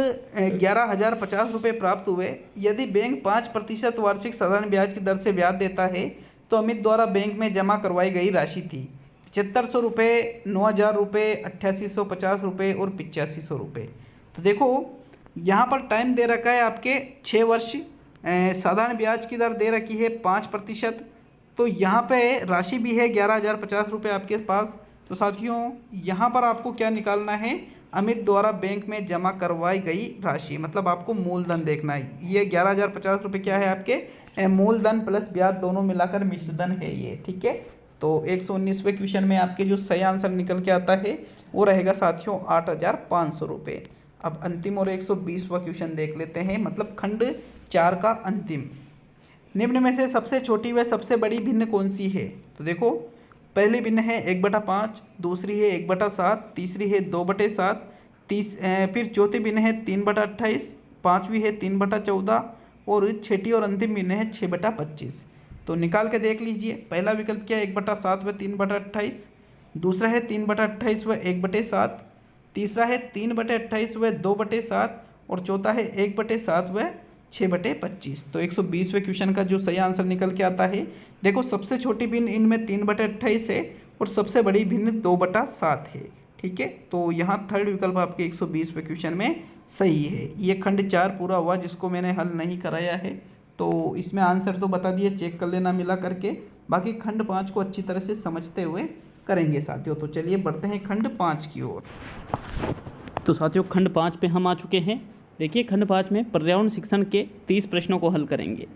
11,050 रुपये प्राप्त हुए। यदि बैंक 5% वार्षिक साधारण ब्याज की दर से ब्याज देता है तो अमित द्वारा बैंक में जमा करवाई गई राशि थी 7500 रुपये, 9000 रुपये, 8850 रुपये और 8500 रुपये। तो देखो यहाँ पर टाइम दे रखा है आपके 6 वर्ष, साधारण ब्याज की दर दे रखी है 5%, तो यहाँ पे राशि भी है 11,050 रुपये आपके पास। तो साथियों यहाँ पर आपको क्या निकालना है, अमित द्वारा बैंक में जमा करवाई गई राशि, मतलब आपको मूलधन देखना है। ये 11,050 रुपये क्या है आपके मूलधन प्लस ब्याज दोनों मिलाकर मिश्रधन है ये। ठीक है, तो 119वें क्वेश्चन में आपके जो सही आंसर निकल के आता है वो रहेगा साथियों 8,500 रुपये। अब अंतिम और 120वां क्वेश्चन देख लेते हैं, मतलब खंड 4 का अंतिम। निम्न में से सबसे छोटी व सबसे बड़ी भिन्न कौन सी है? तो देखो पहली भिन्न है 1/5, दूसरी है 1/7, तीसरी है 2/7, फिर चौथी भिन्न है 3/28, पाँचवीं है 3/14 और छठी और अंतिम भिन्न है 6/25। तो निकाल के देख लीजिए, पहला विकल्प क्या है 1/7 व 3/28, दूसरा है 3/28 व 1/7, तीसरा है 3/28 व 2/7 और चौथा है 1/7 व 6/25। तो 120वें क्वेश्चन का जो सही आंसर निकल के आता है, देखो सबसे छोटी भिन्न इनमें 3/28 है और सबसे बड़ी भिन्न 2/7 है। ठीक है, तो यहाँ थर्ड विकल्प आपके 120वें क्वेश्चन में सही है। ये खंड 4 पूरा हुआ जिसको मैंने हल नहीं कराया है, तो इसमें आंसर तो बता दिए, चेक कर लेना मिला करके। बाकी खंड 5 को अच्छी तरह से समझते हुए करेंगे साथियों। तो चलिए बढ़ते हैं खंड 5 की ओर। तो साथियों खंड 5 पे हम आ चुके हैं। देखिए खंड 5 में पर्यावरण शिक्षण के 30 प्रश्नों को हल करेंगे।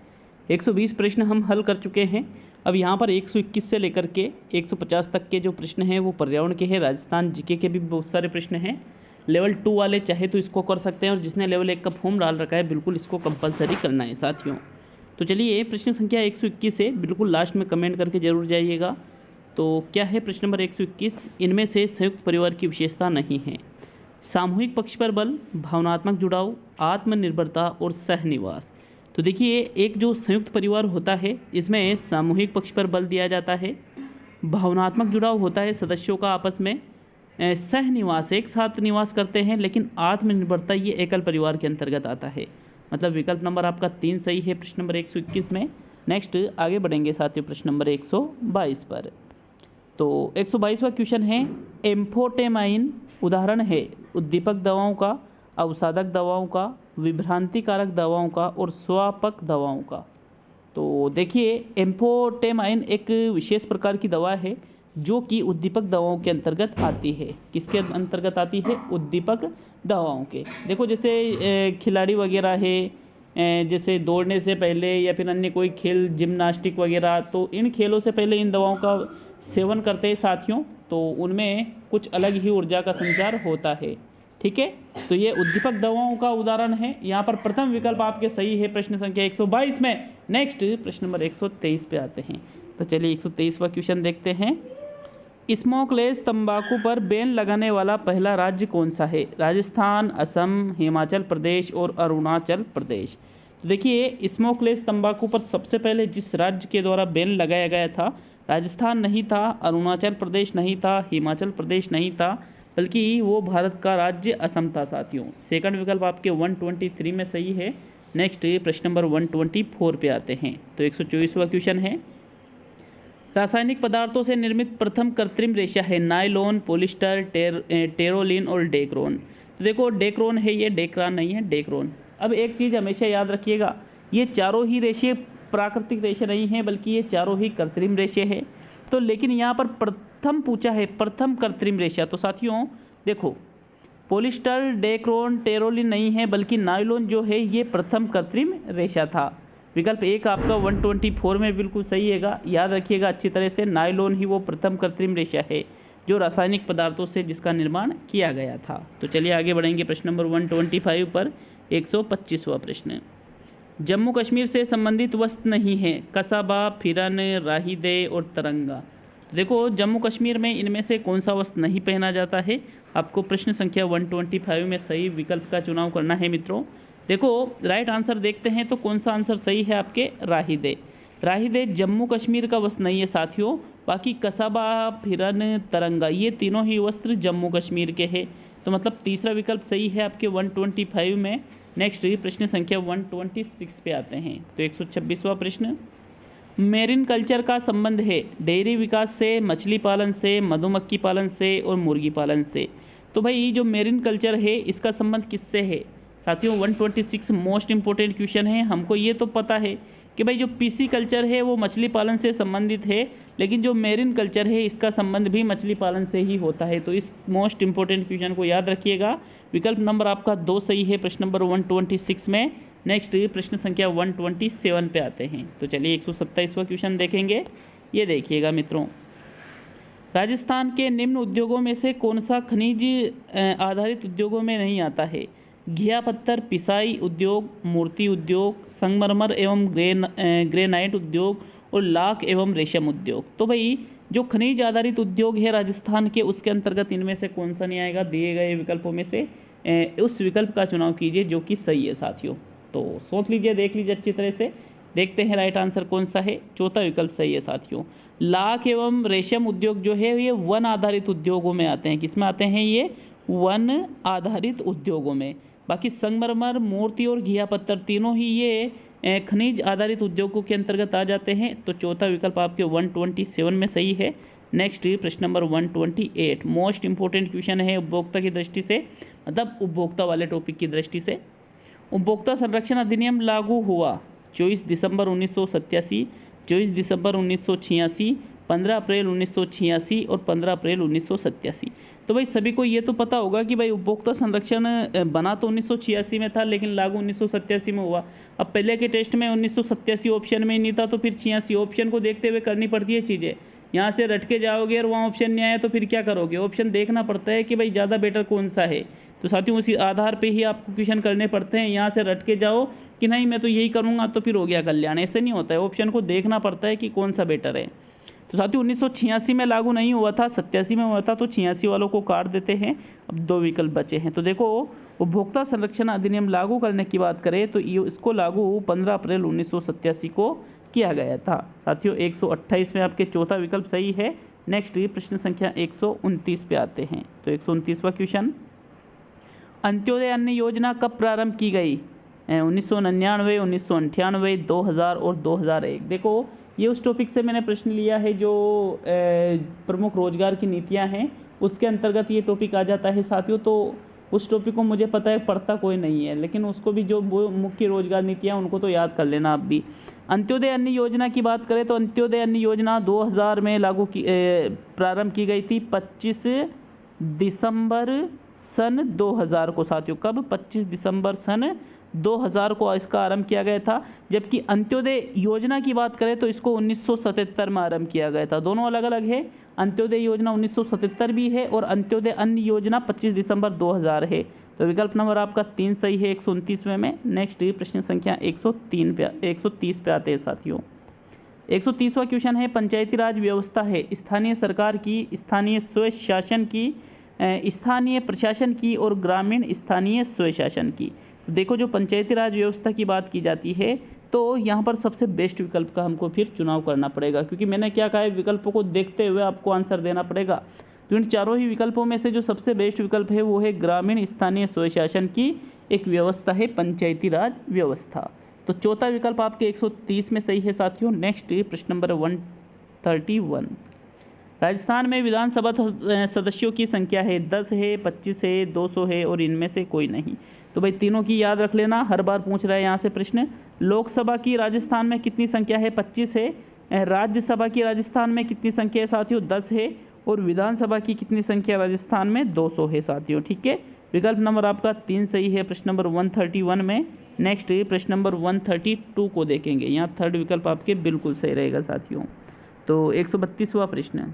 120 प्रश्न हम हल कर चुके हैं। अब यहाँ पर 121 से लेकर के 150 तक के जो प्रश्न हैं वो पर्यावरण के हैं। राजस्थान जीके के भी बहुत सारे प्रश्न हैं। लेवल 2 वाले चाहे तो इसको कर सकते हैं, और जिसने लेवल 1 का फॉर्म डाल रखा है बिल्कुल इसको कंपलसरी करना है साथियों। तो चलिए प्रश्न संख्या 121 है, बिल्कुल लास्ट में कमेंट करके जरूर जाइएगा। तो क्या है प्रश्न नंबर 121, इनमें से संयुक्त परिवार की विशेषता नहीं है। सामूहिक पक्ष पर बल, भावनात्मक जुड़ाव, आत्मनिर्भरता और सहनिवास। तो देखिए, एक जो संयुक्त परिवार होता है इसमें सामूहिक पक्ष पर बल दिया जाता है, भावनात्मक जुड़ाव होता है सदस्यों का आपस में, सहनिवास एक साथ निवास करते हैं, लेकिन आत्मनिर्भरता ये एकल परिवार के अंतर्गत आता है। मतलब विकल्प नंबर आपका 3 सही है प्रश्न नंबर 121 में। नेक्स्ट आगे बढ़ेंगे साथियों प्रश्न नंबर 122 पर। तो 122वां क्वेश्चन है, एम्फोटेमाइन उदाहरण है उद्दीपक दवाओं का, अवसादक दवाओं का, विभ्रांतिकारक दवाओं का और स्वापक दवाओं का। तो देखिए, एम्फोटेमाइन एक विशेष प्रकार की दवा है जो कि उद्दीपक दवाओं के अंतर्गत आती है। किसके अंतर्गत आती है? उद्दीपक दवाओं के। देखो जैसे खिलाड़ी वगैरह है, जैसे दौड़ने से पहले या फिर अन्य कोई खेल जिम्नास्टिक वगैरह, तो इन खेलों से पहले इन दवाओं का सेवन करते हैं साथियों, तो उनमें कुछ अलग ही ऊर्जा का संचार होता है। ठीक है, तो ये उद्दीपक दवाओं का उदाहरण है। यहाँ पर प्रथम विकल्प आपके सही है प्रश्न संख्या 122 में। नेक्स्ट प्रश्न नंबर 123 पे आते हैं। तो चलिए 123वां क्वेश्चन देखते हैं। स्मोकलेस तंबाकू पर बैन लगाने वाला पहला राज्य कौन सा है? राजस्थान, असम, हिमाचल प्रदेश और अरुणाचल प्रदेश। तो देखिए, स्मोकलेस तंबाकू पर सबसे पहले जिस राज्य के द्वारा बैन लगाया गया था, राजस्थान नहीं था, अरुणाचल प्रदेश नहीं था, हिमाचल प्रदेश नहीं था, बल्कि वो भारत का राज्य असम था साथियों। सेकंड विकल्प आपके 123 में सही है। नेक्स्ट प्रश्न नंबर 124 पे आते हैं। तो 124वां क्वेश्चन है, रासायनिक पदार्थों से निर्मित प्रथम कृत्रिम रेशा है नायलॉन, पॉलिस्टर, टेरोलिन और डेक्रोन। तो देखो, डेक्रोन है ये, डेक्रान नहीं है, डेक्रोन। अब एक चीज़ हमेशा याद रखिएगा, ये चारों ही रेशे प्राकृतिक रेशे नहीं हैं, बल्कि ये चारों ही कृत्रिम रेशे हैं। तो लेकिन यहाँ पर प्रथम पूछा है, प्रथम कृत्रिम रेशा। तो साथियों देखो, पॉलिस्टर, डेक्रोन, टेरोलिन नहीं है, बल्कि नायलॉन जो है ये प्रथम कृत्रिम रेशा था। विकल्प एक आपका 124 में बिल्कुल सही है। याद रखिएगा अच्छी तरह से, नायलॉन ही वो प्रथम कृत्रिम रेशा है जो रासायनिक पदार्थों से जिसका निर्माण किया गया था। तो चलिए आगे बढ़ेंगे प्रश्न नंबर 125 पर। 125वां प्रश्न, जम्मू कश्मीर से संबंधित वस्त्र नहीं है कसाबा, फिरन, राहिदे और तरंगा। देखो, जम्मू कश्मीर में इनमें से कौन सा वस्त्र नहीं पहना जाता है? आपको प्रश्न संख्या 125 में सही विकल्प का चुनाव करना है मित्रों। देखो, राइट आंसर देखते हैं तो कौन सा आंसर सही है आपके? राहिदे। राहिदे जम्मू कश्मीर का वस्त्र नहीं है साथियों। बाकी कसाबा, फिरन, तरंगा ये तीनों ही वस्त्र जम्मू कश्मीर के हैं। तो मतलब तीसरा विकल्प सही है आपके 125 में। नेक्स्ट प्रश्न संख्या 126 पे आते हैं। तो 126वां प्रश्न, मेरिन कल्चर का संबंध है डेयरी विकास से, मछली पालन से, मधुमक्खी पालन से और मुर्गी पालन से। तो भाई जो मेरिन कल्चर है इसका संबंध किससे है साथियों? 126 मोस्ट इंपॉर्टेंट क्वेश्चन है। हमको ये तो पता है कि भाई जो पीसी कल्चर है वो मछली पालन से संबंधित है, लेकिन जो मेरिन कल्चर है इसका संबंध भी मछली पालन से ही होता है। तो इस मोस्ट इंपॉर्टेंट क्वेश्चन को याद रखिएगा। विकल्प नंबर आपका 2 सही है प्रश्न नंबर 126 में। नेक्स्ट प्रश्न संख्या 127 पे आते हैं। तो चलिए 127वां क्वेश्चन देखेंगे। ये देखिएगा मित्रों, राजस्थान के निम्न उद्योगों में से कौन सा खनिज आधारित उद्योगों में नहीं आता है? घिया पत्थर पिसाई उद्योग, मूर्ति उद्योग, संगमरमर एवं ग्रेनाइट उद्योग और लाख एवं रेशम उद्योग। तो भाई जो खनिज आधारित उद्योग है राजस्थान के, उसके अंतर्गत इनमें से कौन सा नहीं आएगा? दिए गए विकल्पों में से उस विकल्प का चुनाव कीजिए जो कि सही है साथियों। तो सोच लीजिए, देख लीजिए अच्छी तरह से, देखते हैं राइट आंसर कौन सा है। चौथा विकल्प सही है साथियों। लाख एवं रेशम उद्योग जो है ये वन आधारित उद्योगों में आते हैं। किस में आते हैं? ये वन आधारित उद्योगों में। बाकी संगमरमर, मूर्ति और घिया पत्थर तीनों ही ये खनिज आधारित उद्योगों के अंतर्गत आ जाते हैं। तो चौथा विकल्प आपके 127 में सही है। नेक्स्ट प्रश्न नंबर 128 मोस्ट इंपॉर्टेंट क्वेश्चन है उपभोक्ता की दृष्टि से, मतलब उपभोक्ता वाले टॉपिक की दृष्टि से। उपभोक्ता संरक्षण अधिनियम लागू हुआ 24 दिसंबर 1987, 24 दिसंबर 1986, 15 अप्रैल 1986 और 15 अप्रैल 1987। तो भाई सभी को ये तो पता होगा कि भाई उपभोक्ता संरक्षण बना तो 1986 में था, लेकिन लागू 1987 में हुआ। अब पहले के टेस्ट में 1987 ऑप्शन में नहीं था, तो फिर 86 ऑप्शन को देखते हुए करनी पड़ती है चीज़ें। यहाँ से रट के जाओगे और वहाँ ऑप्शन नहीं आया तो फिर क्या करोगे? ऑप्शन देखना पड़ता है कि भाई ज़्यादा बेटर कौन सा है। तो साथियों उसी आधार पे ही आपको क्वेश्चन करने पड़ते हैं। यहाँ से रट के जाओ कि नहीं मैं तो यही करूँगा तो फिर हो गया कल्याण, ऐसे नहीं होता है। ऑप्शन को देखना पड़ता है कि कौन सा बेटर है। तो साथियों 1986 में लागू नहीं हुआ था, 87 में हुआ था, तो 86 वालों को काट देते हैं। अब 2 विकल्प बचे हैं। तो देखो उपभोक्ता संरक्षण अधिनियम लागू करने की बात करें तो इसको लागू 15 अप्रैल 1987 को किया गया था। साथियों 128 में आपके चौथा विकल्प सही है। नेक्स्ट प्रश्न संख्या 129 पे आते हैं। तो 129वां क्वेश्चन, अंत्योदय अन्न योजना कब प्रारंभ की गई? 1999, 1998, 2000 और 2001। देखो ये उस टॉपिक से मैंने प्रश्न लिया है जो प्रमुख रोजगार की नीतियां हैं, उसके अंतर्गत ये टॉपिक आ जाता है साथियों। तो उस टॉपिक को मुझे पता है पढ़ता कोई नहीं है, लेकिन उसको भी जो मुख्य रोजगार नीतियां उनको तो याद कर लेना आप भी। अंत्योदय अन्न योजना की बात करें तो अंत्योदय अन्न योजना 2000 में प्रारंभ की गई थी 25 दिसंबर सन 2000 को। साथियों कब? 25 दिसंबर सन 2000 को इसका आरंभ किया गया था। जबकि अंत्योदय योजना की बात करें तो इसको 1977 में आरंभ किया गया था। दोनों अलग अलग है। अंत्योदय योजना 1977 भी है और अंत्योदय अन्न योजना 25 दिसंबर 2000 है। तो विकल्प नंबर आपका 3 सही है 129वें में। नेक्स्ट प्रश्न संख्या 130 पे आते हैं साथियों। 130वां क्वेश्चन है, पंचायती राज व्यवस्था है स्थानीय सरकार की, स्थानीय स्वयं शासन की, स्थानीय प्रशासन की और ग्रामीण स्थानीय स्वयं शासन की। तो देखो जो पंचायती राज व्यवस्था की बात की जाती है तो यहाँ पर सबसे बेस्ट विकल्प का हमको फिर चुनाव करना पड़ेगा, क्योंकि मैंने क्या कहा है विकल्पों को देखते हुए आपको आंसर देना पड़ेगा। तो इन चारों ही विकल्पों में से जो सबसे बेस्ट विकल्प है वो है ग्रामीण स्थानीय स्वयं शासन की एक व्यवस्था है पंचायती राज व्यवस्था। तो चौथा विकल्प आपके 130 में सही है साथियों। नेक्स्ट प्रश्न नंबर 131, राजस्थान में विधानसभा सदस्यों की संख्या है 10 है, 25 है, 200 है और इनमें से कोई नहीं। तो भाई तीनों की याद रख लेना, हर बार पूछ रहा है यहाँ से प्रश्न। लोकसभा की राजस्थान में कितनी संख्या है? 25 है। राज्यसभा की राजस्थान में कितनी संख्या है साथियों? 10 है। और विधानसभा की कितनी संख्या राजस्थान में? 200 है साथियों। ठीक है, विकल्प नंबर आपका 3 सही है प्रश्न नंबर 131 में। नेक्स्ट प्रश्न नंबर 132 को देखेंगे। यहाँ थर्ड विकल्प आपके बिल्कुल सही रहेगा साथियों। तो 132वां प्रश्न,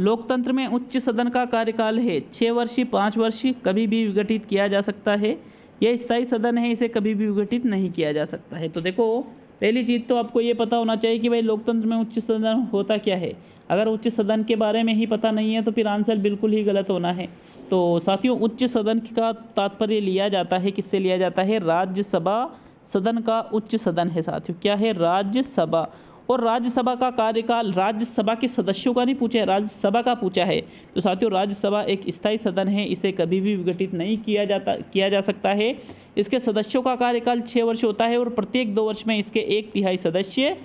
लोकतंत्र में उच्च सदन का कार्यकाल है 6 वर्ष, 5 वर्ष, कभी भी विघटित किया जा सकता है। यह स्थायी सदन है, इसे कभी भी विघटित नहीं किया जा सकता है। तो देखो पहली चीज़ तो आपको ये पता होना चाहिए कि भाई लोकतंत्र में उच्च सदन होता क्या है। अगर उच्च सदन के बारे में ही पता नहीं है तो फिर आंसर बिल्कुल ही गलत होना है। तो साथियों उच्च सदन का तात्पर्य लिया जाता है, किससे लिया जाता है? राज्यसभा सदन का उच्च सदन है साथियों। क्या है? राज्यसभा। और राज्यसभा का कार्यकाल राज्यसभा के सदस्यों का नहीं पूछा है, राज्यसभा का पूछा है। तो साथियों राज्यसभा एक स्थायी सदन है, इसे कभी भी विघटित नहीं किया जा सकता है। इसके सदस्यों का कार्यकाल 6 वर्ष होता है और प्रत्येक 2 वर्ष में इसके 1/3 सदस्य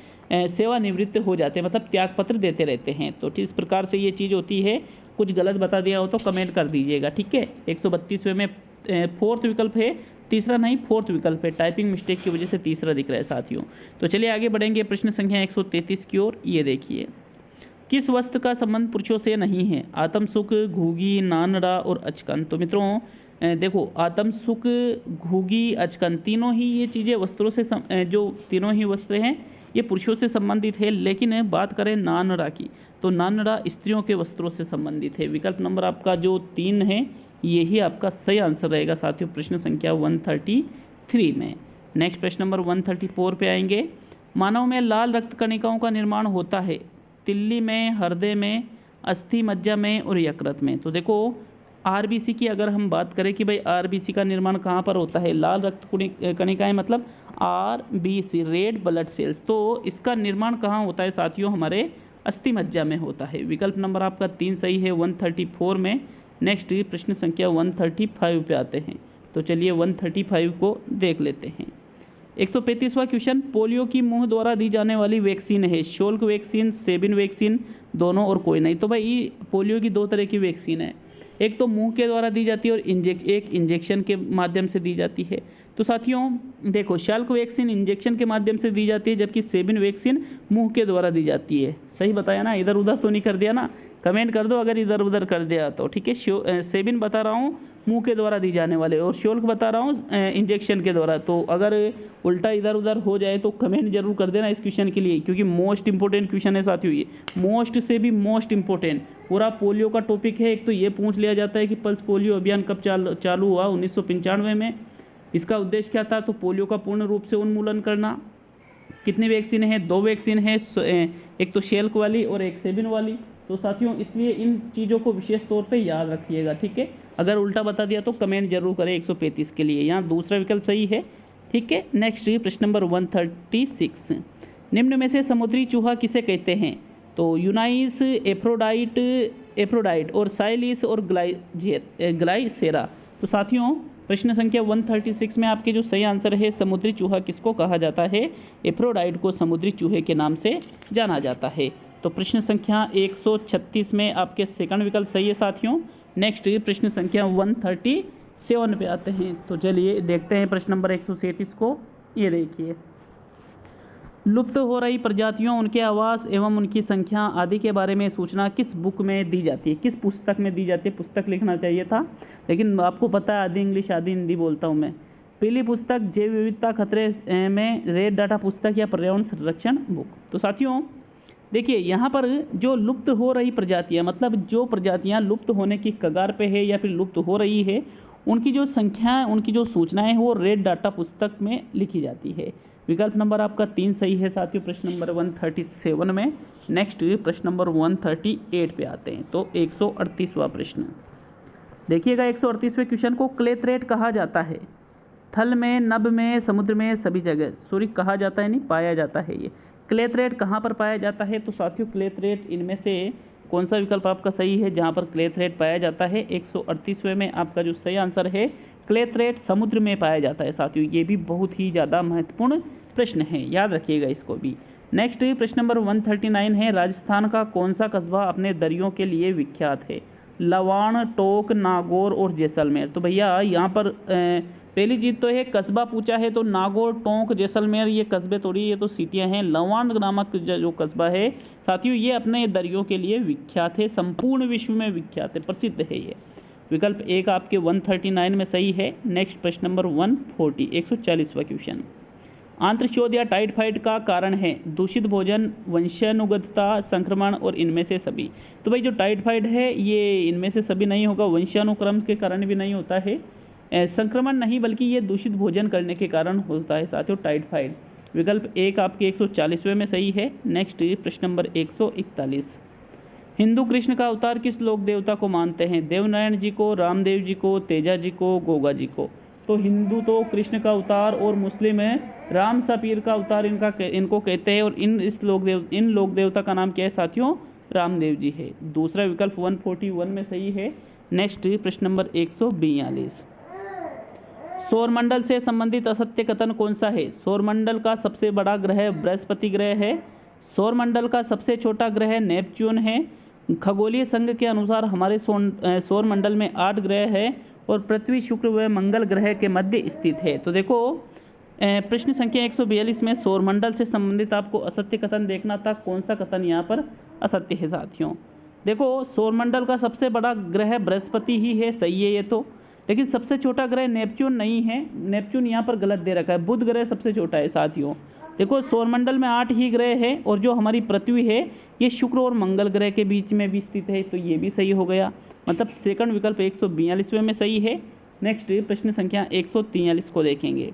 सेवानिवृत्त हो जाते हैं, मतलब त्यागपत्र देते रहते हैं। तो इस प्रकार से ये चीज़ होती है। कुछ गलत बता दिया हो तो कमेंट कर दीजिएगा। ठीक है, 132वें में फोर्थ विकल्प है, तीसरा नहीं फोर्थ विकल्प है। टाइपिंग मिस्टेक की वजह से तीसरा दिख रहा है साथियों। तो चलिए आगे बढ़ेंगे प्रश्न संख्या 133 की ओर। ये देखिए, किस वस्त्र का संबंध पुरुषों से नहीं है? आत्म सुख, घूगी, नानड़ा और अचकन। तो मित्रों देखो आत्म सुख, घूगी, अचकन तीनों ही ये चीज़ें वस्त्रों से जो तीनों ही वस्त्र हैं ये पुरुषों से संबंधित है। लेकिन बात करें नानड़ा की तो नानड़ा स्त्रियों के वस्त्रों से संबंधित है। विकल्प नंबर आपका जो 3 है यही आपका सही आंसर रहेगा साथियों प्रश्न संख्या 133 में। नेक्स्ट प्रश्न नंबर 134 पे आएंगे। मानव में लाल रक्त कणिकाओं का निर्माण होता है तिल्ली में, हृदय में, अस्थि मज्जा में और यकृत में। तो देखो आरबीसी की अगर हम बात करें कि भाई आरबीसी का निर्माण कहाँ पर होता है, लाल रक्त कणिकाएं मतलब आरबीसी रेड ब्लड सेल्स, तो इसका निर्माण कहाँ होता है साथियों? हमारे अस्थि मज्जा में होता है। विकल्प नंबर आपका 3 सही है 134 में। नेक्स्ट प्रश्न संख्या 135 पे आते हैं। तो चलिए 135 को देख लेते हैं। 135वां क्वेश्चन, पोलियो की मुंह द्वारा दी जाने वाली वैक्सीन है शुल्क वैक्सीन, सेबिन वैक्सीन, दोनों और कोई नहीं। तो भाई पोलियो की 2 तरह की वैक्सीन है, एक तो मुंह के द्वारा दी जाती है और एक इंजेक्शन के माध्यम से दी जाती है। तो साथियों देखो शुल्क वैक्सीन इंजेक्शन के माध्यम से दी जाती है, जबकि सेबिन वैक्सीन मुंह के द्वारा दी जाती है। सही बताया ना? इधर उधर तो नहीं कर दिया ना? कमेंट कर दो अगर इधर उधर कर दिया तो। ठीक है, सेबिन बता रहा हूँ मुंह के द्वारा दी जाने वाले और शुल्क बता रहा हूँ इंजेक्शन के द्वारा। तो अगर उल्टा इधर उधर हो जाए तो कमेंट जरूर कर देना इस क्वेश्चन के लिए, क्योंकि मोस्ट इंपॉर्टेंट क्वेश्चन है साथियों ये, मोस्ट से भी मोस्ट इंपॉर्टेंट। पूरा पोलियो का टॉपिक है। एक तो ये पूछ लिया जाता है कि पल्स पोलियो अभियान कब चालू हुआ? 1995 में। इसका उद्देश्य क्या था? तो पोलियो का पूर्ण रूप से उन्मूलन करना। कितनी वैक्सीन है? 2 वैक्सीन है, एक तो शेल्क वाली और एक सेबिन वाली। तो साथियों इसलिए इन चीज़ों को विशेष तौर पे याद रखिएगा, ठीक है। अगर उल्टा बता दिया तो कमेंट जरूर करें 135 के लिए, यहाँ दूसरा विकल्प सही है, ठीक है। नेक्स्ट प्रश्न नंबर 136, निम्न में से समुद्री चूहा किसे कहते हैं? तो यूनाइस, एफ्रोडाइट और साइलिस और ग्लाइसेरा। तो साथियों प्रश्न संख्या 136 में आपके जो सही आंसर है, समुद्री चूहा किसको कहा जाता है? एफ्रोडाइट को समुद्री चूहे के नाम से जाना जाता है। तो प्रश्न संख्या 136 में आपके सेकंड विकल्प सही है साथियों। नेक्स्ट प्रश्न संख्या 137 पे आते हैं। तो चलिए देखते हैं प्रश्न नंबर 137 को। ये देखिए, लुप्त हो रही प्रजातियों, उनके आवास एवं उनकी संख्या आदि के बारे में सूचना किस बुक में दी जाती है? किस पुस्तक में दी जाती है? पुस्तक लिखना चाहिए था, लेकिन आपको पता है आधी इंग्लिश आधी हिंदी बोलता हूँ मैं। पीली पुस्तक, जैव विविधता खतरे में, रेड डाटा पुस्तक या पर्यावरण संरक्षण बुक। तो साथियों देखिए, यहाँ पर जो लुप्त हो रही प्रजातियाँ, मतलब जो प्रजातियाँ लुप्त होने की कगार पे है या फिर लुप्त हो रही है, उनकी जो संख्या, उनकी जो सूचनाएं हैं वो रेड डाटा पुस्तक में लिखी जाती है। विकल्प नंबर आपका 3 सही है साथियों प्रश्न नंबर 137 में। नेक्स्ट प्रश्न नंबर 138 पे आते हैं। तो 138वां प्रश्न देखिएगा। 138वें क्वेश्चन को क्लेथरेट कहा जाता है। थल में, नभ में, समुद्र में, सभी जगह। सॉरी, कहा जाता है नहीं, पाया जाता है। ये क्लेथरेट कहाँ पर पाया जाता है? तो साथियों क्लेथरेट इनमें से कौन सा विकल्प आपका सही है जहाँ पर क्लेथरेट पाया जाता है? 138वें में आपका जो सही आंसर है, क्लेथरेट समुद्र में पाया जाता है साथियों। ये भी बहुत ही ज़्यादा महत्वपूर्ण प्रश्न है, याद रखिएगा इसको भी। नेक्स्ट प्रश्न नंबर 139 है, राजस्थान का कौन सा कस्बा अपने दरियों के लिए विख्यात है? लवाण, टोंक, नागौर और जैसलमेर। तो भैया यहाँ पर पहली चीज़ तो है, कस्बा पूछा है तो नागौर, टोंक, जैसलमेर ये कस्बे थोड़ी, ये तो सिटियाँ हैं। लवाण नामक जो कस्बा है साथियों, ये अपने दरियों के लिए विख्यात है, संपूर्ण विश्व में विख्यात है, प्रसिद्ध है ये। विकल्प एक आपके 139 में सही है। नेक्स्ट प्रश्न नंबर 140, 140वां क्वेश्चन, आंत्रशोथ या टाइफाइड का कारण है? दूषित भोजन, वंशानुगतता, संक्रमण और इनमें से सभी। तो भाई जो टाइफाइड है ये इनमें से सभी नहीं होगा, वंशानुक्रम के कारण भी नहीं होता है, संक्रमण नहीं, बल्कि ये दूषित भोजन करने के कारण होता है साथियों टाइफाइड। विकल्प एक आपके 140वें में सही है। नेक्स्ट प्रश्न नंबर 141, हिंदू कृष्ण का अवतार किस लोक देवता को मानते हैं? देवनारायण जी को, रामदेव जी को, तेजा जी को, गोगा जी को। तो हिंदू तो कृष्ण का अवतार और मुस्लिम है राम सपीर का अवतार इनको कहते हैं। और इन लोक देवता का नाम क्या है साथियों? रामदेव जी है। दूसरा विकल्प 141 में सही है। नेक्स्ट प्रश्न नंबर 142, सौरमंडल से संबंधित असत्य कथन कौन सा है? सौरमंडल का सबसे बड़ा ग्रह बृहस्पति ग्रह है। सौरमंडल का सबसे छोटा ग्रह नेपच्यून है। खगोलीय संघ के अनुसार हमारे सौरमंडल में 8 ग्रह है और पृथ्वी, शुक्र व मंगल ग्रह के मध्य स्थित है। तो देखो प्रश्न संख्या 142 में सौरमंडल से संबंधित आपको असत्य कथन देखना था। कौन सा कथन यहाँ पर असत्य है साथियों? देखो सौरमंडल का सबसे बड़ा ग्रह बृहस्पति ही है, सही है ये तो, लेकिन सबसे छोटा ग्रह नेपच्यून नहीं है। नेपच्यून यहाँ पर गलत दे रखा है, बुध ग्रह सबसे छोटा है साथियों। देखो सौरमंडल में 8 ही ग्रह है और जो हमारी पृथ्वी है ये शुक्र और मंगल ग्रह के बीच में भी स्थित है, तो ये भी सही हो गया। मतलब सेकंड विकल्प 142वें में सही है। नेक्स्ट प्रश्न संख्या 143 को देखेंगे,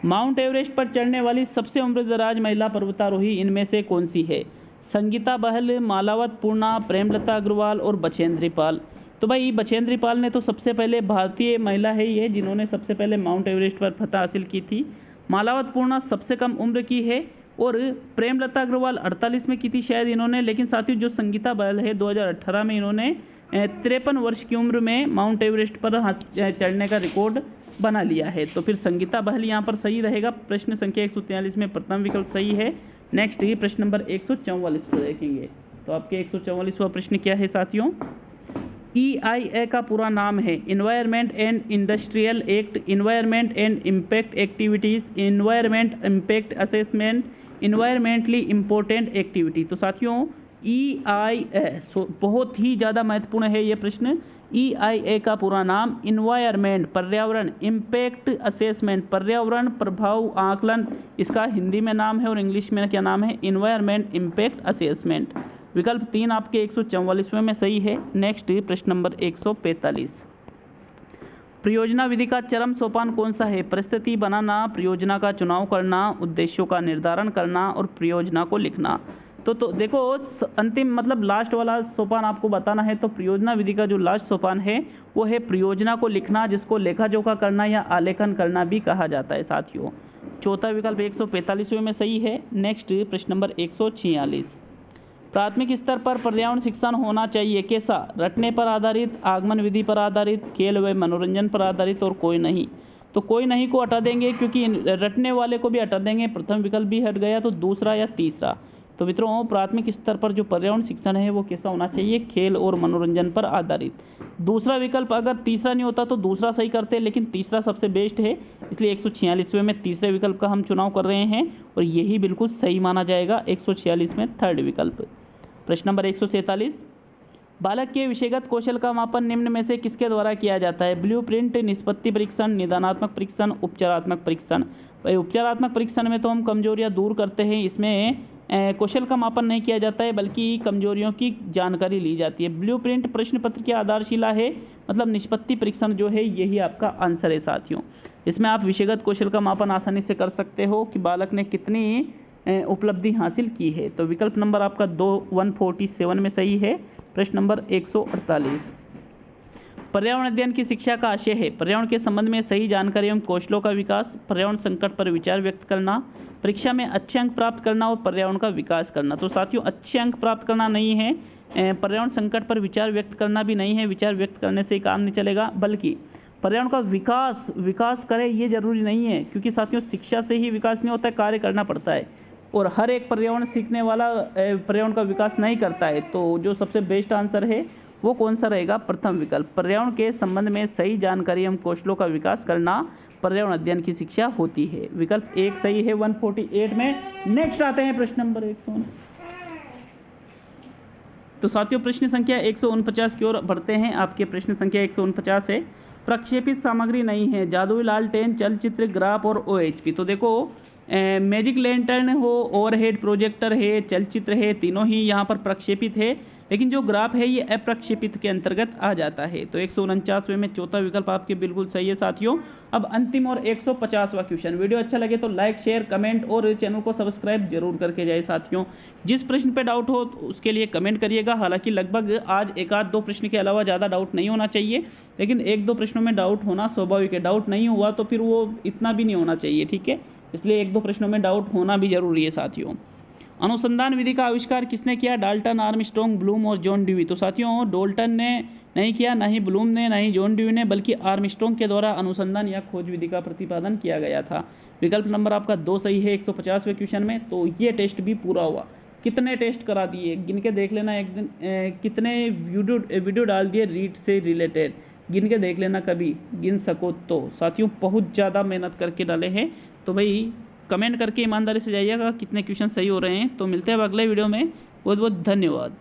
माउंट एवरेस्ट पर चढ़ने वाली सबसे उम्रदराज महिला पर्वतारोही इनमें से कौन सी है? संगीता बहल, मालावत पूर्णा, प्रेमलता अग्रवाल और बछेंद्री पाल। तो भाई बछेंद्री पाल ने तो सबसे पहले भारतीय महिला है ये जिन्होंने सबसे पहले माउंट एवरेस्ट पर फतह हासिल की थी। मालावत पूर्णा सबसे कम उम्र की है और प्रेमलता अग्रवाल 48 में की थी शायद इन्होंने, लेकिन साथियों जो संगीता बहल है 2018 में इन्होंने 53 वर्ष की उम्र में माउंट एवरेस्ट पर चढ़ने का रिकॉर्ड बना लिया है। तो फिर संगीता बहल यहाँ पर सही रहेगा। प्रश्न संख्या 143 में प्रथम विकल्प सही है। नेक्स्ट ये प्रश्न नंबर 144 को देखेंगे। तो आपके 144वां प्रश्न क्या है साथियों? EIA का पूरा नाम है environment and industrial act, environment and impact activities, environment impact assessment, environmentally important activity. तो साथियों EIA बहुत ही ज़्यादा महत्वपूर्ण है ये प्रश्न। EIA का पूरा नाम इन्वायरमेंट पर्यावरण, इम्पैक्ट असेसमेंट पर्यावरण प्रभाव आकलन, इसका हिंदी में नाम है और इंग्लिश में क्या नाम है? Environment impact assessment. विकल्प 3 आपके 144वें में सही है। नेक्स्ट प्रश्न नंबर 145, परियोजना विधि का चरम सोपान कौन सा है? परिस्थिति बनाना, परियोजना का चुनाव करना, उद्देश्यों का निर्धारण करना और परियोजना को लिखना। तो देखो अंतिम मतलब लास्ट वाला सोपान आपको बताना है, तो परियोजना विधि का जो लास्ट सोपान है वो है परियोजना को लिखना, जिसको लेखा जोखा करना या आलेखन करना भी कहा जाता है साथियों। चौथा विकल्प 145वें में सही है। नेक्स्ट प्रश्न नंबर 146, प्राथमिक स्तर पर पर्यावरण शिक्षण होना चाहिए कैसा? रटने पर आधारित, आगमन विधि पर आधारित, खेल व मनोरंजन पर आधारित और कोई नहीं। तो कोई नहीं को हटा देंगे क्योंकि रटने वाले को भी हटा देंगे, प्रथम विकल्प भी हट गया, तो दूसरा या तीसरा। तो मित्रों प्राथमिक स्तर पर जो पर्यावरण शिक्षण है वो कैसा होना चाहिए? खेल और मनोरंजन पर आधारित। दूसरा विकल्प अगर तीसरा नहीं होता तो दूसरा सही करते, लेकिन तीसरा सबसे बेस्ट है, इसलिए 146वें में तीसरे विकल्प का हम चुनाव कर रहे हैं और यही बिल्कुल सही माना जाएगा 146 में थर्ड विकल्प। प्रश्न नंबर 147, बालक के विषयगत कौशल का मापन निम्न में से किसके द्वारा किया जाता है? ब्लूप्रिंट, निष्पत्ति परीक्षण, निदानात्मक परीक्षण, उपचारात्मक परीक्षण। भाई उपचारात्मक परीक्षण में तो हम कमजोरियां दूर करते हैं, इसमें कौशल का मापन नहीं किया जाता है बल्कि कमजोरियों की जानकारी ली जाती है। ब्लूप्रिंट प्रश्न पत्र की आधारशिला है, मतलब निष्पत्ति परीक्षण जो है यही आपका आंसर है साथियों। इसमें आप विषयगत कौशल का मापन आसानी से कर सकते हो कि बालक ने कितनी उपलब्धि हासिल की है। तो विकल्प नंबर आपका 147 में सही है। प्रश्न नंबर 148, पर्यावरण अध्ययन की शिक्षा का आशय है पर्यावरण के संबंध में सही जानकारी एवं कौशलों का विकास, पर्यावरण संकट पर विचार व्यक्त करना, परीक्षा में अच्छे अंक प्राप्त करना और पर्यावरण का विकास करना। तो साथियों अच्छे अंक प्राप्त करना नहीं है, पर्यावरण संकट पर विचार व्यक्त करना भी नहीं है, विचार व्यक्त करने से काम नहीं चलेगा, बल्कि पर्यावरण का विकास करे ये जरूरी नहीं है, क्योंकि साथियों शिक्षा से ही विकास नहीं होता है, कार्य करना पड़ता है और हर एक पर्यावरण सीखने वाला पर्यावरण का विकास नहीं करता है। तो जो सबसे बेस्ट आंसर है वो कौन सा रहेगा? प्रथम विकल्प, पर्यावरण के संबंध में सही जानकारी एवं कौशलों का विकास करना पर्यावरण अध्ययन की शिक्षा होती है। विकल्प 1 सही है 148 में। नेक्स्ट आते हैं प्रश्न नंबर 100। तो साथियों प्रश्न संख्या 149 की ओर बढ़ते हैं। आपके प्रश्न संख्या 149 है, प्रक्षेपित सामग्री नहीं है, जादुई लालटेन, चलचित्र, ग्राफ और OHP। तो देखो मैजिक लैंटर्न हो, ओवरहेड प्रोजेक्टर है, चलचित्र है, तीनों ही यहाँ पर प्रक्षेपित है, लेकिन जो ग्राफ है ये अप्रक्षेपित के अंतर्गत आ जाता है। तो 149वें में चौथा विकल्प आपके बिल्कुल सही है साथियों। अब अंतिम और 150वां क्वेश्चन। वीडियो अच्छा लगे तो लाइक, शेयर, कमेंट और चैनल को सब्सक्राइब जरूर करके जाए साथियों। जिस प्रश्न पे डाउट हो तो उसके लिए कमेंट करिएगा। हालांकि लगभग आज एक आध दो प्रश्न के अलावा ज़्यादा डाउट नहीं होना चाहिए, लेकिन एक दो प्रश्नों में डाउट होना स्वाभाविक है। डाउट नहीं हुआ तो फिर वो इतना भी नहीं होना चाहिए, ठीक है, इसलिए एक दो प्रश्नों में डाउट होना भी जरूरी है साथियों। अनुसंधान विधि का आविष्कार किसने किया? डाल्टन, आर्मस्ट्रॉन्ग, ब्लूम और जॉन ड्यूई। तो साथियों डाल्टन ने नहीं किया, ना ही ब्लूम ने, ना ही जॉन ड्यूई ने, बल्कि आर्मस्ट्रॉन्ग के द्वारा अनुसंधान या खोज विधि का प्रतिपादन किया गया था। विकल्प नंबर आपका 2 सही है 150वें क्वेश्चन में। तो ये टेस्ट भी पूरा हुआ। कितने टेस्ट करा दिए गिन के देख लेना एक दिन, कितने वीडियो डाल दिए रीट से रिलेटेड, गिन के देख लेना कभी गिन सको तो। साथियों बहुत ज़्यादा मेहनत करके डाले हैं, तो भाई कमेंट करके ईमानदारी से जाइएगा कितने क्वेश्चन सही हो रहे हैं। तो मिलते हैं अब अगले वीडियो में। बहुत बहुत धन्यवाद।